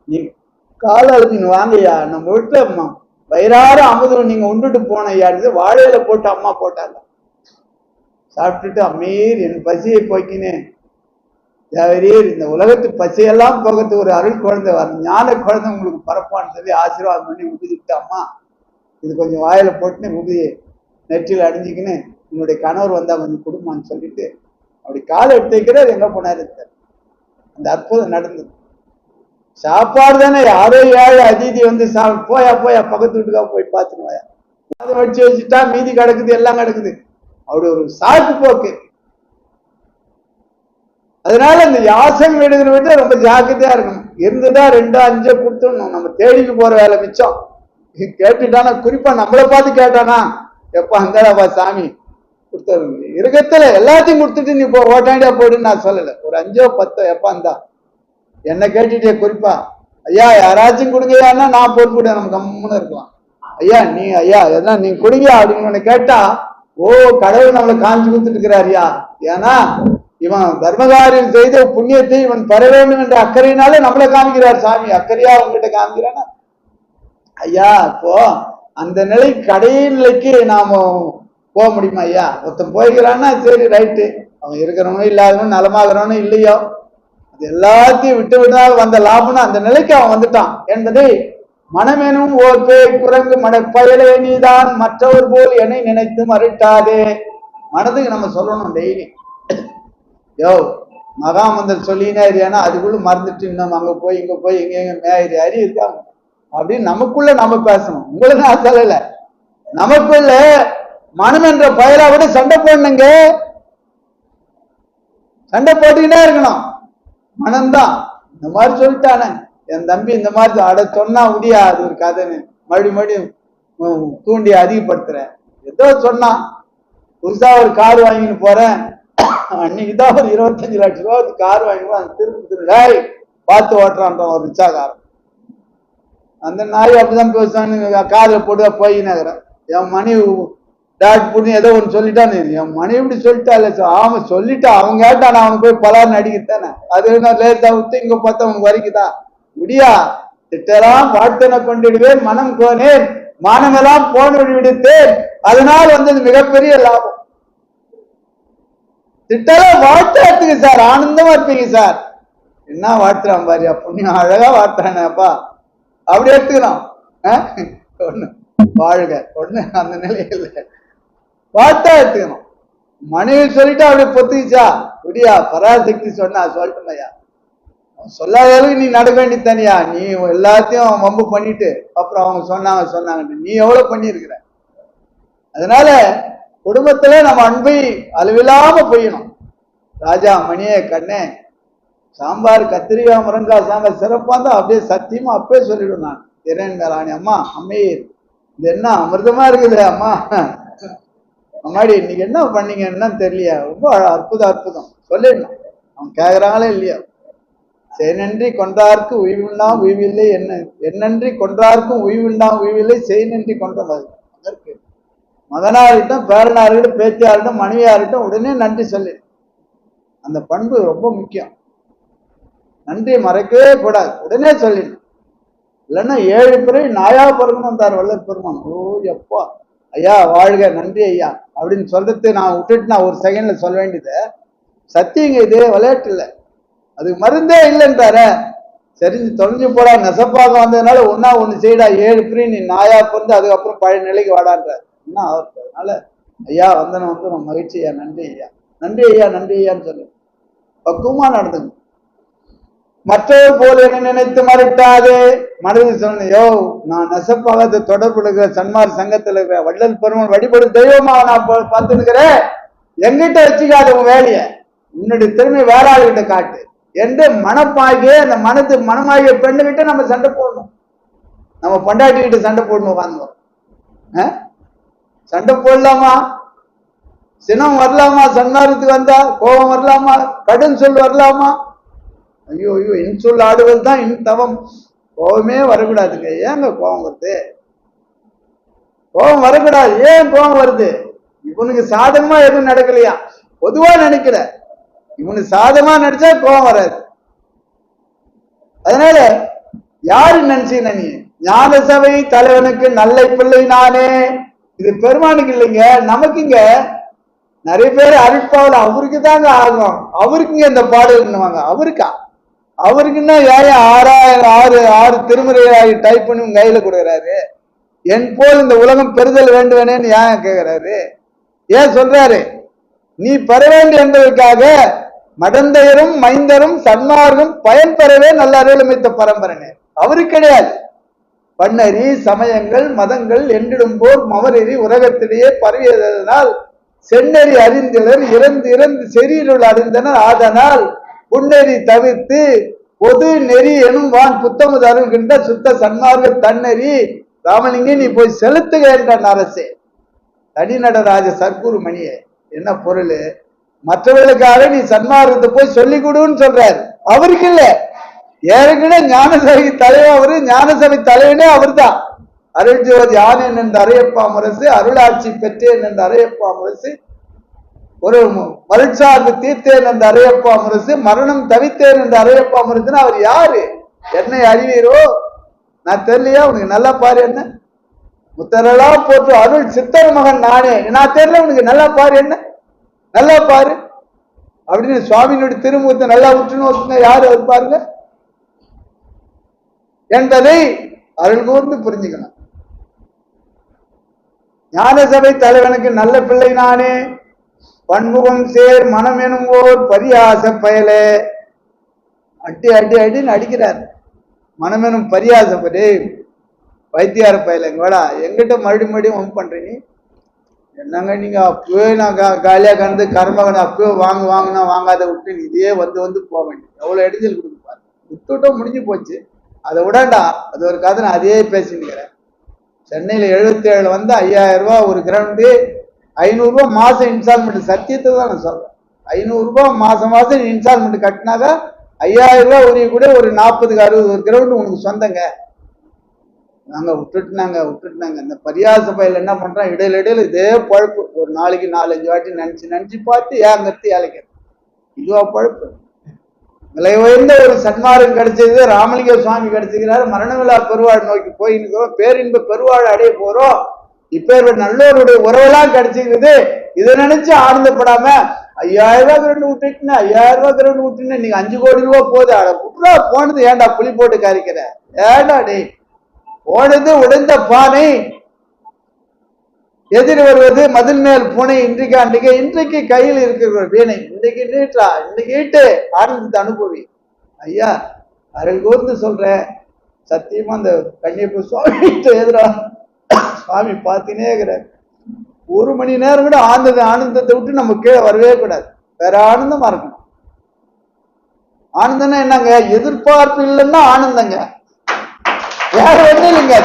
நீ கால அழுத்தின்னு வாங்கய்யா, நம்ம வீட்டுல வயிறார அமுதம் நீங்க உண்டுட்டு போன ஐயா, வாழையில போட்டு அம்மா போட்டாங்க. சாப்பிட்டுட்டு அம்மீர் என் பசியை போக்கினேன் தேவரீர், இந்த உலகத்து பசியெல்லாம் போகிறதுக்கு ஒரு அருள் குழந்தை வரும், ஞான குழந்தை உங்களுக்கு பரப்பான்னு சொல்லி ஆசீர்வாதம் பண்ணி உபதிட்டு, அம்மா இது கொஞ்சம் வாயில போட்டுன்னு உபதியை நெற்றியில் அடிஞ்சிக்கின்னு உன்னுடைய கணவர் வந்தா கொஞ்சம் கொடுமான்னு சொல்லிட்டு அப்படி காலை எடுத்து வைக்கிறார். எங்க போனாரு அந்த அற்புதம் நடந்தது. சாப்பாடு தானே, யாரோ ஏழை அதிதி வந்து போயா போயா பக்கத்து வீட்டுக்கா போய் பார்த்துருவாயா, அதை வச்சு வச்சுட்டா மீதி கிடக்குது எல்லாம் கிடக்குது, அப்படி ஒரு சாக்கு போக்கு. அதனால இந்த யாசகம் எடுக்கிற விட ரொம்ப ஜாக்கிரதையா இருக்கணும். இருந்துட்டா 2 5 கொடுத்துடணும், நம்ம தேடிட்டு போற வேலை மிச்சம். கேட்டுட்டானா, குறிப்பா நம்மளை பார்த்து கேட்டானா, எப்பா அந்தாடாப்பா சாமி கொடுத்துரு, இருக்கத்துல எல்லாத்தையும் கொடுத்துட்டு நீ ஓட்டாண்டியா போயிடுன்னு நான் சொல்லலை. ஒரு 5 10 எப்பா இருந்தா என்ன கேட்டுட்டே குறிப்பா, ஐயா யாராச்சும் கொடுங்கயான்னா நான் பொறுப்புட, நம்ம கம்முன்னு இருக்கலாம். ஐயா நீ ஐயா எதனா நீ கொடுங்க அப்படின்னு கேட்டா, ஓ கடவுள் நம்மளை காமிச்சு கொடுத்துட்டு இருக்கிறாரியா, ஏன்னா இவன் தர்மகாரியம் செய்த புண்ணியத்தை இவன் பெற வேண்டும் என்ற அக்கறையினாலே நம்மளை காமிக்கிறார் சாமி. அக்கறையா அவங்ககிட்ட காமிக்கிறானா ஐயா? இப்போ அந்த நிலை கடைநிலைக்கு நாம போக முடியுமா ஐயா? ஒருத்தன் போய்கிறான்னா சரி ரைட்டு, அவன் இருக்கிறவனும் இல்லாதவனும் நலமாகிறவனும் இல்லையோ, அது எல்லாத்தையும் விட்டு விட்டாக வந்த லாபம்னு அந்த நிலைக்கு அவன் வந்துட்டான் என்பதை மனமெனும் ஓர் பேய் குரங்கு மடப்பயலே நீதான் மற்றவர் போல் என்னை நினைத்து மறுட்டாதே. மனதுக்கு நம்ம சொல்லணும் டெய்லி, யோ மகாமந்தர் சொல்லினே இருக்கானா அதுக்குள்ள மறந்துட்டு இன்னும் அங்க போய் இங்க போய் எங்க மேயிரி அறி இருக்காங்க அப்படின்னு நமக்குள்ள நம்ம பேசணும். உங்களுக்கு நான் சொல்லல, நமக்குள்ள மனம் என்ற பயலா விட சண்டை போடணுங்க, சண்டை போட்டுக்கிட்டே இருக்கணும். மனம்தான் இந்த மாதிரி சொல்லிட்டானே என் தம்பி, இந்த மாதிரி அட சொன்னா முடியாது ஒரு கதைன்னு மறுபடியும் தூண்டி அதிகப்படுத்துற. ஏதோ சொன்னா புதுசா ஒரு கார் வாங்கின்னு போறேன், அன்னைக்குதான் ஒரு 25 லட்சம் ரூபாய் கார் வாங்கிடுவோம், திருப்பி பார்த்து ஓட்டுறான் ஒரு ரிச்சாக்காரன். அந்த நாய் அப்படிதான் பேசுவான்னு காதுல போட்டு போயினாக்கிறேன். என் மனைவி டாட் புண்ணி ஏதோ ஒன்று சொல்லிட்டான்னு, என் மனைவி இப்படி சொல்லிட்டால, ஆமா சொல்லிட்டா, அவங்க கேட்டான் அவனுக்கு போய் பலான்னு அடிக்கத்தானே, அது என்ன லேசா விட்டு இங்க பார்த்தா அவனுக்கு வரைக்குதா முடியா? திட்டெல்லாம் வாழ்த்தனை கொண்டிடுவேன், மனம் கோனேன், மானமெல்லாம் போன விடுத்தேன், அதனால் வந்தது மிகப்பெரிய லாபம். திட்டெல்லாம் வாழ்த்துறதுக்கு சார், ஆனந்தமா இருப்பீங்க சார். என்ன வாழ்த்துறான் பாரியா, புண்ணியம் அழகா வாழ்த்துறானேப்பா, அப்படி எடுத்துக்கிறோம். ஒண்ணு வாழ்க, ஒண்ணு அந்த நிலையில வாழ்த்தா எடுத்துக்கணும். மனைவி சொல்லிட்டு அப்படியே பொத்துச்சா முடியா? பராசக்தி சொன்னா சொல்லட்டும் ஐயா, சொல்லாத அளவுக்கு நீ நடக்க வேண்டி தனியா, நீ எல்லாத்தையும் வம்பு பண்ணிட்டு அப்புறம் அவங்க சொன்னாங்க நீ எவ்வளவு பண்ணிருக்கிற. அதனால குடும்பத்துல நம்ம அன்பை அளவில்லாம பொய்யணும். ராஜா மணியே கண்ணே, சாம்பார் கத்திரிக்காய் முருங்காய் சாம்பார் சிறப்பா தான் அப்படியே சத்தியமா அப்பவே சொல்லிவிடும். நான் திறன் மேலானி அம்மா அம்மையே இது என்ன அமிர்தமா இருக்குது அம்மா, அம்மாடி இன்னைக்கு என்ன பண்ணீங்க என்னன்னு தெரியலையா, ரொம்ப அற்புதம் சொல்லிடணும். அவங்க கேட்கறாங்களே இல்லையா? செய்நன்றி கொன்றார்க்கு உய்வுண்டாம் உய்வில்லை, என்னன்றி கொன்றார்க்கும் உய்வுண்டாம் உய்வில்லை, செய்நன்றி கொன்ற அதற்கு மகனார்கிட்டும் பேரனார்கிட்டும் பேத்தியார்கிட்டும் மனைவியார்கிட்டும் உடனே நன்றி சொல்லு. அந்த பண்பு ரொம்ப முக்கியம். நன்றியை மறைக்கவே கூடாது, உடனே சொல்லிடணும். இல்லைன்னா 7 பிறை நாயா பிறக்கணும் வந்தார் வல்லற் பெருமான். ஓ எப்பா ஐயா வாழ்க, நன்றி ஐயா அப்படின்னு சொல்றது நான் விட்டுட்டு நான் ஒரு செகண்ட்ல சொல்ல வேண்டியது சத்தியங்க, இது விளையாட்டு இல்லை, அதுக்கு மருந்தே இல்லைன்றார. சரிஞ்சு தொலைஞ்சு போடா, நெசப்பாக வந்ததுனால ஒண்ணு செய்யடா, 7 பிறை நீ நாயா பிறந்து அதுக்கப்புறம் பழைய நிலைக்கு வாடான்ற என்ன ஆகுது. அதனால ஐயா வந்தனம் மகிழ்ச்சி ஐயா, நன்றி ஐயா, நன்றி ஐயா, நன்றி ஐயான்னு சொல்லு, பக்குவமா நடந்துங்க. மற்றவர் போல என்ன நினைத்து மறுட்டாது மனதில் சொன்னையோ, நான் நெசப்பாக தொடர்பு இருக்கிற சன்மார் சங்கத்தில் இருக்கிற வள்ளல் பெருமான் வழிபடும் தெய்வமா நான் பார்த்து இருக்கிறேன். எங்கிட்ட வச்சுக்காத உன் வேலைய, உன்னுடைய திறமை வேற ஆளுகிட்ட காட்டு என்று மனப்பாகிய அந்த மனமாகிய பெண்ணுகிட்ட நம்ம சண்டை போடணும். நம்ம பொண்டாட்டிக்கிட்ட சண்டை போடணும். உட்காந்துவோம், சண்டை போடலாமா? சினம் வரலாமா? சன்மார்க்கத்துக்கு வந்தா கோபம் வரலாமா? கடும் சொல் வரலாமா? ஐயோ இன்சொல் ஆடுவது தான் தவம். கோபமே வரக்கூடாதுங்க. ஏங்க கோபம் வருது? கோபம் வரக்கூடாது. ஏன் கோபம் வருது? இவனுக்கு சாதகமா எதுவும் நடக்கலையா? பொதுவா நினைக்கிற, இவனுக்கு சாதகமா நடிச்சா கோபம் வராது. அதனால யாரு நினைச்சீங்க நீ? ஞான சபை தலைவனுக்கு நல்ல பிள்ளை நானே. இது பெருமானுக்கு இல்லைங்க, நமக்குங்க. நிறைய பேர் அருட்பாவில் அவருக்கு தாங்க ஆகும், அவருக்குங்க இந்த பாடல் பண்ணுவாங்க. அவருக்குன்னா ஏன் 6 திருமுறையாகி டைப் பண்ணி உங்க கையில கொடுக்குறாரு? என் போல் இந்த உலகம் பெறுதல் வேண்டுவேனேன்னு ஏன் கேட்கிறாரு? ஏன் சொல்றாரு? நீ பெற வேண்டும் என்பதற்காக மடந்தையரும் மைந்தரும் சன்மார்க்கும் பயன் பெறவே நல்ல அருளமைத்த பரம்பரனே. அவருக்கு கிடையாது. பண்ணறி சமயங்கள் மதங்கள் என்றிடும் போர் மவரெறி உலகத்திலேயே பரவியதனால் செந்நெறி அறிந்தனர் இறந்து செறியிருள் அறிந்தனர். அதனால் புன்னெறி தவிர்த்து பொது நெறி எனும் வான் புத்தமுது அருள்கின்ற சுத்த சன்மார்க்க தன்னெறி ராமலிங்க நீ போய் செலுத்துக என்றான் அரசே. தனிநடராஜ சர்க்குரு மணியே. என்ன பொருள்? மற்றவர்களுக்காக நீ சன்மார்க்கத்தை போய் சொல்லி கொடுன்னு சொல்றாரு. அவருக்கு இல்ல, ஏற்கனவே ஞானசபை தலைவர் அவரு, ஞானசபை தலைவனே அவர் தான். அருள் ஜோதி ஆனேன் என்ற அரையப்பா முரசு, அருளாட்சி பெற்றேன் என்ற அரையப்பா முரசு, ஒரு மருட்சார்பு தீர்த்தேன் என்ற அரையப்பா முரசு, மரணம் தவித்தேன் என்ற அரையப்பா முரசுன்னு அவர் யாரு? என்னை அறிவீரோ? நான் தெரியலையா? உனக்கு நல்லா பாரு, என்ன முத்தரெல்லாம் போட்டு அருள் சித்தர் மகன் நானே, நான் தெரியல உனக்கு நல்லா பாரு, என்ன நல்லா பாரு அப்படின்னு சுவாமியினுடைய திருமுகத்தை நல்லா உற்று யாரு அவர் பாருங்க என்பதை அருள் கூர்ந்து புரிஞ்சுக்கணும். ஞான சபை தலைவனுக்கு நல்ல பிள்ளை நானே, பன்முகம் சேர் மனம் எனும் ஓர் பரியாச பயலே. அடின்னு அடிக்கிறார். மனமெனும் பரியாசப்படி வைத்தியார பயலங்கடா, எங்கிட்ட மறுபடியும் ஒன்று பண்றீங்க என்னங்க? நீங்க அப்பவே நான் காலியா கலந்து கர்மகன் அப்பவே வாங்கினா வாங்காத விட்டு இதே வந்து போக வேண்டியது. எவ்வளவு இடைஞ்சல் கொடுப்பாரு. விட்டுட்டும் முடிஞ்சு போச்சு. அதை விடாண்டா, அது ஒரு கதை. நான் அதே பேசிக்கிறேன். சென்னையில 77 வந்து 5000 ரூபாய் ஒரு கிரவுண்டு, 500 ரூபாய் மாசம் இன்ஸ்டால்மெண்ட். சத்தியத்தை தான் நான் சொல்றேன். 500 ரூபாய் மாசம் இன்ஸ்டால்மெண்ட் கட்டினாக்கா 5000 ரூபாய் உரிய கூட ஒரு 40-60 ஒரு கிரவுண்டு உனக்கு சொந்தங்க. நாங்க விட்டுட்டுனாங்க இந்த பரியாச பயில என்ன பண்றான், இடையில இதே பழப்பு. ஒரு நாளைக்கு 4-5 வாட்டி நினைச்சு பார்த்து ஏங்கத்தி அழைக்கிறது. இதுவா பழப்பு? விலை உயர்ந்த ஒரு சன்மார்க்கம் கிடைச்சது, ராமலிங்க சுவாமி கிடைச்சிக்கிறாரு. மரண விழா பெருவாள் நோக்கி போயிருக்கிறோம், பேரின்ப பெருவாள் அடைய போறோம். இப்ப நல்லோருடைய உறவெல்லாம் கிடைச்சிருக்குது. இதை நினைச்சு ஆனந்தப்படாம 5000 ரூபாய் கிரண்டு விட்டுட்டுன்னு 5000 ரூபாய் கிரண்டு விட்டுன்னு நீங்க 5 கோடி ரூபாய் போகுது. அட புற்றா போனது ஏன்டா புளி போட்டு கறிக்கிற? ஏண்டா டே போனது உடைந்த பானை, எதிர் வருவது மதில் மேல் பூனை. இன்றைக்கு கையில் இருக்கிற வீணை. இன்றைக்கு நீட்டா, இன்னைக்கு ஈட்டு ஆனந்தத்தை அனுபவி. ஐயா அருள் கூர்ந்து சொல்றேன், சத்தியமா அந்த கன்னியப்ப சுவாமி எதிரா சுவாமி பார்த்துனே இருக்கிறார். 1 மணி நேரம் கூட ஆனந்தத்தை விட்டு நம்ம கீழே வரவே கூடாது. வேற ஆனந்தமா இருக்கணும். ஆனந்தம்னா என்னங்க? எதிர்பார்ப்பு இல்லைன்னா ஆனந்தங்க. வேற ஒண்ணும் இல்லைங்க.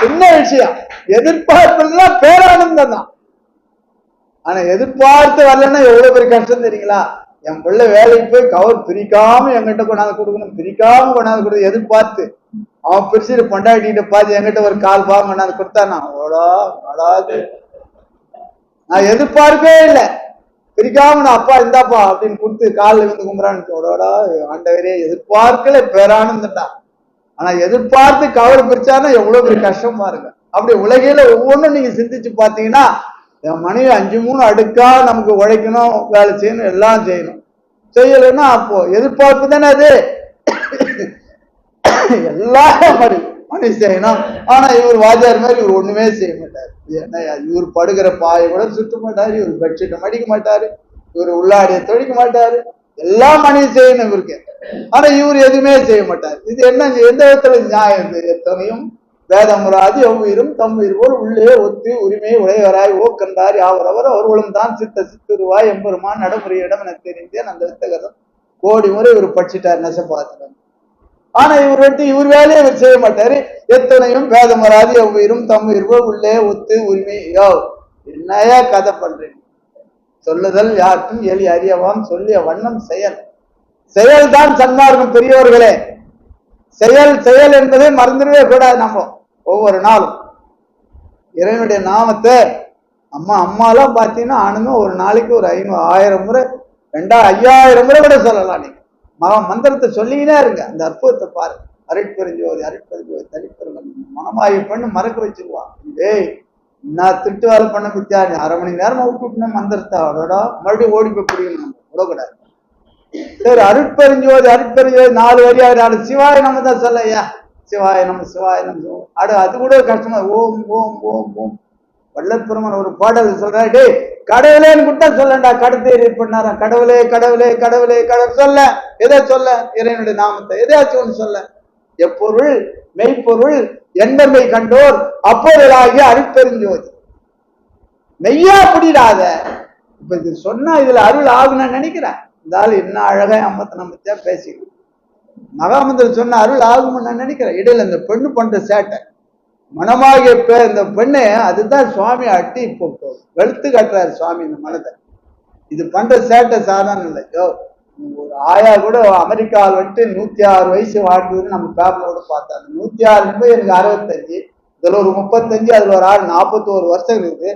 சின்ன விஷயம். எதிர்பார்ப்பு பேரானந்தம் தான். ஆனா எதிர்பார்த்து வரலன்னா எவ்வளவு பெரிய கஷ்டம் தெரியுங்களா? என் பிள்ளை வேலைக்கு போய் கவர் பிரிக்காம என்கிட்ட கொண்டாந்து கொடுக்கணும், பிரிக்காம கொண்டாந்து கொடுத்து எதிர்பார்த்து அவன் பிரிச்சு பொண்டாட்டிகிட்ட பார்த்து என்கிட்ட ஒரு 1/4 பாகம் கொண்டாந்து கொடுத்தானா, ஓடாது. நான் எதிர்பார்க்கவே இல்லை. பிரிக்காம நான் அப்பா இந்தாப்பா அப்படின்னு கொடுத்து காலில் விழுந்து கும்புறான்னு ஓடோடா ஆண்டவரே, எதிர்பார்க்கல பேரானந்தா. ஆனா எதிர்பார்த்து கவர் பிரிச்சானா எவ்வளவு பெரிய கஷ்டமா இருக்கு. அப்படி உலகையில ஒவ்வொன்றும் நீங்க சிந்திச்சு பார்த்தீங்கன்னா, என் மனைவி 5-3 அடுக்கா நமக்கு உழைக்கணும், வேலை செய்யணும், எல்லாம் செய்யணும். செய்யலைன்னா அப்போ எதிர்பார்ப்பு தானே அது. எல்லாரும் மணி செய்யணும். ஆனா இவர் வாத்தியார் மாதிரி இவர் ஒண்ணுமே செய்ய மாட்டாரு. என்ன இவர் படுகிற பாயை கூட சுத்த மாட்டாரு, இவர் பெட்ஷீட்டை மடிக்க மாட்டாரு, இவர் உள்ளாடிய தொழிக்க மாட்டாரு. எல்லாம் மணி செய்யணும் இவருக்கு. ஆனா இவர் எதுவுமே செய்ய மாட்டாரு. இது என்ன? எந்த விதத்துல நியாயம்? எத்தனையும் வேதமுறாது எவ்வுயிரும் தம்முயிர் போல் உள்ளே ஒத்து உரிமை உடையவராய் ஓக்கண்டார் யாவரவர் அவர்களும் தான் சித்துருவாய் எம்பெருமான் நடைமுறையிடம் என தெரிந்தேன். அந்த வித்தகதம் 1 கோடி முறை இவர் படிச்சுட்டார் நெசப்பாத்திரம். ஆனா இவர் வேலையை இவர் செய்ய மாட்டாரு. எத்தனையும் வேதம் வராது எவ்வுயிரும் தம்முயிர் போல் உள்ளே ஒத்து உரிமை. என்னையா கதை பண்றீங்க? சொல்லுதல் யாருக்கும் எலி அறியவாம், சொல்லிய வண்ணம் செயல் தான் சன்மார்க்கம். பெரியவர்களே, செயல் என்பதை மறந்துடவே கூடாது. நம்ம ஒவ்வொரு நாளும் இறைவனுடைய நாமத்தை அம்மாலாம் பார்த்தீங்கன்னா ஆனந்தம் ஒரு நாளைக்கு ஒரு 1000 முறை 5000 முறை கூட சொல்லலாம். நீங்க மந்திரத்தை சொல்லிக்கினே இருங்க. அந்த அற்புதத்தை பாரு. அருட்பெருஞ்சோதி தனிப்பெருங்கம் மனமாகி பண்ணு மறக்க வச்சிருவான். டேய் நான் திட்டு வேலை பண்ண பித்தியா, 1/2 மணி நேரமா விட்டுவிட்டுன மந்திரத்தை அவரோட மறுபடியும் ஓடி போய் புரியணும். நம்ம விடக்கூடாது. சரி, அருட்பெருஞ்சோதி 4 வரியாக சிவாய நம்ம தான் சொல்ல. ஐயா சிவாய நம்ம அது கூட கஷ்டமா. ஓம் ஓம் ஓம் ஓம். வல்லற்பெருமன் ஒரு பாடல் சொல்றாரு, டே கடவுளேன்னு கூட்டா சொல்லண்டா. கடத்தேறி பண்ணாரா? கடவுளே கடவுளே கடவுளே கடவுள் சொல்ல. எதை சொல்ல? இறைவனுடைய நாமத்தை எதையாச்சும் ஒன்று சொல்ல. எப்பொருள் மெய்ப்பொருள் என்பமை கண்டோர் அப்பொருளாகிய அருட்பெருஞ்சோதி. மெய்யா புரியாத இப்ப இது சொன்னா இதுல அருள் ஆகுன்னு நினைக்கிறேன். இருந்தாலும் என்ன அழகா அம்மத்தை பேசிக்கணும். மகாமந்திரம் சொன்ன அருள் ஆகும்னு நான் நினைக்கிறேன். இடையில இந்த பெண்ணு பண்ற சேட்டை மனமாகிய இந்த பெண்ணு, அதுதான் சுவாமி அட்டி இப்போ வெளுத்து காட்டுறாரு சுவாமி இந்த மனதை. இது பண்ற சேட்டை சாதாரண இல்லை. ஒரு ஆயா கூட அமெரிக்காவில் வந்துட்டு 106 வயசு வாழ்ந்ததுன்னு நம்ம பேப்பர்ல கூட பார்த்தாங்க. 106 எனக்கு 65, இதுல ஒரு 35, அதுல ஒரு 41 வருஷம் இருக்குது.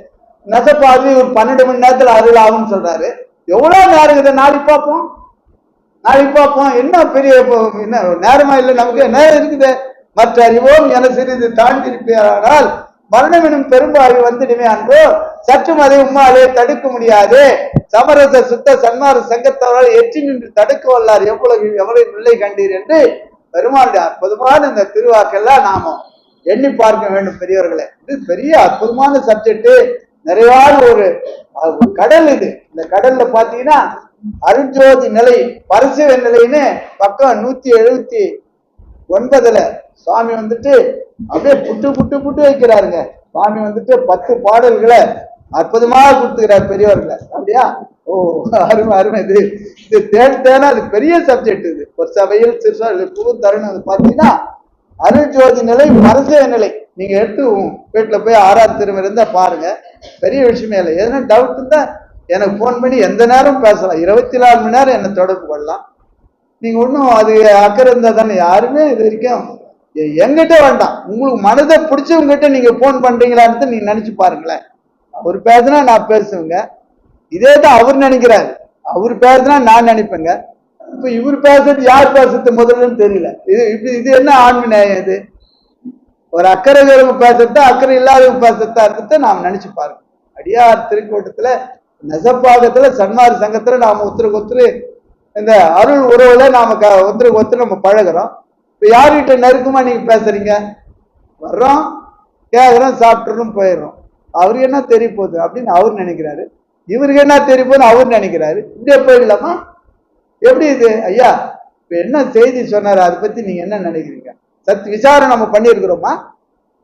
நெசப்பாதி ஒரு 12 மணி நேரத்துல அருள் ஆகும்னு சொல்றாரு. எவ்வளவு நேரம் இருக்குது? நாளைக்கு பார்ப்போம். என்ன பெரிய என்ன நேரமா இல்லை? நமக்கு நேரம் இருக்குது. மற்ற அறிவோம் என சிறிது தாண்டி இருப்பானால் மரணம் எனும் பெரும்பாவி வந்துடுமே அன்றோ சற்றும் அதை உம்மாலே தடுக்க முடியாது. சமரச சுத்த சன்மார சங்கத்தவரால் எற்றி நின்று தடுக்க வல்லார் எவ்வளவு நிலை கண்டீர் என்று பெருமாளுடைய அற்புதமான இந்த திருவாக்கெல்லாம் நாம எண்ணி பார்க்க வேண்டும் பெரியவர்களே. இது பெரிய அற்புதமான சப்ஜெக்ட். நிறைவான ஒரு கடல் இது. இந்த கடல்ல பாத்தீங்கன்னா அருஞ்சோதி நிலை பரிசுவ நிலைன்னு பக்கம் 179 சுவாமி வந்துட்டு அப்படியே புட்டு வைக்கிறாருங்க. சுவாமி வந்துட்டு 10 பாடல்களை அற்புதமாக கொடுத்துக்கிறார் பெரியவர்களை. அப்படியா? ஓ அருமை. இது தேனா அது பெரிய சப்ஜெக்ட். இது ஒரு சபையில் புது தருணம். அது பாத்தீங்கன்னா அருஞ்சோதி நிலை பரிசுவ நிலை. நீங்க எடுத்து வீட்டுல போய் 6ஆம் திரும்ப இருந்தா பாருங்க. பெரிய விஷயமே இல்லை. எதுனா டவுட் இருந்தா எனக்கு போன் பண்ணி எந்த நேரம் பேசலாம். 24 மணி நேரம் என்னை தொடர்பு கொள்ளலாம். நீங்க ஒன்றும் அது அக்கறை இருந்தா தானே. யாருமே இது வரைக்கும் எங்கிட்ட வேண்டாம், உங்களுக்கு மனதை பிடிச்சவங்கிட்ட நீங்க போன் பண்றீங்களான்னு நீங்க நினைச்சு பாருங்களேன். அவர் பேசுனா நான் பேசுவேங்க, இதே தான் அவர் நினைக்கிறாரு. அவர் பேசுனா நான் நினைப்பேங்க. இப்ப இவர் பேசுறது யார் பேசுறது முதல்ல தெரியல. இது என்ன ஆன்மீக நியாயம்? இது ஒரு அக்கறை பேசுறத அக்கறை இல்லாதவங்க பேசுறதா இருக்கிறத நாம் நினைச்சு பாருங்க. அடியார் திருக்கூட்டத்துல நெசப்பாகத்துல சன்மார் சங்கத்துல நாம ஒருத்தருக்கு ஒருத்தர் இந்த அருள் உறவுல நாம ஒருத்தருக்கு ஒருத்தர் நம்ம பழகிறோம். இப்ப யார்கிட்ட நெருக்கமா நீங்க பேசுறீங்க? வர்றோம், கேட்கிறோம், சாப்பிட்டுறோம், போயிடுறோம். அவருக்கு என்ன தெரிய போகுது அப்படின்னு அவர் நினைக்கிறாரு, இவருக்கு என்ன தெரிய போகுது அவர் நினைக்கிறாரு. இப்படியே போயிடலாமா? எப்படி இது ஐயா? இப்ப என்ன செய்தி சொன்னாரு, அதை பத்தி நீங்க என்ன நினைக்கிறீங்க? சத்து விசாரம் நம்ம பண்ணியிருக்கிறோமா?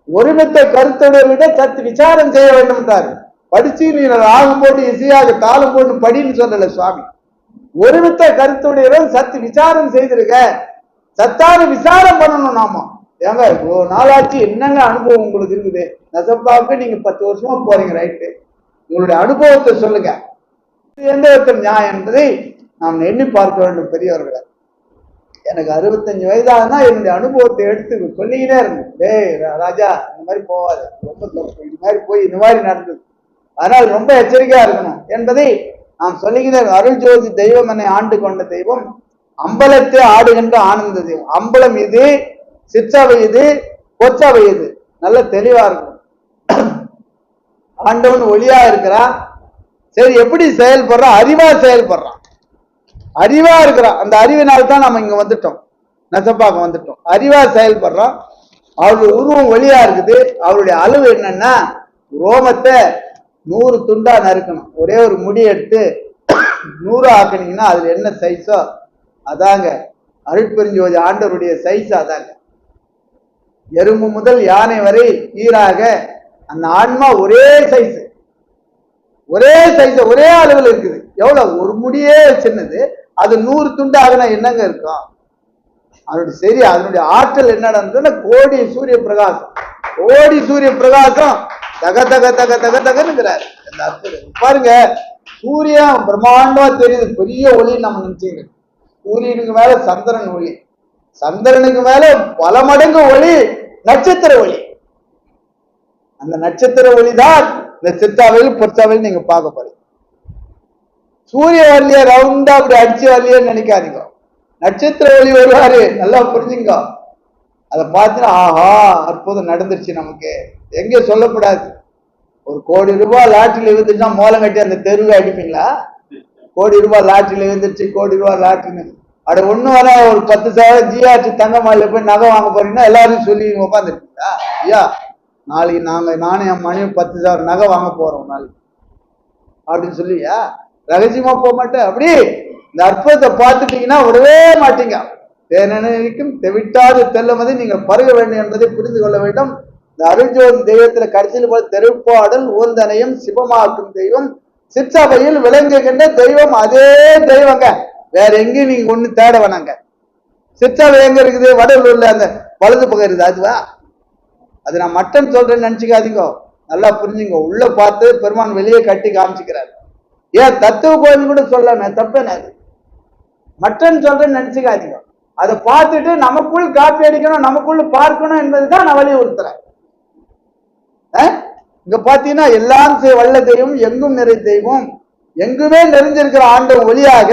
ஒருமித்த கருத்தோட விட சத்து விசாரம் செய்ய வேண்டும்ன்றாரு. படிச்சு நீ ராகம் போட்டு இசையாக தாளம் போட்டு படின்னு சொல்லல சுவாமி. ஒருமித்த கருத்துடைய சத்து விசாரம் செய்திருக்க, சத்தான விசாரம் பண்ணணும். நாம ஏங்க நாளாச்சு என்னங்க அனுபவம் உங்களுக்கு இருக்குது? நெசப்பாவுக்கு நீங்க 10 வருஷமா போறீங்க, ரைட்டு. உங்களுடைய அனுபவத்தை சொல்லுங்க, எந்த விதத்தில் நியாயம் என்பதை நாம் எண்ணி பார்க்க வேண்டும். பெரியவர்களை, எனக்கு 65 வயதாகனா என்னுடைய அனுபவத்தை எடுத்து சொல்லிக்கிட்டே இருந்தேன். டேய் ராஜா, இந்த மாதிரி போவாது, ரொம்ப தப்பு, இந்த மாதிரி போய் இந்த மாதிரி நடந்தது, அதனால் ரொம்ப எச்சரிக்கையா இருக்கணும் என்பதை நாம் சொல்லிக்கிட்டே. அருள் ஜோதி தெய்வம் என்னை ஆண்டு கொண்ட தெய்வம், அம்பலத்தை ஆடுகின்ற ஆனந்த தெய்வம். அம்பலம் இது, சிற்சபை இது, பொற்சபை இது. நல்ல தெளிவா இருக்கும். ஆண்டவன் ஒளியா இருக்கிறான். சரி, எப்படி செயல்படுறான்? அறிவா செயல்படுறான், அறிவா இருக்கிறான். அந்த அறிவினால் தான் நம்ம இங்க வந்துட்டோம், நெசப்பாக்கம் வந்துட்டோம். அறிவா செயல்படுறோம். அவருடைய உருவம் ஒளியா இருக்குது. அவருடைய அளவு என்னன்னா, ரோமத்தை 100 துண்டா நறுக்கணும். ஒரே ஒரு முடி எடுத்து 100 ஆக்குனீங்கன்னா அதுல என்ன சைஸோ அதாங்க அருட்பெருஞ்சோதி ஆண்டவருடைய சைஸ். அதாங்க எறும்பு முதல் யானை வரை ஈராக அந்த ஆன்மா ஒரே சைஸ், ஒரே சைஸ், ஒரே அளவில் இருக்குது. எவ்வளவு? ஒரு முடியே சின்னது, அது 100 துண்டு ஆகுனா என்னங்க இருக்கும்? அதனுடைய சரி, அதனுடைய ஆற்றல் என்னன்னு கோடி சூரிய பிரகாசம், கோடி சூரிய பிரகாசம் தக தக தக தக தகனுங்கிறார். அந்த அற்புதம் பாருங்க. சூரியன் பிரம்மாண்டமா தெரியுது, பெரிய ஒளின்னு நம்ம நினைச்சுங்க. சூரியனுக்கு மேல சந்திரன் ஒளி, சந்திரனுக்கு மேல பல மடங்கு ஒளி நட்சத்திர ஒளி. அந்த நட்சத்திர ஒளி தான் இந்த சித்தாவையில் பொற்சாவையில் நீங்க பார்க்க போறீங்க. சூரிய வரலையே ரவுண்டா அப்படி அடிச்சு வரலையேன்னு நினைக்காதீங்க. நட்சத்திர ஒளி வருவாரு, நல்லா புரிஞ்சுங்க. அதை பார்த்தீங்கன்னா ஆஹா அற்புதம் நடந்துருச்சு நமக்கு. எங்க சொல்லக்கூடாது. ஒரு கோடி ரூபாய் லாட்டரியில் இருந்துச்சுன்னா மோலம் கட்டி அந்த தெருவில் அடிப்பீங்களா? கோடி ரூபாய் லாட்டரியில் இருந்துச்சு, கோடி ரூபாய் லாட்டரின்னு அட ஒண்ணு வர ஒரு 10,000 ஜிஆர்டி தங்கமாலில போய் நகை வாங்க போறீங்கன்னா எல்லாரும் சொல்லி உட்காந்துருக்கீங்களா? ஐயா நாளைக்கு நானும் என் மனைவி 10,000 நகை வாங்க போறோம் நாளைக்கு அப்படின்னு சொல்லியா ரகசியமா போக மாட்டேன். அப்படி இந்த அற்புதத்தை பார்த்துட்டீங்கன்னா விடவே மாட்டீங்க. தேனிக்கும் தெவிட்டாது தெல்லுமதை நீங்கள் பருக வேண்டும் என்பதை புரிந்து கொள்ள வேண்டும். இந்த அருள்ஜோதி தெய்வத்துல கடைசியில் போல தெருப்பாடல் ஓந்தனையும் சிவமாக்கும் தெய்வம், சிற்சபையில் விளங்குகின்ற தெய்வம் அதே தெய்வங்க. வேற எங்கேயும் நீங்க ஒண்ணு தேட வேணாங்க. சிற்சபை எங்க இருக்குது? வடலூர்ல அந்த வலது பக்கம் இருக்குது, அதுவா? அது நான் மட்டன் சொல்றேன்னு நினைச்சுக்காதீங்க, நல்லா புரிஞ்சுங்க. உள்ள பார்த்து பெருமான் வெளியே கட்டி காமிச்சுக்கிறாரு. ஏன் தத்துவ கோயில் கூட சொல்லணும், தப்பேன அது மட்டன் சொல்றேன்னு நினைச்சுக்காதீங்க. அதை பார்த்துட்டு நமக்குள் காப்பி அடிக்கணும், நமக்குள்ள பார்க்கணும் என்பதுதான் நான் வலியுறுத்துறேன். இங்க பாத்தீங்கன்னா எல்லாம் வல்ல தெய்வம், எங்கும் நிறை தெய்வம், எங்குமே நிறைஞ்சிருக்கிற ஆண்டவன் ஒளியாக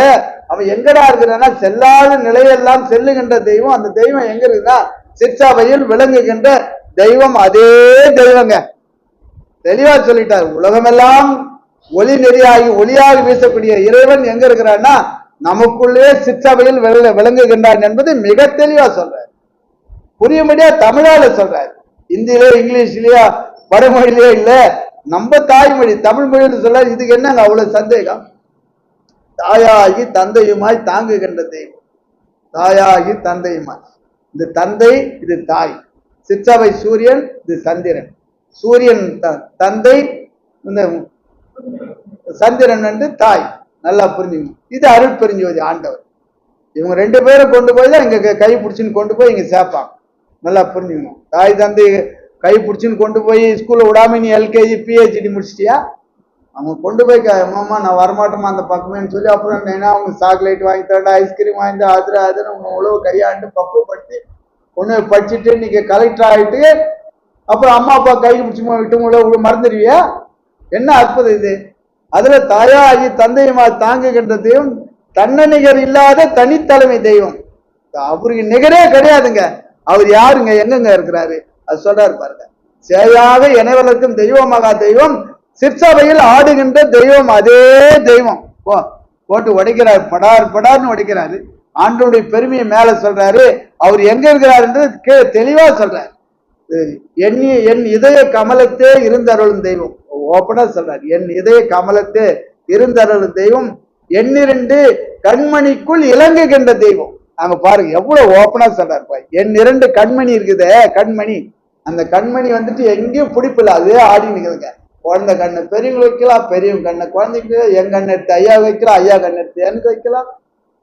அவன் எங்கடா இருக்கிறான்னா செல்லாத நிலையெல்லாம் செல்லுகின்ற தெய்வம். அந்த தெய்வம் எங்க இருக்குன்னா சிற்சபையில் விளங்குகின்ற தெய்வம் அதே தெய்வங்க. தெளிவா சொல்லிட்டார். உலகமெல்லாம் ஒளி நெறியாகி ஒளியாக வீசக்கூடிய இறைவன் எங்க இருக்கிறான்னா நமக்குள்ளே சிற்சபையில் விளங்குகின்றான் என்பது மிக தெளிவா சொல்றாரு. புரியும்படியா தமிழால சொல்றாரு. இந்தியிலே இங்கிலீஷ்லயா வடமொழியிலே இல்ல, நம்ம தாய்மொழி தமிழ் மொழின்னு சொல்ல. இதுக்கு என்னங்க அவ்வளவு சந்தேகம்? தாயாகி தந்தையுமாய் தாங்குகின்ற தெய்வம், தாயாகி தந்தையுமாய். இது தந்தை, இது தாய். சிற்சபை சூரியன், இது சந்திரன். சூரியன் தந்தை, இந்த சந்திரன் வந்து தாய். நல்லா புரிஞ்சுக்கணும். இது அருட்பெருஞ்சோதி ஆண்டவர். இவங்க 2 பேரும் கொண்டு போய் தான் இங்க கை பிடிச்சின்னு கொண்டு போய் இங்க சேர்ப்பாங்க. நல்லா புரிஞ்சுக்கணும். தாய் தந்தை கை பிடிச்சின்னு கொண்டு போய் ஸ்கூல்ல விடாம நீ எல்கேஜி பிஹெச்டி முடிச்சிட்டியா? அவங்க கொண்டு போய் அம்மா நான் வரமாட்டோமா அந்த பக்கமேன்னு சொல்லி அப்புறம் என்ன அவங்க சாக்லேட் வாங்கி தரேன், ஐஸ்கிரீம் வாங்கி அதுன்னு அவங்க உழவு கையாண்டு பக்குவப்படுத்தி ஒண்ணு படிச்சுட்டு நீங்க கலெக்டர் ஆகிட்டு அப்புறம் அம்மா அப்பா கை பிடிச்சுமா விட்டு மறந்துடுவியா? என்ன அற்புதம் இது! அதுல தாயாகி தந்தையுமா தாங்குகின்ற தெய்வம், தன்னநிகர் இல்லாத தனித்தலைமை தெய்வம். அவருக்கு நிகரே கிடையாதுங்க. அவர் யாருங்க? எங்கங்க இருக்கிறாரு? அது சொல்றாரு பாருங்க. சேயாக இணைவதற்கும் தெய்வமாக தெய்வம், சிற்சபையில் ஆடுகின்ற தெய்வம் அதே தெய்வம். போட்டு உடைக்கிறாரு, படார் படார்னு உடைக்கிறாரு. ஆண்டோடைய பெருமையை மேல சொல்றாரு. அவர் எங்க இருக்கிறாருன்றது தெளிவா சொல்றாரு. என் இதய கமலத்தே இருந்தருளும் தெய்வம். ஓப்பனா சொல்றாரு, என் இதய கமலத்தே இருந்தருளும் தெய்வம், எண்ணிரண்டு கண்மணிக்குள் இலங்குகின்ற தெய்வம். அங்க பாருங்க எவ்வளவு ஓப்பனா சொல்றாரு. என் 2 கண்மணி இருக்குதே, கண்மணி, அந்த கண்மணி வந்துட்டு எங்கேயும் பிடிப்பில்ல, அதுவே ஆடி நிற்குதுங்க. குழந்தை கண்ணு பெரியவங்க வைக்கலாம், பெரியவங்க கண்ணை குழந்தைக்கு, என் கண்ணு எடுத்து ஐயா வைக்கலாம், ஐயா கண்ணு எடுத்து எனக்கு வைக்கலாம்.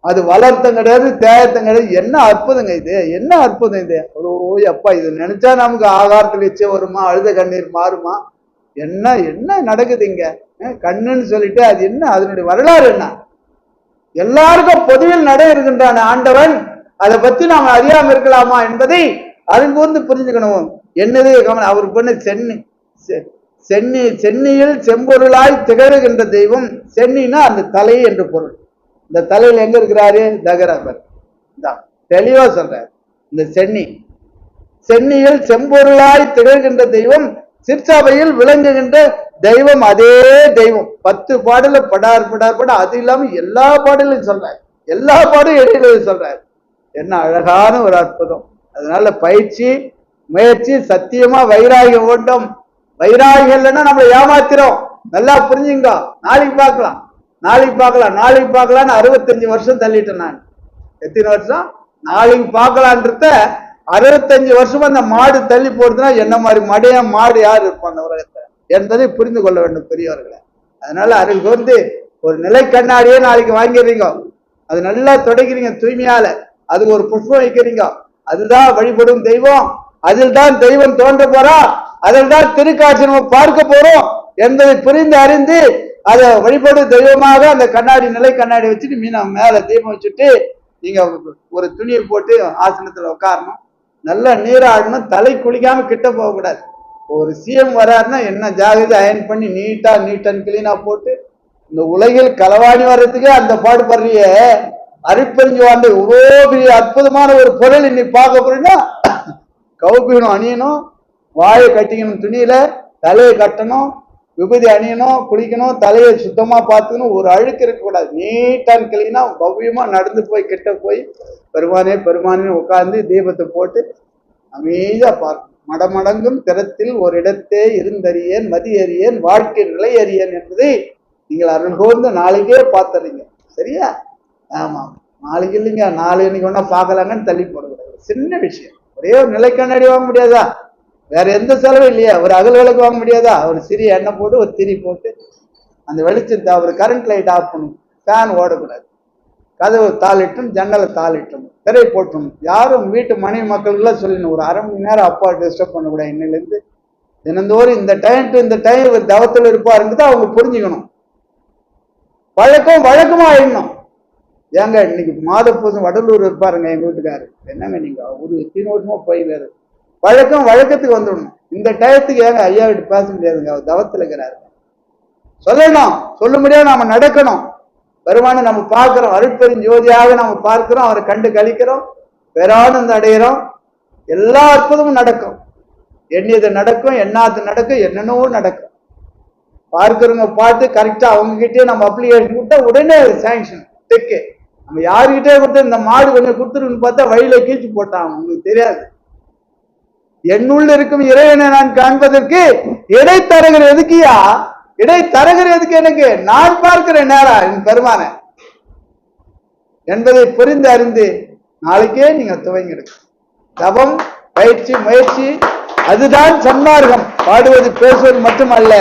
அது வளர்த்தம் கிடையாது, தேயத்தம் கிடையாது. என்ன அற்புதங்க இது! என்ன அற்புதம் இது! ஓய் அப்பா, இது நினைச்சா நமக்கு ஆகாரத்தில் எச்ச வருமா, அழுத கண்ணீர் மாறுமா? என்ன என்ன நடக்குது இங்க? கண்ணுன்னு சொல்லிட்டு அது என்ன, அதனுடைய வரலாறு என்ன? எல்லாருக்கும் பொதுவில் நட இருக்கின்றான ஆண்டவன். அதை பத்தி நாம அறியாம இருக்கலாமா என்பதை அதன் கூர்ந்து புரிஞ்சுக்கணும். என்னது அவர் பொண்ணு சென்னியில் செம்பொருளாய் திகழ்கின்ற தெய்வம். சென்னினா அந்த தலை என்று பொருள். இந்த தலையில் எங்க இருக்கிறாரு? தகரவர் தெளிவா சொல்றாரு. இந்த சென்னியில் செம்பொருளாய் திகழ்கின்ற தெய்வம், சிற்சபையில் விளங்குகின்ற தெய்வம் அதே தெய்வம். 10 பாடல படார் படார் பட, அது இல்லாம எல்லா பாடலையும் சொல்றாரு, எல்லா பாடும் இடையில சொல்றாரு. என்ன அழகான ஒரு அற்புதம்! அதனால பயிற்சி, முயற்சி, சத்தியமா வைராகியம் வேண்டும். வைராகியம் இல்லைன்னா நம்மளை ஏமாத்திரும். நல்லா புரிஞ்சுங்க. நாளைக்கு பார்க்கலாம், நாளைக்கு பார்க்கலாம், நாளைக்கு பார்க்கலான்னு 65 வருஷம் தள்ளிட்டேன் நான். எத்தனை வருஷம்? நாளைக்கு பார்க்கலான்றத 65 வருஷமா அந்த மாடு தள்ளி போடுதுன்னா என்ன மாதிரி மடைய மாடு யார் இருப்பான் அந்த உலகத்தை என்பதை புரிந்து கொள்ள வேண்டும் பெரியவர்களை. அதனால அருள் வந்து ஒரு நிலை கண்ணாடியே நாளைக்கு வாங்கிடுறீங்க, அது நல்லா தொடக்கிறீங்க தூய்மையால, அதுக்கு ஒரு புஷ்பம் வைக்கிறீங்க, அதுதான் வழிபடும் தெய்வம், அதில் தான் தெய்வம் தோன்ற போறா, அதில் தான் திருக்காட்சி நம்ம பார்க்க போறோம் என்பதை புரிந்து அறிந்து அதை வழிபடும் தெய்வமாக அந்த கண்ணாடி, நிலை கண்ணாடி வச்சுட்டு மீனா மேல தீபம் வச்சுட்டு நீங்க ஒரு துணியை போட்டு ஆசனத்துல உட்காரணும், நல்லா நீராடணும், தலை குளிக்காம கிட்ட போக கூடாது. ஒரு சிஎம் வராருன்னா என்ன ஜாகிரதை அயன் பண்ணி நீட் அண்ட் கிளீனா போட்டு, இந்த உலகில் களவாணி வர்றதுக்கே அந்த பாடுபடுறிய அரிப்பறிஞ்சு வாழ்ந்த இவ்வளோ பெரிய அற்புதமான ஒரு பொருள் இன்னைக்கு பார்க்க போறீங்கன்னா கவுப்பிக்கணும், அணியணும், வாயை கட்டிக்கணும், துணியில தலையை கட்டணும், விபூதி அணியணும், குளிக்கணும், தலையை சுத்தமா பார்த்துக்கணும், ஒரு அழுக்கு இருக்கக்கூடாது, நீட் அண்ட் கிளீனா பவ்யமா நடந்து போய் கிட்ட போய் பெருமானே பெருமானே உட்கார்ந்து தீபத்தை போட்டு அமைதியா பார்க்கணும். மடமடங்கும் திறத்தில் ஒரு இடத்தே இருந்தறியேன் மதியறியேன் வாழ்க்கை நிலையறியேன் என்பதை நீங்கள் அருள் கூர்ந்து நாளைக்கே பார்த்துறீங்க. சரியா? ஆமா, நாளைக்கு இல்லைங்க, நாளை இன்னைக்கு ஒன்னா பார்க்கலாங்கன்னு தள்ளி போடக்கூடாது. சின்ன விஷயம். ஒரே ஒரு நிலை கண்ணாடி வாங்க முடியாதா? வேற எந்த செலவும் இல்லையா? ஒரு அகல் விளக்கு வாங்க முடியாதா? ஒரு சிறிய எண்ணெய் போட்டு ஒரு திரி போட்டு அந்த வெளிச்சத்தை, ஒரு கரண்ட் லைட் ஆஃப் பண்ணணும், ஃபேன் ஓடக்கூடாது, கதவு தாளிட்டும், ஜன்னலை தாளிட்டும், திரை போட்டணும். யாரும் வீட்டு மனைவி மக்களுக்கெல்லாம் சொல்லணும், ஒரு 1/2 மணி நேரம் அப்பா டிஸ்டர்ப் பண்ணக்கூடாது, இன்னிலேருந்து தினந்தோறும் இந்த டைம் டு இந்த டைம் தவத்தில் இருப்பாருன்றதை அவங்க புரிஞ்சுக்கணும். வழக்கமா ஆயிடணும். ஏங்க இன்னைக்கு மாத பூசம் வடலூர் இருப்பாருங்க எங்க வீட்டுக்காரு, என்னங்க நீங்க ஒரு 3 வருஷமா போய் வேறு வழக்கத்துக்கு வந்துடணும். இந்த டயத்துக்கு ஏங்க ஐயா கிட்ட பேச முடியாதுங்க, அவர் தவத்தில் இருக்கிறாரு, சொல்லணும், சொல்ல முடியாது, நாம நடக்கணும். பெருமானை நம்ம பார்க்கிறோம், அருட்பெரும் ஜோதியாக நம்ம பார்க்கிறோம், அவரை கண்டு கழிக்கிறோம், பேரானந்தம் அடைகிறோம், எல்லா அற்புதமும் நடக்கும். எண்ணியது நடக்கும், எண்ணாது நடக்கும், என்னென்னவோ நடக்கும். பார்க்கிறவங்க பார்த்து கரெக்டா அவங்க கிட்டே நம்ம அப்ளிகேஷன் கொடுத்தா உடனே சாங்ஷன் டெக்கு. நம்ம யாருக்கிட்டே கொடுத்தா இந்த மாடு கொஞ்சம் கொடுத்துருன்னு பார்த்தா வழியில கீழ்ச்சி போட்டான், உங்களுக்கு தெரியாது. என்னுள்ள இருக்கும் இறைவனை நான் காண்பதற்கு இடை தரகிற எதுக்கியா? இடை தரகிற எதுக்கு? எனக்கு நான் பார்க்கிறேன் நேரா என் பெருமான என்பதை புரிந்து அறிந்து நாளைக்கே நீங்க துவங்கிடுங்க. தவம், பயிற்சி, முயற்சி, அதுதான் சன்மார்க்கம். பாடுவது பேசுவது மட்டுமல்ல.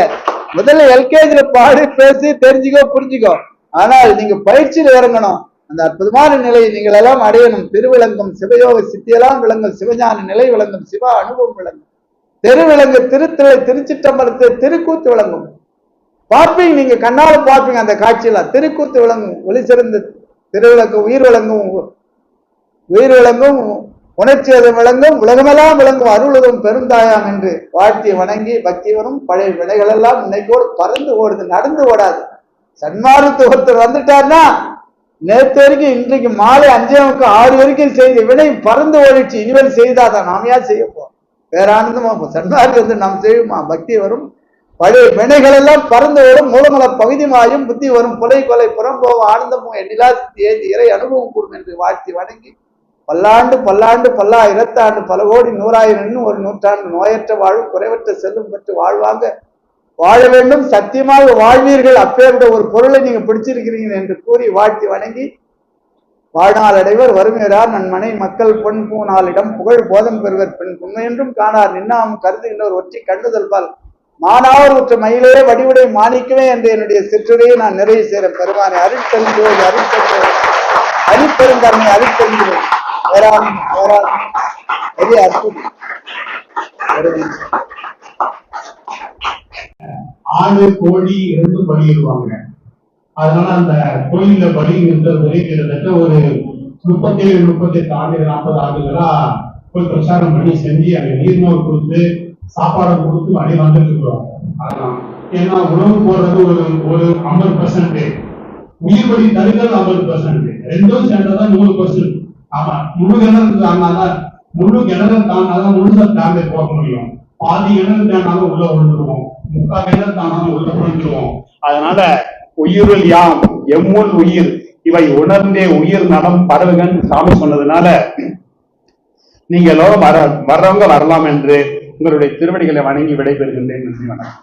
முதல்ல எல்கேஜில பாடு, பேசி, தெரிஞ்சுக்கோ, புரிஞ்சுக்கோ. ஆனால் நீங்க பயிற்சியில் இறங்கணும். அந்த அற்புதமான நிலையை நீங்கள் எல்லாம் அடையணும். திருவிளங்கும் சிவயோக சித்தியெல்லாம் விளங்கும், சிவஞான நிலை விளங்கும், சிவ அனுபவம் விளங்கும், திருவிளங்கு திருத்திலை திருச்சிற்றம்பலத்தை திருக்கூத்து விளங்கும். பார்ப்பீங்க, நீங்க கண்ணால பார்ப்பீங்க அந்த காட்சியில. திருக்கூத்து விளங்கும், ஒளி சிறந்த திருவிளங்கும், உயிர் விளங்கும், உணர்ச்சி அது விளங்கும் உலகமெல்லாம் விளங்கும் அருளுதும் பெருந்தாயாம் என்று வாழ்த்தி வணங்கி பக்தி வரும். பழைய வினைகள் எல்லாம் இன்னைக்கோடு பறந்து ஓடுது, நடந்து ஓடாது. சன்மார்க்கத்து ஒருத்தர் வந்துட்டார்னா நேற்று வரைக்கும் இன்றைக்கு மாலை 5:06 வரைக்கும் செய்த வினை பறந்து ஓடிச்சு. இனிமேல் செய்தாதான் நாமையா செய்ய போறோம். வேற ஆனந்தமா சன்மார்க்கத்தை நாம் செய்வோமா? பக்தி வரும், பழைய வினைகள் எல்லாம் பறந்து வரும், மூலமல பகுதி மாயும் புத்தி வரும், புலை கொலை புறம்போகும் ஆனந்தமும் எண்ணிலா ஏந்தி இறை அனுபவம் கூடும் என்று வாழ்த்தி வணங்கி பல்லாண்டு பல்லாண்டு பல்லாயிரத்தாண்டு பல கோடி 100,000 ஒரு நூற்றாண்டு நோயற்ற வாழும் குறைவற்ற செல்லும் பெற்று வாழ்வாங்க வாழ வேண்டும். சத்தியமாக வாழ்வீர்கள். அப்பேற்பட்ட ஒரு பொருளை நீங்க பிடிச்சிருக்கிறீங்க என்று கூறி வாழ்த்தி வணங்கி வாழ்நாள் அடைவர் வறுமையரார் நன்மனை மக்கள் பொன் பூநாளிடம் புகழ் போதம் பெறுவர் பெண் உண்மையென்றும் காணார் நின்னாம் கருதுகின்றவர் ஒற்றி கண்டுதல் பால் மானாவர் உற்ற மயிலே வடிவுடை மாணிக்கவே என்று என்னுடைய சிற்றுரையை நான் நிறைவு செய்கிற பெருமானை அருட்பெருந்தோடு அருட்பெருந்தன்மை அருட்பெருந்தோடு வேறாண்மை பெரிய அற்புதம். ஆடு கோழி 2 பலியிடுவாங்க. அதனால அந்த கோயில்ல பலிங்கிறது கிட்டத்தட்ட ஒரு 37-38 ஆண்டு 40 ஆண்டுகளா போய் பிரச்சாரம் பண்ணி செஞ்சு அங்க நீர்மோர் கொடுத்து சாப்பாடு கொடுத்து அப்படியே வந்துட்டு இருக்கிறோம். அதான் ஏன்னா உணவு போடுறது ஒரு 50%, உயிர் பலி தடுக்கிறது 50%, ரெண்டும் சேர்ந்ததான் 100%. ஆமா, முழு கிணறு தாண்டாதான் முழுசா தாண்டி போக முடியும். பாதி கிணறு தாண்டாலும் உள்ள விழுந்துருவோம், 3/4 கிணறு தாண்டாலும் உள்ள விழுந்துருவோம். அதனால உயிருள் யாம் எம்முள் உயிர் இவை உணர்ந்தே உயிர் நலம் பரவுகன் சாமி சொன்னதுனால நீங்க எல்லோரும் வர்றவங்க வரலாம் என்று உங்களுடைய திருவடிகளை வணங்கி விடைபெறுகின்றேன். நன்றி, வணக்கம்.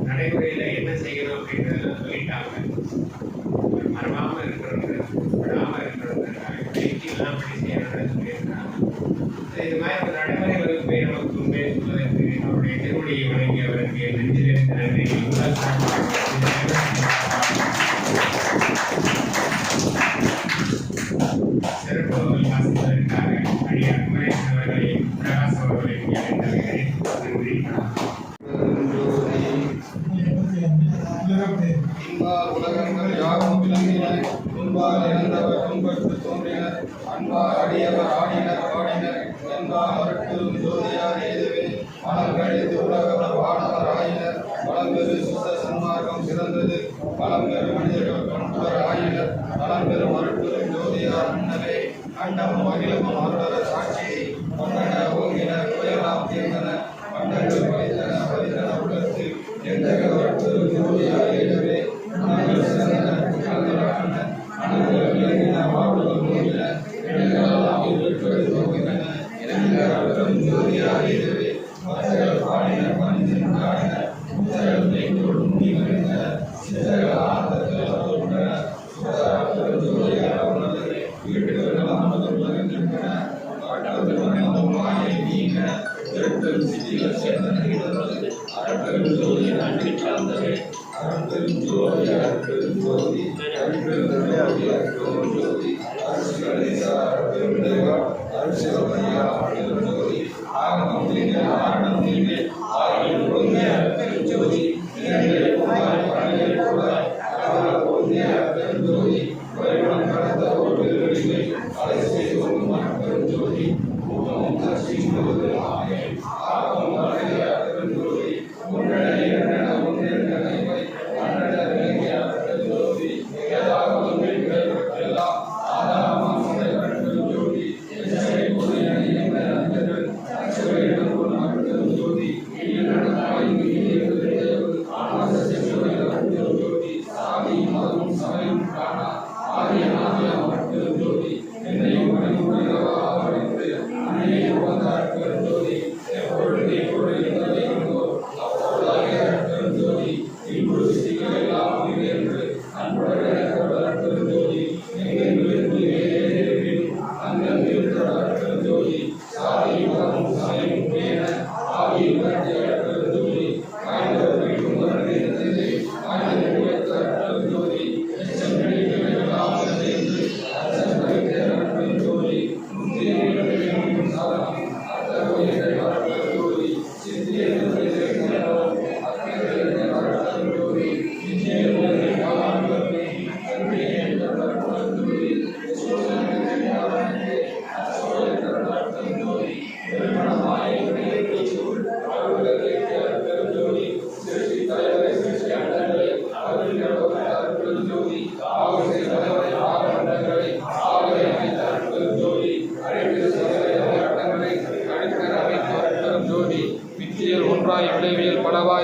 நடைமுறையில என்ன செய்யணும் அப்படின்றத சொல்லிட்டாங்க. மறவாம இருக்கிறவங்க விடாம இருக்கிறவங்க பயிற்சி எல்லாம் படி செய்யணும்னு சொல்லியிருக்காங்க. இது மாதிரி ஒரு நடைமுறை வகுப்பை நமக்கு உண்மை சொல்வதற்கு அவருடைய திருவடியை வழங்கி அவருக்கு நெஞ்சிலிருந்து நன்றி. சிறப்பு வாசிப்பதற்காக அடியார் குமரேசன் அவர்களையும் பிரகாஷ் அவர்களையும் அழைத்தவர்களே நன்றி. உலகங்கள் யாரும் விளங்கின துன்பால் இறந்தவர் துன்பத்து தோன்றினர் அன்பார் அடியவர் ஆடினர் பாடினர் என்பார் அருட்பெரும் ஜோதியார் ஏதுவே மனம் கழித்து உலகவர் வானவர் ஆயினர் வளம்பெரு சுத்த சன்மார்க்கம் சிறந்தது வளம்பெரு மனிதர்கள் பண்பர் ஆயினர் வளம்பெரும் அருட்பெரும் ஜோதியார் அண்ணவே அண்டமும் அகிலமும் அருளர சாட்சி பொன்னன ஓங்கின குயலாம் தீர்ந்தன பண்டங்கள் வைத்தன பதித்தன உலகத்தில் எந்த அருட்பெரும் ஜோதியார் ஏதுவே உன்னடைய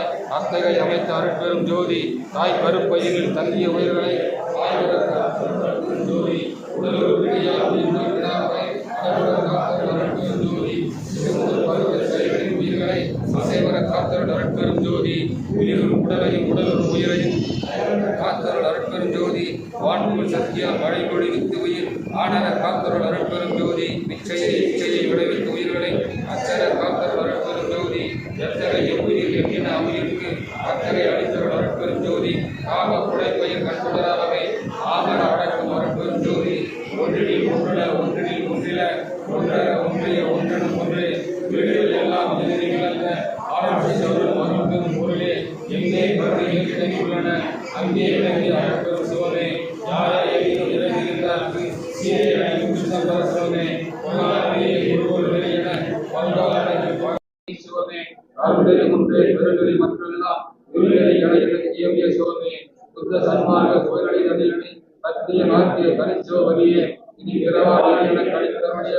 உயிராய் அத்தகை அமைத்த அருட்பெரும் ஜோதி தாய் கருப்பையில் தங்கிய உயிர்களை ஜோதி உயிர்களை அசைவர காத்தருள் அருட்பெரும் ஜோதி உயிரும் உடலையும் உடலும் உயிரையும் காத்தருள் அருட்பெரும் ஜோதி வான்புகள் சக்தியால் மழை பொழிவித்து உயிர் ஆனர காத்தருள் அருட்பெரும் ஜோதி பிச்சையை இச்சையை விளைவித்த உயிர்களை அச்சர காத்தருள் அருட்பெரும் ஜோதி எத்தகைய உயிர் என்கிற உயிருக்கு அத்தகைய அளித்தருள் அருட்பெரும் ஜோதி காம புடைப்பையில் கண்டுடராகவே ஆமர அடக்கும் அருட்பெரும் ஜோதி ஒன்றில் ஒன்றில ஒன்றில் ஒன்றில ஒன்றர ஒன்றிய ஒன்றனும் ஒன்று வீடுகள் எல்லாம் எதிரிகளல்ல ஆராய்ச்சி சொல்லும் அருட்பெரும் பொருளே எங்கே கருணை இயக்கியுள்ளன அங்கே இறங்கி அருட்பெரும் சிவனே யாரை எதிரும் இறங்குகின்றார்கள் சீரையடையும் கிருஷ்ணபர சிவனே பொருளாதாரியை ஒருவர் வெளியிட பங்காளரை சிவமே அருள்நிலை ஒன்றே பெருநிலை மற்றெல்லாம் இருநிலை இடையிலக்கிய சிவமே புத்த சன்மார்க்க கோயிலை நதியினை சத்திய நாட்டிய கனிச்சிவபதியே இனி பிறவாடிய என கழித்தவடைய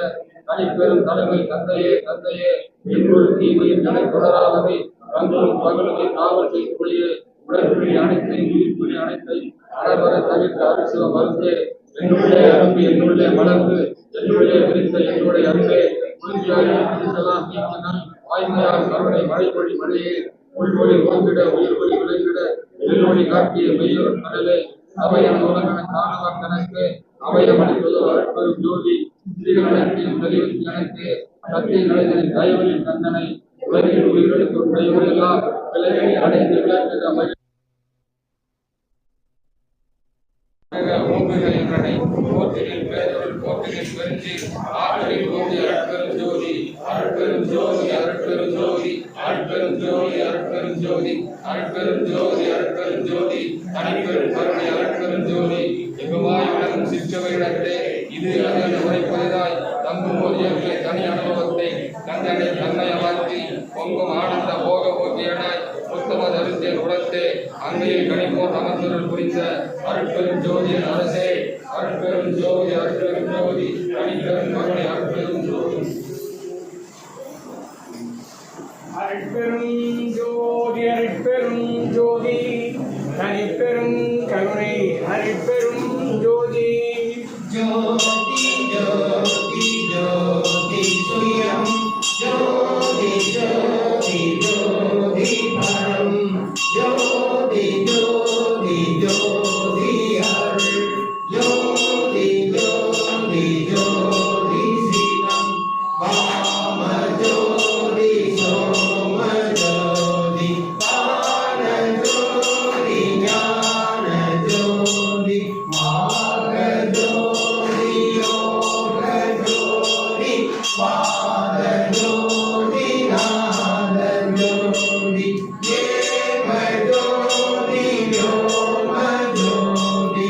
கனிப்பெரும் தலைமை தந்தையே தந்தையே இன்னொரு தீமையின் நிலை தொடராகவே தங்களும் பகலுமே காவல் செய்துள்ளே உடற்புலி அனைத்தையும் உயிர்ப்புலி அனைத்தையும் அறவர தவிர்த்த அரிசிவ மருந்தே என்னுள்ளே அரும்பு என்னுள்ளே மலர்ந்து என்னுள்ளே விரித்த என்னுடைய அன்பே உறுதியாகலாம் நீக்கினால் வாய்மையால் கருணை மழைப்பொழி மழையே உள்மொழி ஓங்கிட உயிர்மொழி விளைந்திட எல்மொழி காட்டிய மெய்யொரு கடலே அவையம் உலகன காணவர்கனக்கு அவயமளிப்பது அருட்பெரும் ஜோதி ஸ்ரீகணத்தையும் தெளிவுக்கு அனைத்து சத்திய நிலைகளின் தயவலின் தந்தனை உலகில் உயிர்களுக்கு உடையவரெல்லாம் விலைகளை அடைந்து விளக்குகிற மகிழ் ஓங்குக என்றனை போற்றினில் பேரொருள் போற்றினில் பெருஞ்சி ஆற்றலில் ஓங்கி அருட்பெரும் ஜோதி அருட்பெரும் ஜோதி அருட்பெரும் ஜோதி அருட்பெரும் ஜோதி அருட்பெரும் ஜோதி அருட்பெரும் ஜோதி அருட்பெரும் ஜோதி தனிப்பெரும் கருணை அருட்பெரும் ஜோதி எங்குமாய் விளங்கும் சிற்றவையிடத்தே இது அதனை உரைப்பதாய் தங்கும் ஒரு இயற்கை தனி அனுபவத்தை தந்தனை தன்னை அமர்த்தி பொங்கும் ஆனந்த போக போக்கியனாய் உத்தம தருத்தேன் உடத்தே அங்கையில் கணிப்போர் அமர்ந்தருள் புரிந்த அருட்பெரும் ஜோதியின் அரசே அருட்பெரும் ஜோதி அருட்பெரும் ஜோதி தனிப்பெரும் கருணை அருட்பெரும் ஜோதி அருட்பெரும் ஜோதி அருட்பெரும் ஜோதி தனிப்பெரும் கருணை அருட்பெரும் ஜோதி ஜோதி ஜோதி ஜோதி சுயம் ஜோதி ஜோதி ஜோதி பரம் ஜோதி ஜோதி ஜோதி அருள் ஜோதி ஜோதி ஜோதி சிவம் வாம ஜோதி சோம ஜோதி பான ஜோதி ஞான ஜோதி மாக ஜோதி யோக ஜோதி பாத ஜோதி நாத ஜோதி தேவ ஜோதி யோம ஜோதி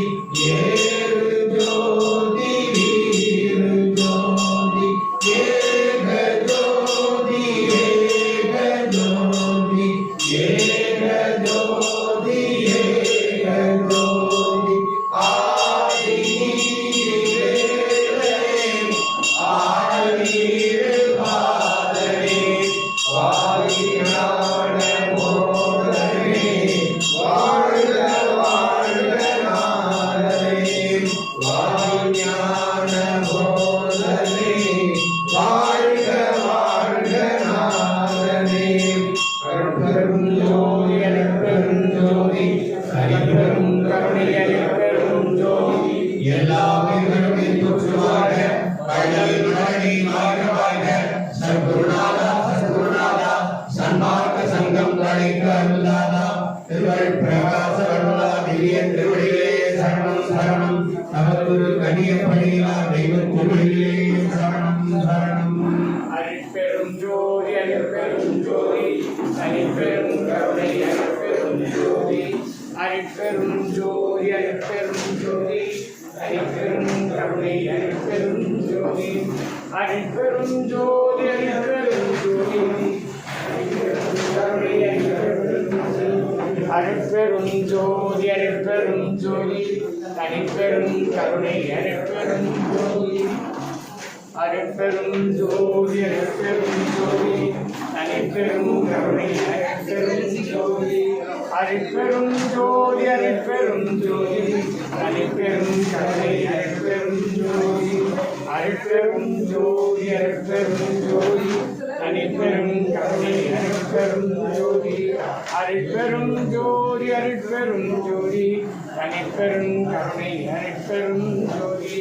ஏழு ஜோதி வீரு ஜோதி ஏக ஜோதி ஏக ஜோதி ஏக ஜோதி ஏக ஜோதி ஆதி நீரே ஆதிரு பாதரே வாரியான போதரே வாழ்க வாழ்க நாதரே வாரியான போதரே வாழ்க வாழ்க நாதரே அருட்பெரும் ஜோதி அருட்பெரும் ஜோதி தனிப்பெரும் கருணை அருட்பெரும் ஜோதி எல்லா உயிர்களும் தொற்றுவாக வள்ளல் மணி வாழ்க சத்குருநாதா சத்குருநாதா சன்மார்க்க சங்கம் தழைக்க அருளாதா திருவள் பிரகாச அருளா திவ்ய திருவடிகளே சரணம் சரணம் நமக்குரு கனிய பணியா தெய்வ திருவடிகளே சரணம் சரணம் அருட்பெரும் ஜோதி அருட்பெரும் ஜோதி தனிப்பெரும் கருணை அருட்பெரும் ஜோதி அருட்பெரும் ஜோதி அருட்பெரும் ஜோதி தனிப்பெரும் கருணை அருட்பெரும் ஜோதி அருட்பெரும் ஜோதி அருட்பெரும் ஜோதி அருட்பெரும் ஜோதி அருட்பெரும் ஜோதி தனிப்பெரும் கருணை அருட்பெரும் ஜோதி அருட்பெரும் ஜோதி அருட்பெரும் ஜோதி தனிப்பெரும் கருணை அருட்பெரும் ஜோதி அருட்பெரும் ஜோதி அருட்பெரும் ஜோதி தனிப்பெரும் கருணை அருட்பெரும் ஜோதி அருட்பெரும் ஜோதி அருட்பெரும் ஜோதி தனிப்பெரும் கருணை அருட்பெரும் ஜோதி அருட்பெரும் ஜோதி அருட்பெரும் ஜோதி தனிப்பெரும் கருணை அருட்பெரும் ஜோதி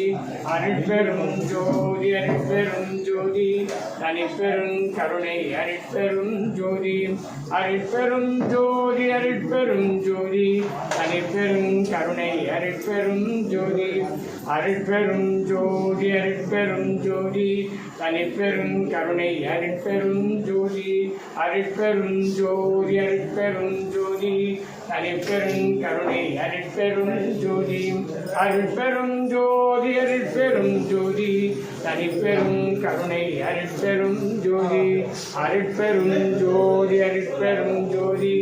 அருட்பெரும் ஜோதி அருட்பெரும் ஜோதி தனிப்பெரும் கருணை அருட்பெரும் ஜோதி அருட்பெரும் ஜோதி அருட்பெரும் ஜோதி தனிப்பெரும் கருணை அருட்பெரும் ஜோதி அருட்பெரும் ஜோதி அருட்பெரும் ஜோதி தனிப்பெரும் கருணை அருட்பெரும் ஜோதி அருட்பெரும் ஜோதி அருட்பெரும் ஜோதி தனிப்பெரும் கருணை அருட்பெரும் ஜோதி அருட்பெரும் ஜோதி அருட்பெரும் ஜோதி தனிப்பெரும் கருணை அருட்பெரும் ஜோதி அருட்பெரும் ஜோதி அருட்பெரும் ஜோதி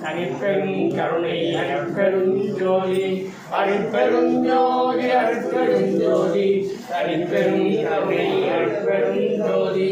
தனிப்பெரும் கருணை அருட்பெரும் ஜோதி அருட்பெரும் ஜோதி அருட்பெரும் ஜோதி தனிப்பெரும் கருணை அருட்பெரும் ஜோதி